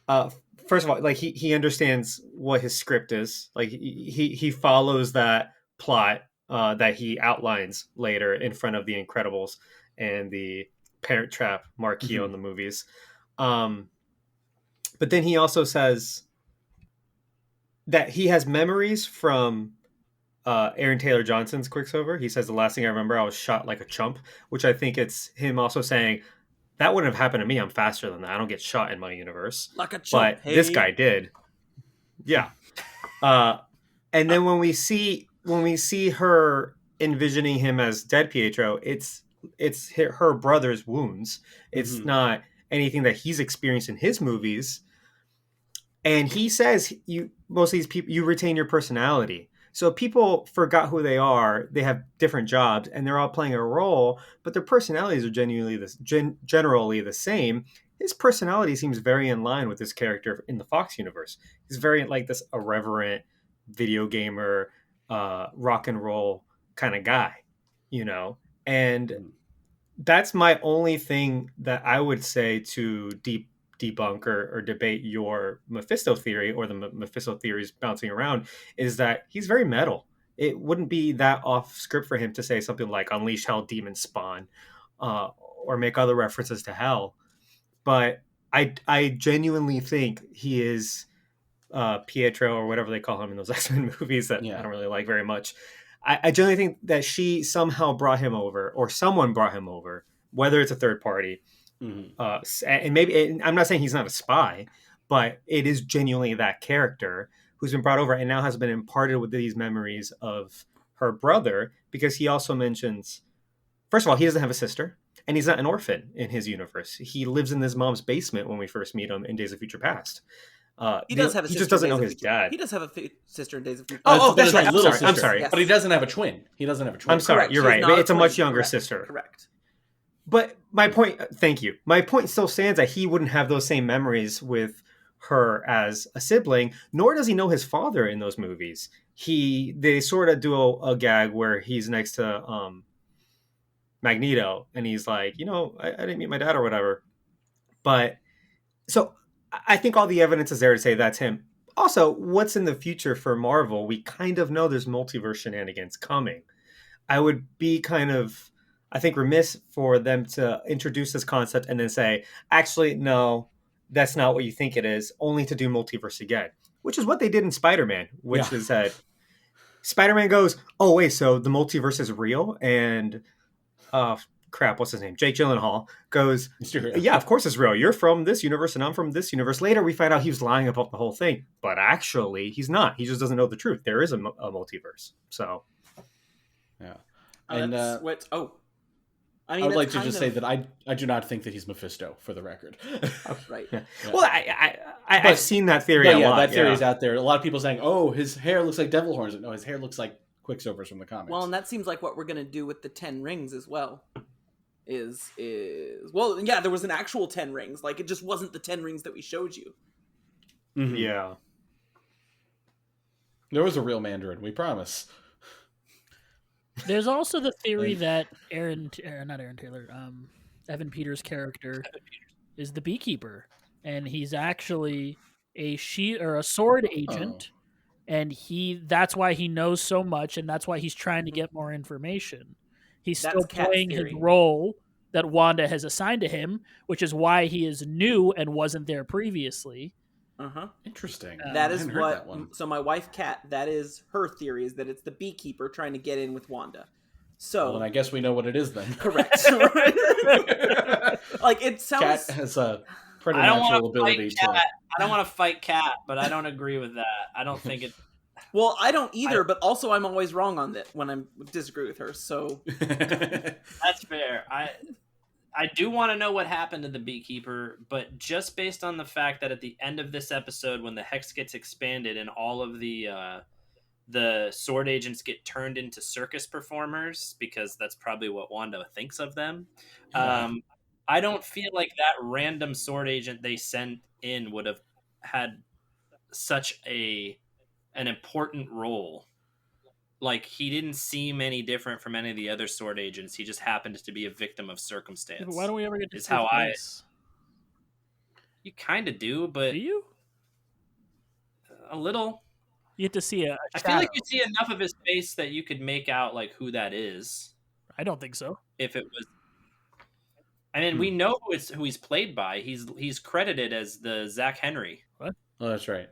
first of all, like he understands what his script is. Like he follows that plot that he outlines later in front of the Incredibles and the Parent Trap marquee on the movies. But then he also says that he has memories from Aaron Taylor Johnson's Quicksilver. He says, the last thing I remember, I was shot like a chump, which I think it's him also saying, that wouldn't have happened to me. I'm faster than that. I don't get shot in my universe. Like a chump. But this guy did. Yeah. And then when we see her envisioning him as dead Pietro. It's her brother's wounds. It's not anything that he's experienced in his movies. And he says most of these people, you retain your personality. So if people forgot who they are, they have different jobs, and they're all playing a role, but their personalities are generally the same. His personality seems very in line with his character in the Fox universe. He's very like this irreverent video gamer, rock and roll kind of guy, and that's my only thing that I would say to debunk or debate your Mephisto theory, or the Mephisto theories bouncing around, is that he's very metal. It wouldn't be that off script for him to say something like unleash hell, demon spawn, or make other references to hell. But I genuinely think he is Pietro, or whatever they call him in those X-Men movies that I don't really like very much. I genuinely think that she somehow brought him over, or someone brought him over, whether it's a third party. And maybe, I'm not saying he's not a spy, but it is genuinely that character who's been brought over and now has been imparted with these memories of her brother, because he also mentions, first of all, he doesn't have a sister, and he's not an orphan in his universe. He lives in his mom's basement when we first meet him in Days of Future Past. He does have a sister. He just doesn't know his dad. He does have a sister in Days of Future. That's right. I'm sorry. Yes. But he doesn't have a twin. I'm sorry. Correct. You're right. It's a much younger Correct. sister. Correct. But my point, thank you. My point still stands that he wouldn't have those same memories with her as a sibling, nor does he know his father in those movies. They sort of do a gag where he's next to Magneto, and he's like, I didn't meet my dad or whatever. But so I think all the evidence is there to say that's him. Also, what's in the future for Marvel? We kind of know there's multiverse shenanigans coming. I would be I think remiss for them to introduce this concept and then say, actually, no, that's not what you think it is, only to do multiverse again, which is what they did in Spider-Man, which is that Spider-Man goes, oh, wait, so the multiverse is real? And, what's his name? Jake Gyllenhaal goes, yeah, of course it's real. You're from this universe and I'm from this universe. Later, we find out he was lying about the whole thing, but actually, he's not. He just doesn't know the truth. There is a multiverse. So, yeah. And I would like to just say that I do not think that he's Mephisto, for the record. Right. Yeah. Well, I've seen that theory a lot. That theory is out there. A lot of people saying, "Oh, his hair looks like devil horns." No, his hair looks like Quicksilver's from the comics. Well, and that seems like what we're gonna do with the 10 rings as well. There was an actual 10 rings. Like, it just wasn't the 10 rings that we showed you. Mm-hmm. Yeah. There was a real Mandarin, we promise. There's also the theory that Evan Peters' character is the beekeeper, and he's actually a sword agent, and that's why he knows so much, and that's why he's trying to get more information. He's still playing his role that Wanda has assigned to him, which is why he is new and wasn't there previously. Interesting. That is what. So my wife, Kat, that is her theory, is that it's the beekeeper trying to get in with Wanda. So, and I guess we know what it is then. Correct. Like, it sounds. Kat has a preternatural ability to. I don't want to fight Kat, but I don't agree with that. I don't think it. Well, I don't either, but also I'm always wrong on that when I disagree with her. So that's fair. I do want to know what happened to the beekeeper, but just based on the fact that at the end of this episode, when the hex gets expanded and all of the sword agents get turned into circus performers, because that's probably what Wanda thinks of them. I don't feel like that random sword agent they sent in would have had such an important role. Like, he didn't seem any different from any of the other sword agents. He just happened to be a victim of circumstance. Why don't we ever get to see how You kind of do, but... Do you? A little. You get to see a I feel like you see enough of his face that you could make out, like, who that is. I don't think so. If it was... I mean, we know who he's played by. He's credited as the Zach Henry. What? Oh, that's right.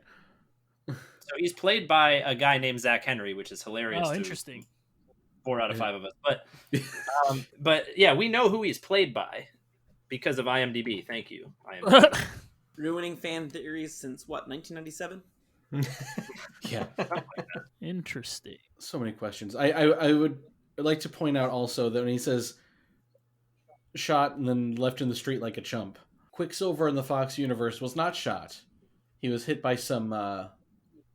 So he's played by a guy named Zach Henry, which is hilarious. Oh, interesting. 4 out of 5 of us. But yeah, we know who he's played by because of IMDb. Thank you, IMDb. Ruining fan theories since what, 1997? Yeah. Interesting. So many questions. I would I'd like to point out also that when he says shot and then left in the street like a chump, Quicksilver in the Fox universe was not shot. He was hit by some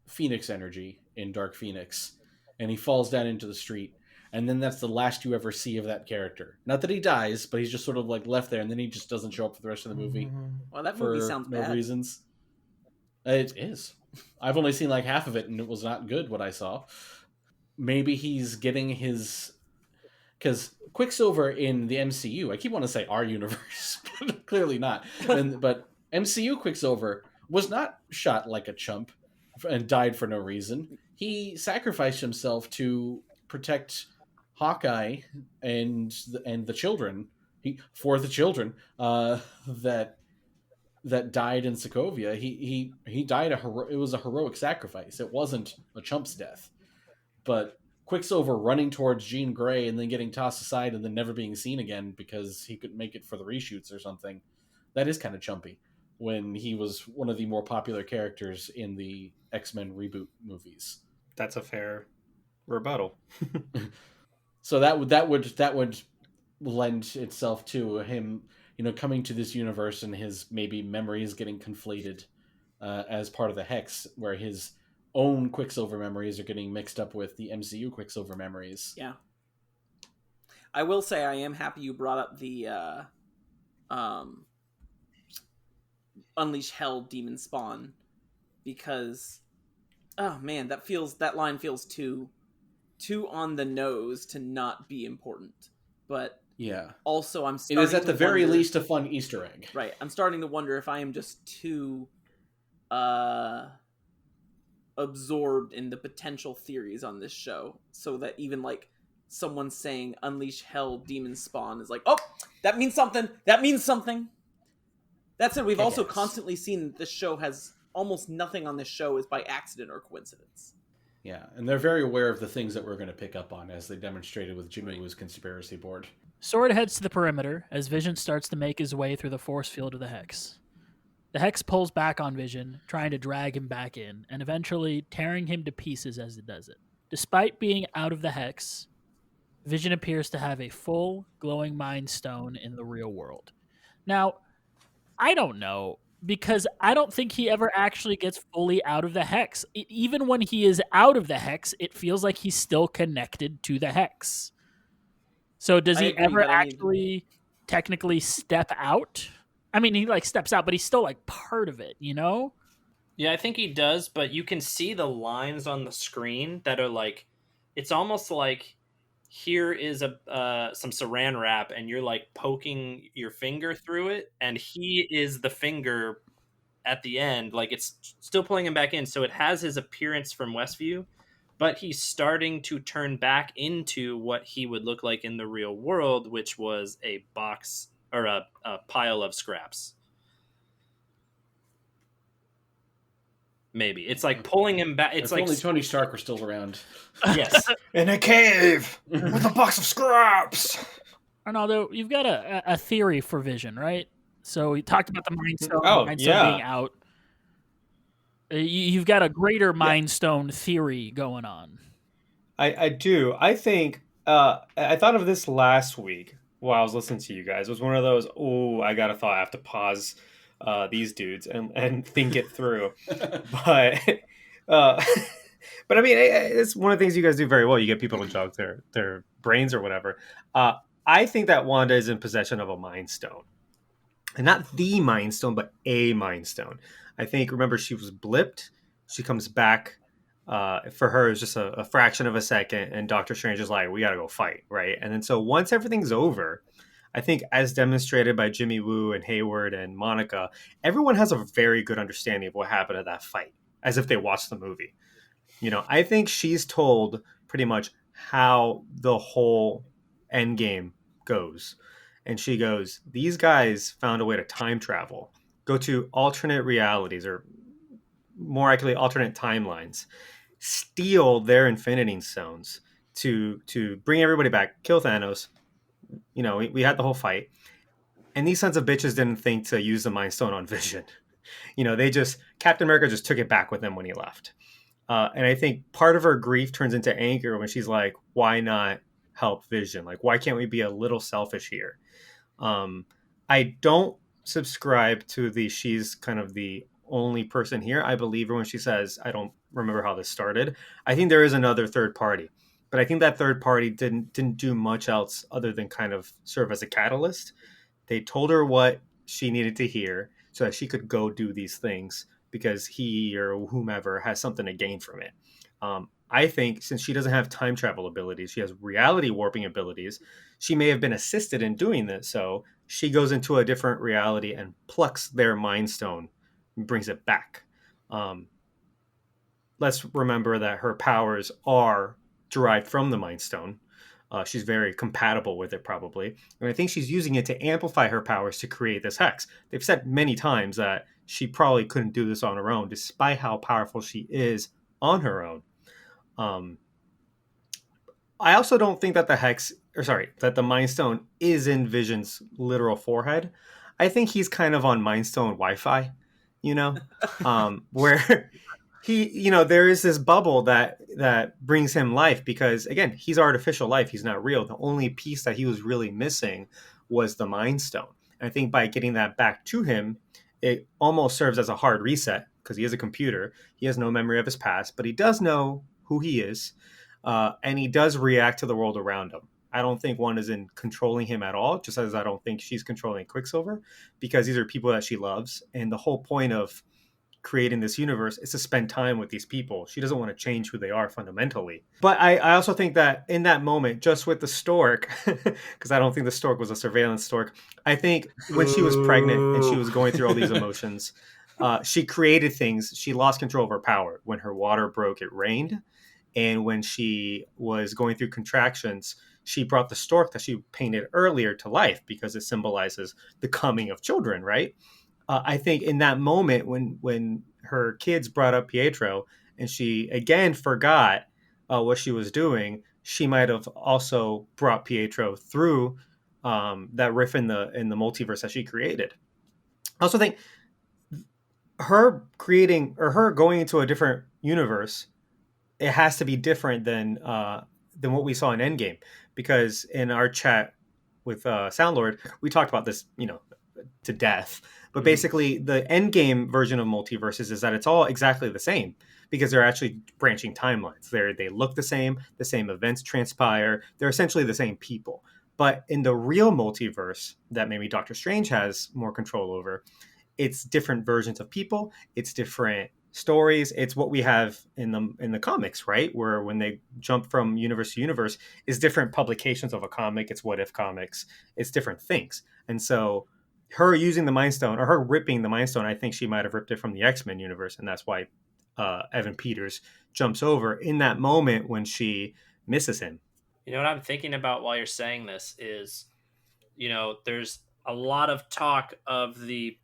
Phoenix energy in Dark Phoenix, and he falls down into the street. And then that's the last you ever see of that character. Not that he dies, but he's just sort of like left there, and then he just doesn't show up for the rest of the movie. Well, that movie for sounds no bad. reasons. It is. I've only seen like half of it, and it was not good what I saw. Maybe he's getting his... Because Quicksilver in the MCU, I keep wanting to say our universe, but clearly not. But MCU Quicksilver was not shot like a chump and died for no reason. He sacrificed himself to protect Hawkeye and the children. For the children that died in Sokovia. He died it was a heroic sacrifice. It wasn't a chump's death. But Quicksilver running towards Jean Grey and then getting tossed aside and then never being seen again because he couldn't make it for the reshoots or something, that is kind of chumpy when he was one of the more popular characters in the X-Men reboot movies. That's a fair rebuttal. So that would lend itself to him, coming to this universe and his maybe memories getting conflated as part of the Hex, where his own Quicksilver memories are getting mixed up with the MCU Quicksilver memories. Yeah. I will say I am happy you brought up the Unleash Hell Demon Spawn, because oh man, that line feels too on the nose to not be important. But yeah, also I'm it starting is at to the very wonder, least a fun Easter egg. Right. I'm starting to wonder if I am just too absorbed in the potential theories on this show, so that even like someone saying Unleash Hell Demon Spawn is like, oh, that means something. That means something. That said, we've also constantly seen this show has almost nothing on this show is by accident or coincidence. Yeah, and they're very aware of the things that we're going to pick up on, as they demonstrated with Jimmy Woo's conspiracy board. Sword heads to the perimeter as Vision starts to make his way through the force field of the Hex. The Hex pulls back on Vision, trying to drag him back in, and eventually tearing him to pieces as it does it. Despite being out of the Hex, Vision appears to have a full, glowing Mind Stone in the real world. Now, I don't know, because I don't think he ever actually gets fully out of the Hex. Even when he is out of the Hex, it feels like he's still connected to the Hex. So does he ever actually technically step out? I mean, he like steps out, but he's still like part of it, Yeah, I think he does, but you can see the lines on the screen that are like, it's almost like here is some saran wrap and you're like poking your finger through it, and he is the finger at the end, like it's still pulling him back in. So it has his appearance from Westview, but he's starting to turn back into what he would look like in the real world, which was a box or a pile of scraps. Maybe it's like pulling him back. It's if like only Tony Stark were still around. Yes, in a cave with a box of scraps. Arnaldo, you've got a theory for Vision, right? So we talked about the Mind Stone, being out. You've got a greater Mind Stone theory going on. I do. I think I thought of this last week while I was listening to you guys. It was one of those, I have to pause these dudes and think it through. But I mean, it's one of the things you guys do very well. You get people to jog their brains or whatever. I think that Wanda is in possession of a Mind Stone. And not the Mind Stone, but a Mind Stone. I think, remember, she was blipped. She comes back. For her, it's just a fraction of a second. And Doctor Strange is like, we got to go fight, right? And then so once everything's over, I think as demonstrated by Jimmy Woo and Hayward and Monica, everyone has a very good understanding of what happened at that fight, as if they watched the movie. I think she's told pretty much how the whole end game goes. And she goes, these guys found a way to time travel, go to alternate realities, or more accurately, alternate timelines, steal their Infinity Stones to bring everybody back, kill Thanos. We had the whole fight. And these sons of bitches didn't think to use the Mind Stone on Vision. Captain America just took it back with him when he left. And I think part of her grief turns into anger when she's like, why not help Vision? Like, why can't we be a little selfish here? I don't subscribe to she's kind of the only person here. I believe her when she says, I don't remember how this started. I think there is another third party, but I think that third party didn't do much else other than kind of serve as a catalyst. They told her what she needed to hear so that she could go do these things because he or whomever has something to gain from it. I think since she doesn't have time travel abilities, she has reality warping abilities. She may have been assisted in doing this. So she goes into a different reality and plucks their Mind Stone and brings it back. Let's remember that her powers are derived from the Mind Stone. She's very compatible with it, probably. And I think she's using it to amplify her powers to create this hex. They've said many times that she probably couldn't do this on her own, despite how powerful she is on her own. I also don't think that that the Mind Stone is in Vision's literal forehead. I think he's kind of on Mind Stone Wi-Fi, where he, there is this bubble that brings him life because, again, he's artificial life. He's not real. The only piece that he was really missing was the Mind Stone. And I think by getting that back to him, it almost serves as a hard reset because he is a computer. He has no memory of his past, but he does know who he is. And he does react to the world around him. I don't think one is in controlling him at all, just as I don't think she's controlling Quicksilver, because these are people that she loves. And the whole point of creating this universe is to spend time with these people. She doesn't want to change who they are fundamentally. But I also think that in that moment, just with the stork, because I don't think the stork was a surveillance stork, I think when she was pregnant and she was going through all these emotions, she created things. She lost control of her power. When her water broke, it rained. And when she was going through contractions, she brought the stork that she painted earlier to life because it symbolizes the coming of children, right? I think in that moment when her kids brought up Pietro and she again forgot what she was doing, she might have also brought Pietro through that riff in the multiverse that she created. I also think her creating or her going into a different universe, it has to be different than what we saw in Endgame, because in our chat with Soundlord, we talked about this, to death. But basically, the Endgame version of multiverses is that it's all exactly the same because they're actually branching timelines. They look the same events transpire. They're essentially the same people. But in the real multiverse that maybe Doctor Strange has more control over, it's different versions of people. It's different stories. It's what we have in the comics, right? Where when they jump from universe to universe, is different publications of a comic. It's what if comics. It's different things. And so her using the Mind Stone or her ripping the Mind Stone, I think she might have ripped it from the X-Men universe. And that's why Evan Peters jumps over in that moment when she misses him. You know what I'm thinking about while you're saying this is, there's a lot of talk of the,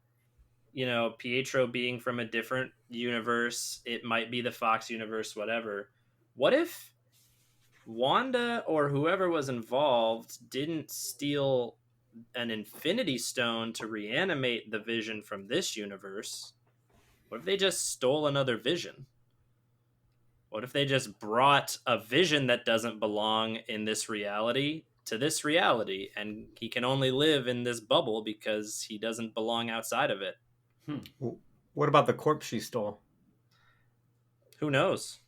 Pietro being from a different universe. It might be the Fox universe, whatever. What if Wanda or whoever was involved didn't steal an Infinity Stone to reanimate the Vision from this universe? What if they just stole another Vision? What if they just brought a Vision that doesn't belong in this reality to this reality, and he can only live in this bubble because he doesn't belong outside of it? What about the corpse she stole? Who knows?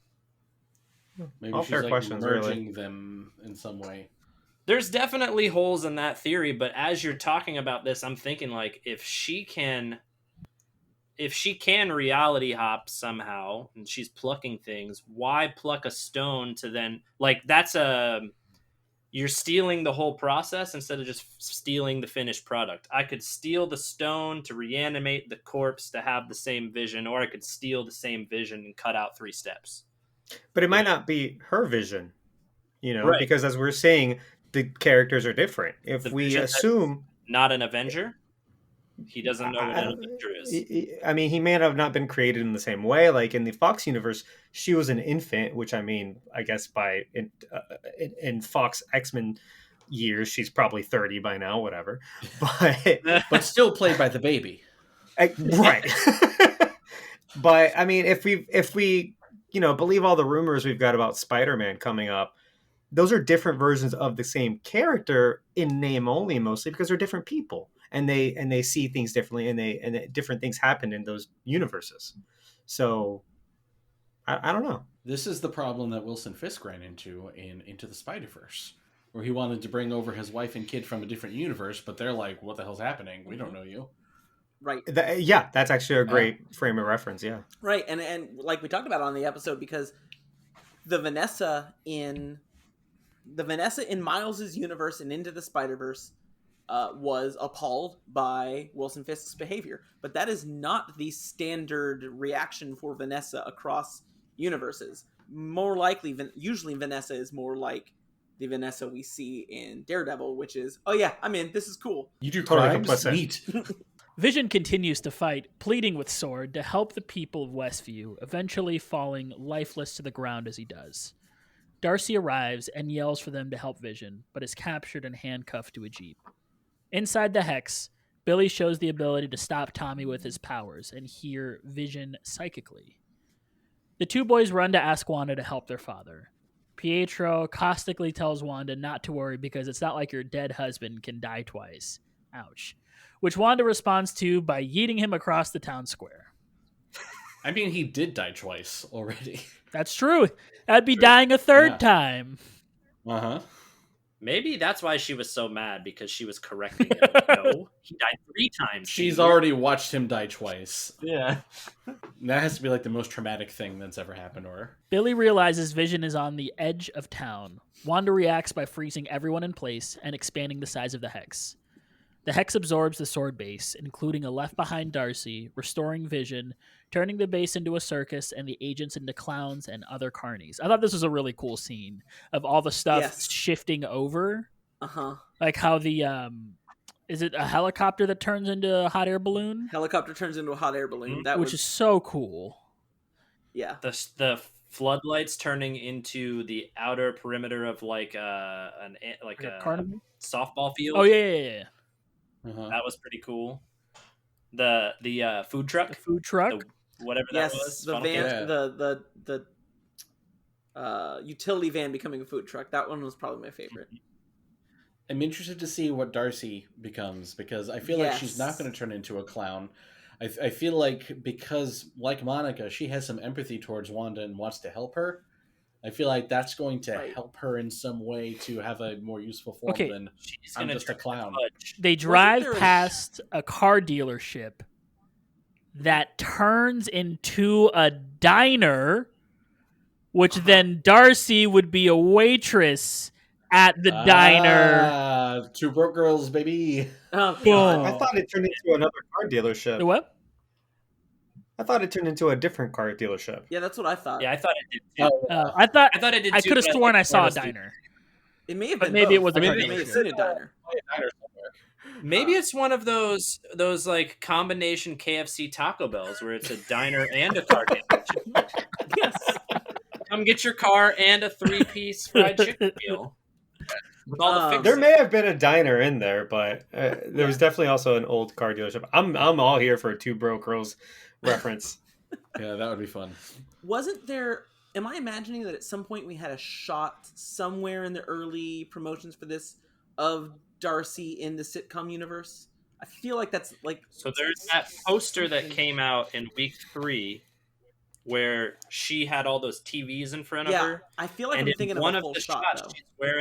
Maybe All she's fair like questions, merging really. them in some way. There's definitely holes in that theory, but as you're talking about this, I'm thinking like if she can reality hop somehow and she's plucking things, why pluck a stone to then you're stealing the whole process instead of just stealing the finished product. I could steal the stone to reanimate the corpse to have the same vision, or I could steal the same vision and cut out 3 steps. But it might not be her vision, Right. because as we're saying, the characters are different. If we assume not an Avenger, he doesn't know what an Avenger is. I mean, he may have not been created in the same way. Like in the Fox universe, she was an infant, which I guess in Fox X-Men years, she's probably 30 by now, whatever. But still played by the baby. Right. But I mean, if we believe all the rumors we've got about Spider-Man coming up, those are different versions of the same character in name only, mostly because they're different people and they see things differently, and different things happen in those universes. So I don't know. This is the problem that Wilson Fisk ran into in Into the Spider-Verse, where he wanted to bring over his wife and kid from a different universe, but they're like, what the hell's happening? We don't know you. Right. Yeah, that's actually a great frame of reference, yeah. Right, and like we talked about on the episode, because the Vanessa in Miles' universe and Into the Spider-Verse was appalled by Wilson Fisk's behavior. But that is not the standard reaction for Vanessa across universes. More likely, usually Vanessa is more like the Vanessa we see in Daredevil, which is, oh yeah, I'm in, this is cool. You do Totally crimes? complicit. Neat. Vision continues to fight, pleading with Sword to help the people of Westview, eventually falling lifeless to the ground as he does. Darcy arrives and yells for them to help Vision, but is captured and handcuffed to a jeep. Inside the Hex, Billy shows the ability to stop Tommy with his powers and hear Vision psychically. The two boys run to ask Wanda to help their father. Pietro caustically tells Wanda not to worry because it's not like your dead husband can die twice. Ouch. Which Wanda responds to by yeeting him across the town square. I mean, he did die twice already. That's true. That'd be dying a third time. Uh-huh. Maybe that's why she was so mad, because she was correcting him. No, he died 3 times. She's already watched him die twice. Yeah. That has to be like the most traumatic thing that's ever happened to her. Billy realizes Vision is on the edge of town. Wanda reacts by freezing everyone in place and expanding the size of the Hex. The Hex absorbs the Sword base, including a left-behind Darcy, restoring Vision, turning the base into a circus and the agents into clowns and other carnies. I thought this was a really cool scene of all the stuff shifting over. Uh-huh. Like how the, is it a helicopter that turns into a hot air balloon? Helicopter turns into a hot air balloon. Which is so cool. Yeah. The floodlights turning into the outer perimeter of like a carnival? softball field. Oh, yeah. Uh-huh. That was pretty cool. The food truck. The food truck? Whatever that was. The van, the utility van becoming a food truck. That one was probably my favorite. I'm interested to see what Darcy becomes, because I feel like she's not going to turn into a clown. I feel like, because like Monica, she has some empathy towards Wanda and wants to help her. I feel like that's going to help her in some way to have a more useful form than I'm just a clown. They drive past a car dealership that turns into a diner, which then Darcy would be a waitress at the diner. 2 broke girls, baby. I thought it turned into another car dealership. The what? I thought it turned into a different car dealership. Yeah, that's what I thought. Yeah, I thought it did too. I thought it did I too, could have but sworn I saw a diner. It may have But been maybe both. it was a car may have seen a diner. Maybe it's one of those like combination KFC Taco Bells where it's a diner and a car dealership. Yes. Come get your car and a 3-piece fried chicken meal. With all the there may have been a diner in there, but there was definitely also an old car dealership. I'm all here for a 2 broke girls reference. Yeah, that would be fun. Wasn't there... Am I imagining that at some point we had a shot somewhere in the early promotions for this of Darcy in the sitcom universe? I feel like that's like... So there's that poster that came out in week 3 where she had all those TVs in front of her. I feel like and I'm thinking of one a full the shot, shots, though.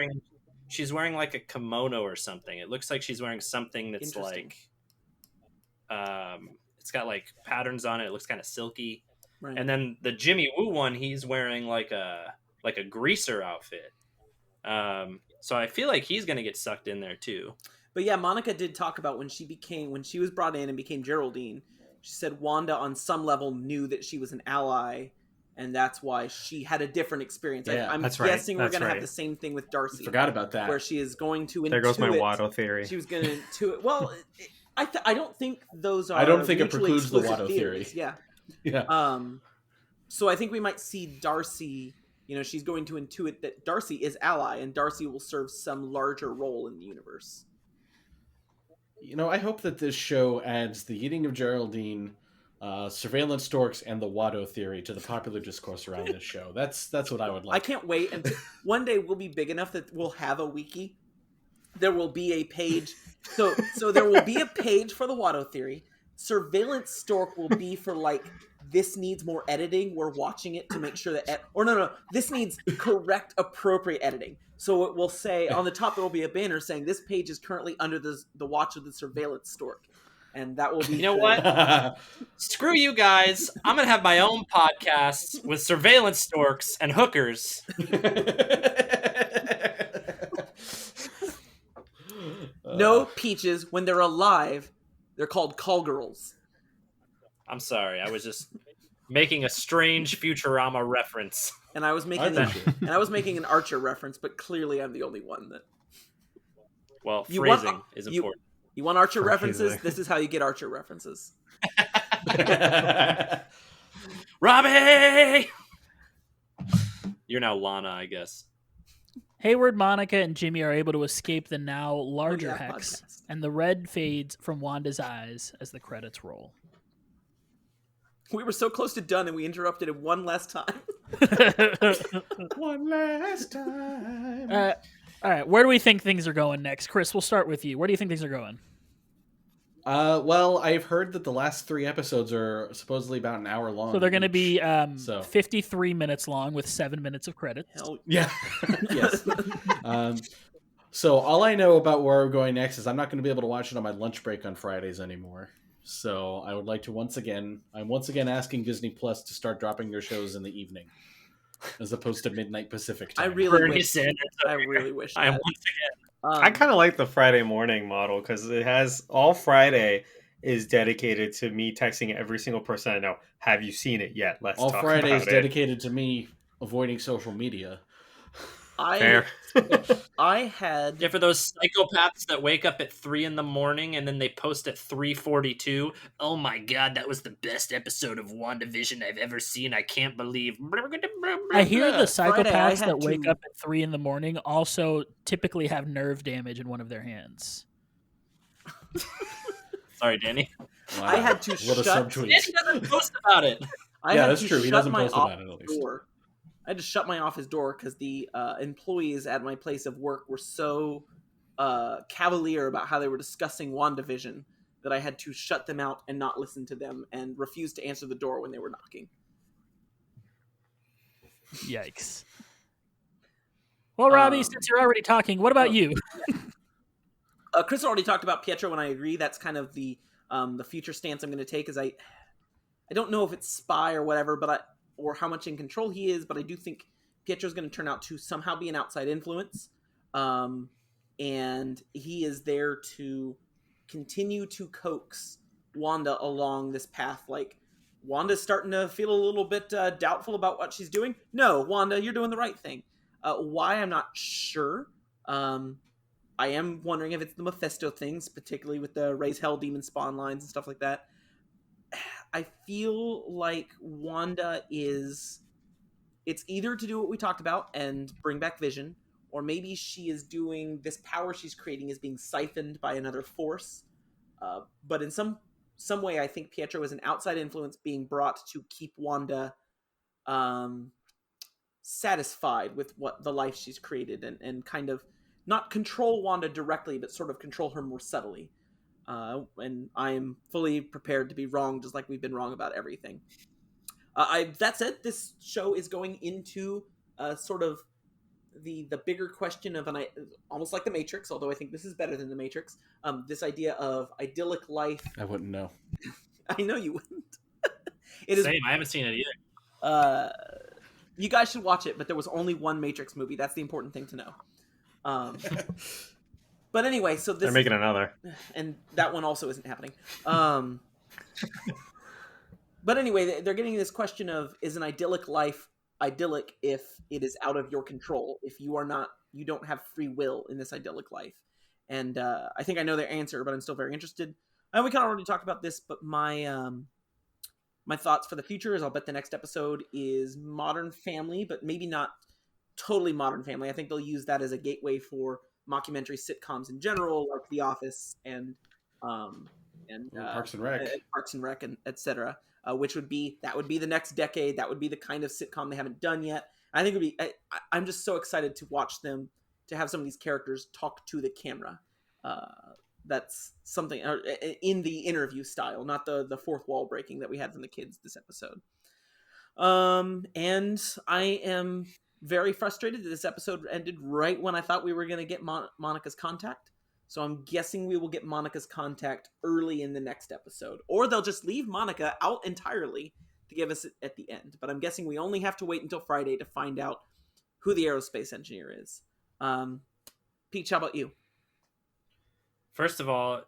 she's wearing like a kimono or something. It looks like she's wearing something that's like... it's got like patterns on it. It looks kind of silky. Right. And then the Jimmy Woo one, he's wearing like a greaser outfit. So I feel like he's gonna get sucked in there too. But yeah, Monica did talk about when she was brought in and became Geraldine. She said Wanda on some level knew that she was an ally, and that's why she had a different experience. Yeah, I'm guessing we're going to have the same thing with Darcy. Forgot about that. Where she is going to intuit. There goes my Watto theory. She was going to intuit. Well, I don't think those are. I don't think it precludes the Watto theory. theory. Yeah. So I think we might see Darcy. You know, she's going to intuit that Darcy is ally, and Darcy will serve some larger role in the universe. You know, I hope that this show adds the eating of Geraldine, surveillance dorks and the Watto Theory to the popular discourse around this show. That's what I would like. I can't wait until one day we'll be big enough that we'll have a wiki. There will be a page. So there will be a page for the Watto Theory. Surveillance Stork will be for like, this needs more editing. We're watching it to make sure that, this needs correct, appropriate editing. So it will say on the top, there will be a banner saying this page is currently under the watch of the Surveillance Stork. And that will be. You know what? Screw you guys. I'm going to have my own podcast with surveillance storks and hookers. No peaches. When they're alive, they're called call girls. I'm sorry. I was just making a strange Futurama reference. And I was making an Archer reference, but clearly I'm the only one that. Well, phrasing is important. You want Archer references? This is how you get Archer references. Robbie! You're now Lana, I guess. Hayward, Monica, and Jimmy are able to escape the now larger hex, podcast. and the red fades from Wanda's eyes as the credits roll. We were so close to done, and we interrupted it one last time. One last time. All right, where do we think things are going next? Chris, we'll start with you. Where do you think things are going? Well, I've heard that the last 3 episodes are supposedly about an hour long. So they're going to be 53 minutes long with 7 minutes of credits. Yeah. Yes. So all I know about where we're going next is I'm not going to be able to watch it on my lunch break on Fridays anymore. So I would like to once again asking Disney Plus to start dropping their shows in the evening, as opposed to midnight Pacific time. I really wish. I am once again. I kind of like the Friday morning model because it has all Friday is dedicated to me texting every single person I know. Have you seen it yet? Let's all talk Friday about is it. dedicated to me avoiding social media. Fair. I had for those psychopaths that wake up at 3 a.m. and then they post at 3:42. Oh my god, that was the best episode of WandaVision I've ever seen. I can't believe. I hear the Friday, psychopaths that wake up at 3 a.m. also typically have nerve damage in one of their hands. Sorry, Danny. Wow. I had to what a shut. subtweet. Danny doesn't post about it. Yeah, that's true. He doesn't post about it, at least. I had to shut my office door because the employees at my place of work were so cavalier about how they were discussing WandaVision that I had to shut them out and not listen to them and refuse to answer the door when they were knocking. Yikes. Well, Robbie, since you're already talking, what about you? Chris already talked about Pietro, and I agree. That's kind of the future stance I'm going to take. Is I don't know if it's spy or whatever, or how much in control he is, but I do think Pietro's going to turn out to somehow be an outside influence. And he is there to continue to coax Wanda along this path. Like, Wanda's starting to feel a little bit doubtful about what she's doing. No, Wanda, you're doing the right thing. Why, I'm not sure. I am wondering if it's the Mephisto things, particularly with the Raise Hell Demon Spawn lines and stuff like that. I feel like Wanda it's either to do what we talked about and bring back Vision, or maybe she is doing this power she's creating is being siphoned by another force. But in some way, I think Pietro is an outside influence being brought to keep Wanda satisfied with what the life she's created and kind of not control Wanda directly, but sort of control her more subtly. And I am fully prepared to be wrong, just like we've been wrong about everything. That said, this show is going into sort of the bigger question of almost like the Matrix, although I think this is better than the Matrix. This idea of idyllic life. I wouldn't know. I know you wouldn't. Same. I haven't seen it either. You guys should watch it, but there was only one Matrix movie. That's the important thing to know. But anyway, so They're making another. And that one also isn't happening. But anyway, they're getting this question of, is an idyllic life idyllic if it is out of your control? If you don't have free will in this idyllic life? And I think I know their answer, but I'm still very interested. We kind of already talked about this, but my thoughts for the future is I'll bet the next episode is Modern Family, but maybe not totally Modern Family. I think they'll use that as a gateway for mockumentary sitcoms in general, like The Office and and Parks and Rec, and etc. Which would be the next decade. That would be the kind of sitcom they haven't done yet. I think it would be. I'm just so excited to watch them, to have some of these characters talk to the camera. That's something in the interview style, not the fourth wall breaking that we had from the kids this episode. And I am very frustrated that this episode ended right when I thought we were going to get Monica's contact. So I'm guessing we will get Monica's contact early in the next episode, or they'll just leave Monica out entirely to give us it at the end. But I'm guessing we only have to wait until Friday to find out who the aerospace engineer is. Peach, how about you? First of all,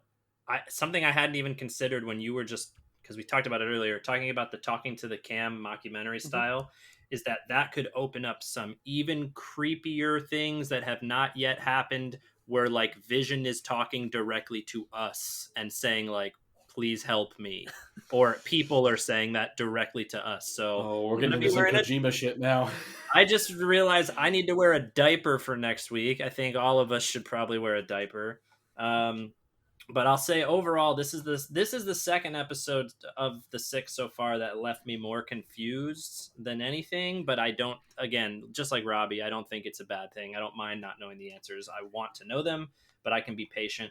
something I hadn't even considered when you were just, because we talked about it earlier, talking about the talking to the cam mockumentary style, is that could open up some even creepier things that have not yet happened, where like Vision is talking directly to us and saying like, please help me, or people are saying that directly to us. So we're gonna be wearing Kojima shit now. I just realized I need to wear a diaper for next week. I think all of us should probably wear a diaper. But I'll say overall, this is the second episode of the 6 so far that left me more confused than anything. But I don't, again, just like Robbie, I don't think it's a bad thing. I don't mind not knowing the answers. I want to know them, but I can be patient.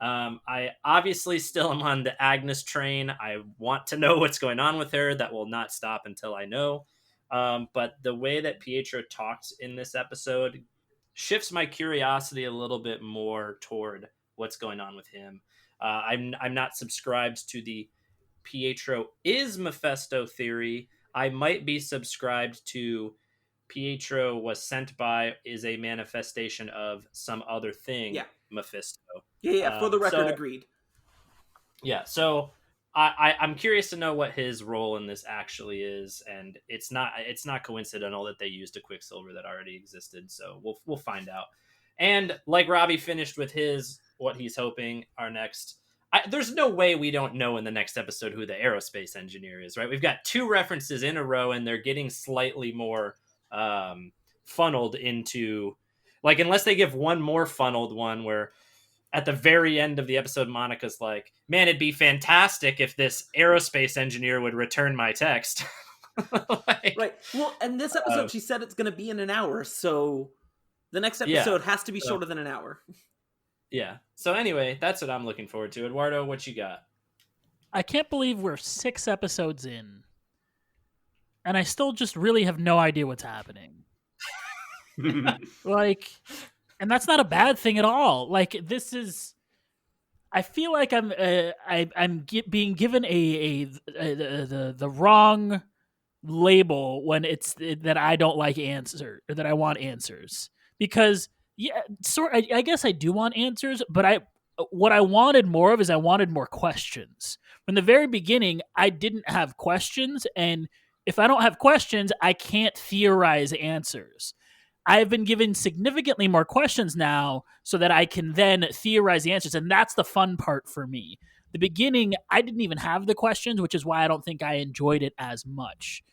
I obviously still am on the Agnes train. I want to know what's going on with her. That will not stop until I know. But the way that Pietro talks in this episode shifts my curiosity a little bit more toward what's going on with him. I'm not subscribed to the Pietro is Mephisto theory. I might be subscribed to Pietro was sent by is a manifestation of some other thing. Yeah. Mephisto. Yeah. For the record, agreed. Yeah. So I'm curious to know what his role in this actually is, and it's not coincidental that they used a Quicksilver that already existed. So we'll find out. And like Robbie finished with what he's hoping our next. There's no way we don't know in the next episode who the aerospace engineer is, right? We've got 2 references in a row, and they're getting slightly more funneled into, like, unless they give one more funneled one where at the very end of the episode, Monica's like, man, it'd be fantastic if this aerospace engineer would return my text. Right. Well, and this episode, she said it's going to be in an hour, so the next episode has to be shorter than an hour. Yeah. So anyway, that's what I'm looking forward to. Eduardo, what you got? I can't believe we're 6 episodes in, and I still just really have no idea what's happening. Like, and that's not a bad thing at all. Like, this is, I feel like I'm being given the wrong label when it's that I don't like answer, or that I want answers, because I guess I do want answers, but what I wanted more of is I wanted more questions. From the very beginning, I didn't have questions, and if I don't have questions, I can't theorize answers. I've been given significantly more questions now so that I can then theorize the answers, and that's the fun part for me. The beginning, I didn't even have the questions, which is why I don't think I enjoyed it as much.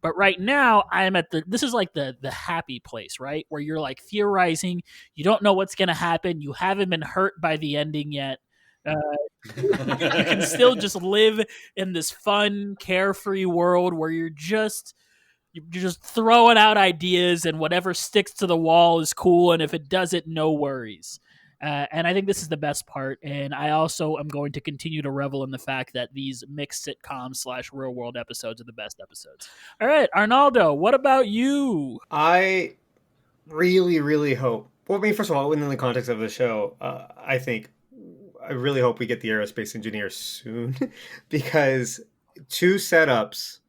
But right now, I'm at this is like the happy place, right? Where you're like theorizing, you don't know what's going to happen, you haven't been hurt by the ending yet. You can still just live in this fun, carefree world where you're just throwing out ideas, and whatever sticks to the wall is cool, and if it doesn't, no worries. And I think this is the best part, and I also am going to continue to revel in the fact that these mixed sitcom / real world episodes are the best episodes. All right, Arnaldo, what about you? I really, really hope, well, I mean, first of all, within the context of the show, I really hope we get the aerospace engineer soon, because 2 setups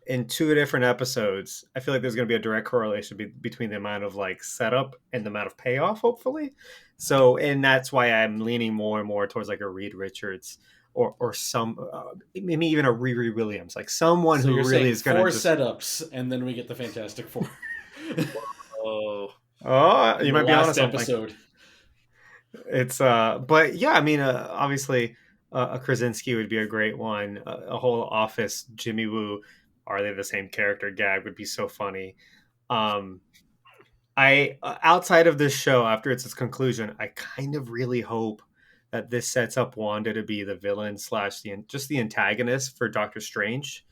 in 2 different episodes, I feel like there's going to be a direct correlation between the amount of like setup and the amount of payoff, hopefully. So, and that's why I'm leaning more and more towards like a Reed Richards or some, maybe even a Riri Williams, like someone so who really is going to 4 setups, and then we get the Fantastic Four. Oh, you might be on something. Episode. It's but yeah, I mean, obviously, a Krasinski would be a great one. A whole Office Jimmy Woo, are they the same character gag would be so funny. I outside of this show, after its conclusion, I kind of really hope that this sets up Wanda to be the villain slash the antagonist for Doctor Strange.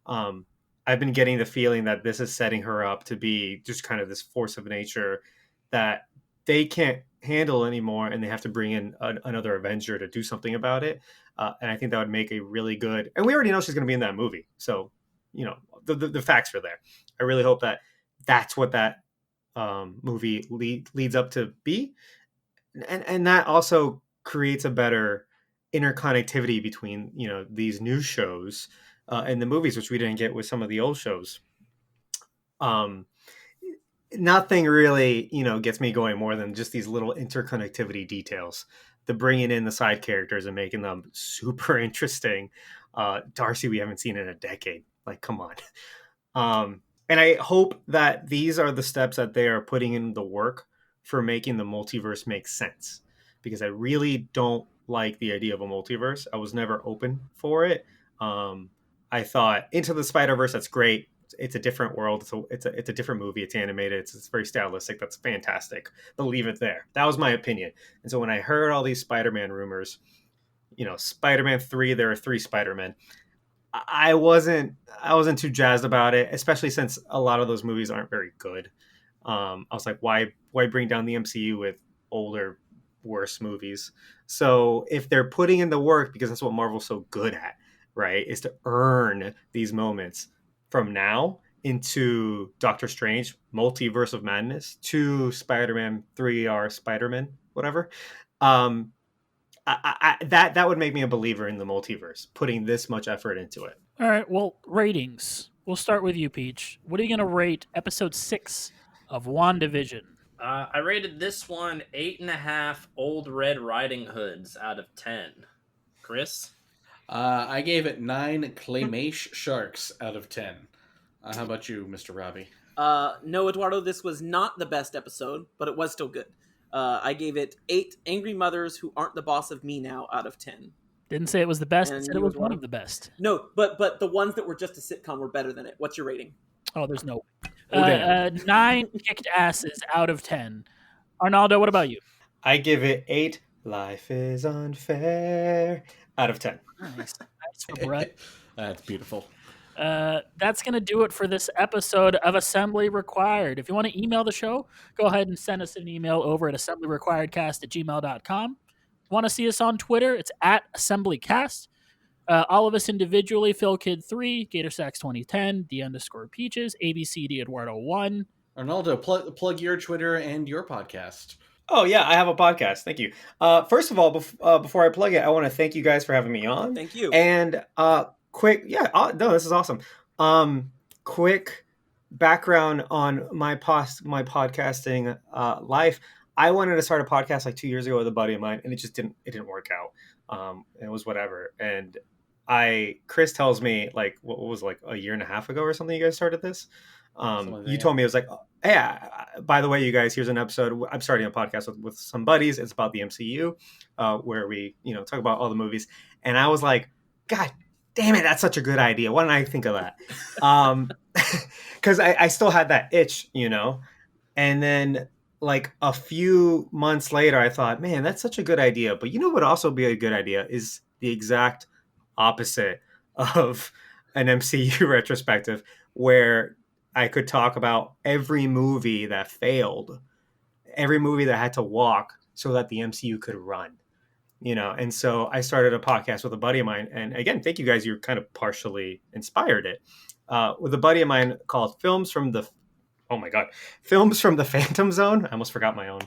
I've been getting the feeling that this is setting her up to be just kind of this force of nature that they can't handle anymore, and they have to bring in another Avenger to do something about it. And I think that would make a really good. And we already know she's going to be in that movie, so the facts are there. I really hope that that's what that movie leads up to be, and that also creates a better interconnectivity between these new shows and the movies, which we didn't get with some of the old shows. Nothing really gets me going more than just these little interconnectivity details, the bringing in the side characters and making them super interesting. Darcy we haven't seen in a decade, like, come on. And I hope that these are the steps that they are putting in the work for making the multiverse make sense, because I really don't like the idea of a multiverse. I was never open for it. I thought Into the Spider-Verse, that's great. It's a different world. It's a different movie. It's animated. It's very stylistic. That's fantastic. But leave it there. That was my opinion. And so when I heard all these Spider-Man rumors, Spider-Man 3, there are 3 Spider-Men. I wasn't too jazzed about it, especially since a lot of those movies aren't very good. I was like, why bring down the MCU with older, worse movies? So if they're putting in the work, because that's what Marvel's so good at, right, is to earn these moments from now into Doctor Strange, Multiverse of Madness, to Spider-Man 3R Spider-Man, whatever. That would make me a believer in the multiverse, putting this much effort into it. All right, well, ratings. We'll start with you, Peach. What are you going to rate episode 6 of WandaVision? I rated this one 8.5 Old Red Riding Hoods out of 10. Chris? I gave it 9 Claymation Sharks out of 10. How about you, Mr. Robbie? No, Eduardo, this was not the best episode, but it was still good. I gave it 8 Angry Mothers Who Aren't the Boss of Me Now out of 10. Didn't say it was the best. And I said it was one of the best. No, but the ones that were just a sitcom were better than it. What's your rating? Oh, there's no. 9 kicked asses out of 10. Arnaldo, what about you? I give it 8 Life is Unfair out of 10. Nice for Brett. That's beautiful. That's going to do it for this episode of Assembly Required. If you want to email the show, go ahead and send us an email over at assemblyrequiredcast@gmail.com. Want to see us on Twitter? It's @assemblycast. All of us individually: PhilKid3, GatorSax2010, D_Peaches, ABCD Eduardo1. Arnaldo, plug your Twitter and your podcast. Oh, yeah, I have a podcast. Thank you. First of all, before I plug it, I want to thank you guys for having me on. Thank you. And this is awesome. Quick background on my podcasting life. I wanted to start a podcast like 2 years ago with a buddy of mine, and it didn't work out. It was whatever. And Chris tells me, like, what was like a year and a half ago or something, you guys started this. You told me, it was like, yeah, by the way, you guys, here's an episode. I'm starting a podcast with some buddies. It's about the MCU, where we, talk about all the movies. And I was like, God damn it, that's such a good idea. Why didn't I think of that? Because I still had that itch, and then like a few months later, I thought, man, that's such a good idea. But what would also be a good idea is the exact opposite of an MCU retrospective, where I could talk about every movie that failed, every movie that had to walk so that the MCU could run, and so I started a podcast with a buddy of mine. And again, thank you guys. You kind of partially inspired it with a buddy of mine called Films from the Phantom Zone. I almost forgot my own.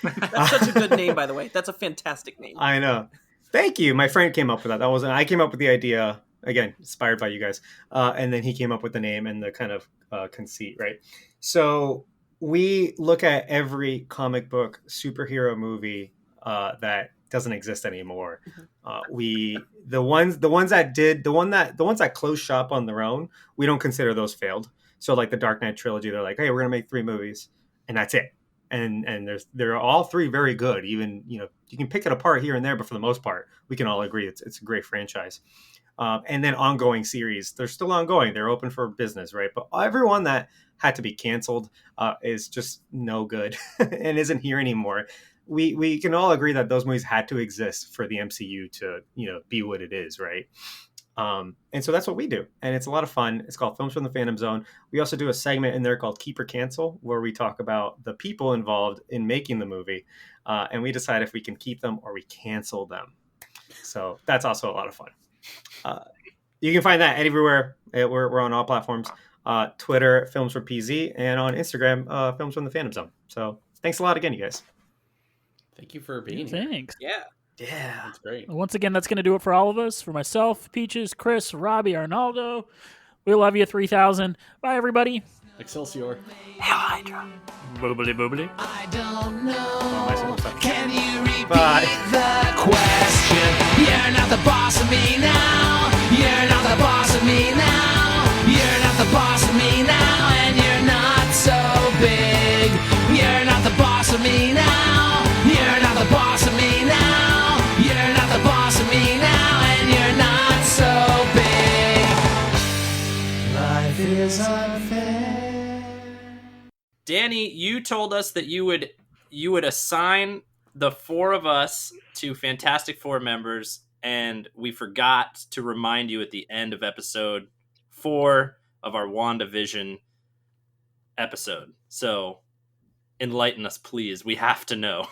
That's such a good name, by the way. That's a fantastic name. I know. Thank you. My friend came up with that. I came up with the idea, again, inspired by you guys. And then he came up with the name and the kind of conceit, right? So we look at every comic book superhero movie that doesn't exist anymore. The ones that closed shop on their own, we don't consider those failed. So like the Dark Knight trilogy, they're like, hey, we're gonna make 3 movies, and that's it. And they're all 3 very good. Even you can pick it apart here and there, but for the most part, we can all agree it's a great franchise. And then ongoing series, they're still ongoing. They're open for business, right? But everyone that had to be canceled is just no good and isn't here anymore. we can all agree that those movies had to exist for the MCU to, be what it is, right? And so that's what we do, and it's a lot of fun. It's called Films from the Phantom Zone. We also do a segment in there called Keep or Cancel, where we talk about the people involved in making the movie, and we decide if we can keep them or we cancel them. So that's also a lot of fun. You can find that everywhere. We're on all platforms. Twitter, Films for PZ, and on Instagram, Films from the Phantom Zone. So thanks a lot again, you guys. Thank you for being here. Thanks. Yeah. Yeah. That's great. Once again, that's going to do it for all of us. For myself, Peaches, Chris, Robbie, Arnaldo. We love you, 3000. Bye, everybody. Excelsior. Hydra. Boobly boobly. I don't know. Can you repeat Bye. the question? You're not the boss of me now. You're not the boss of me now. You're not the boss of me now. And you're not so big. You're not the boss of me now. You're not the boss of me now. You're not the boss of me now. And you're not so big. Life is unfair. Danny, you told us that you would assign the four of us to Fantastic Four members, and we forgot to remind you at the end of episode 4 of our WandaVision episode. So enlighten us, please. We have to know.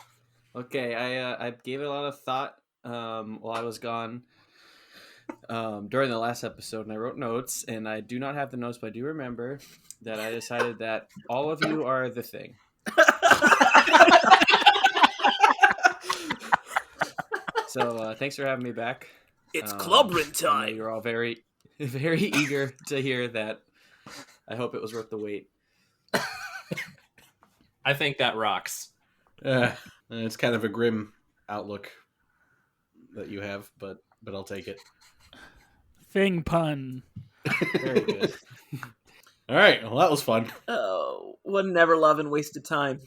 Okay, I gave it a lot of thought while I was gone during the last episode, and I wrote notes, and I do not have the notes, but I do remember that I decided that all of you are the Thing. So thanks for having me back. It's clubbering time. You're all very, very eager to hear that. I hope it was worth the wait. I think that rocks. It's kind of a grim outlook that you have, but I'll take it. Thing pun. Very good. All right. Well, that was fun. Oh, what an ever loving wasted time.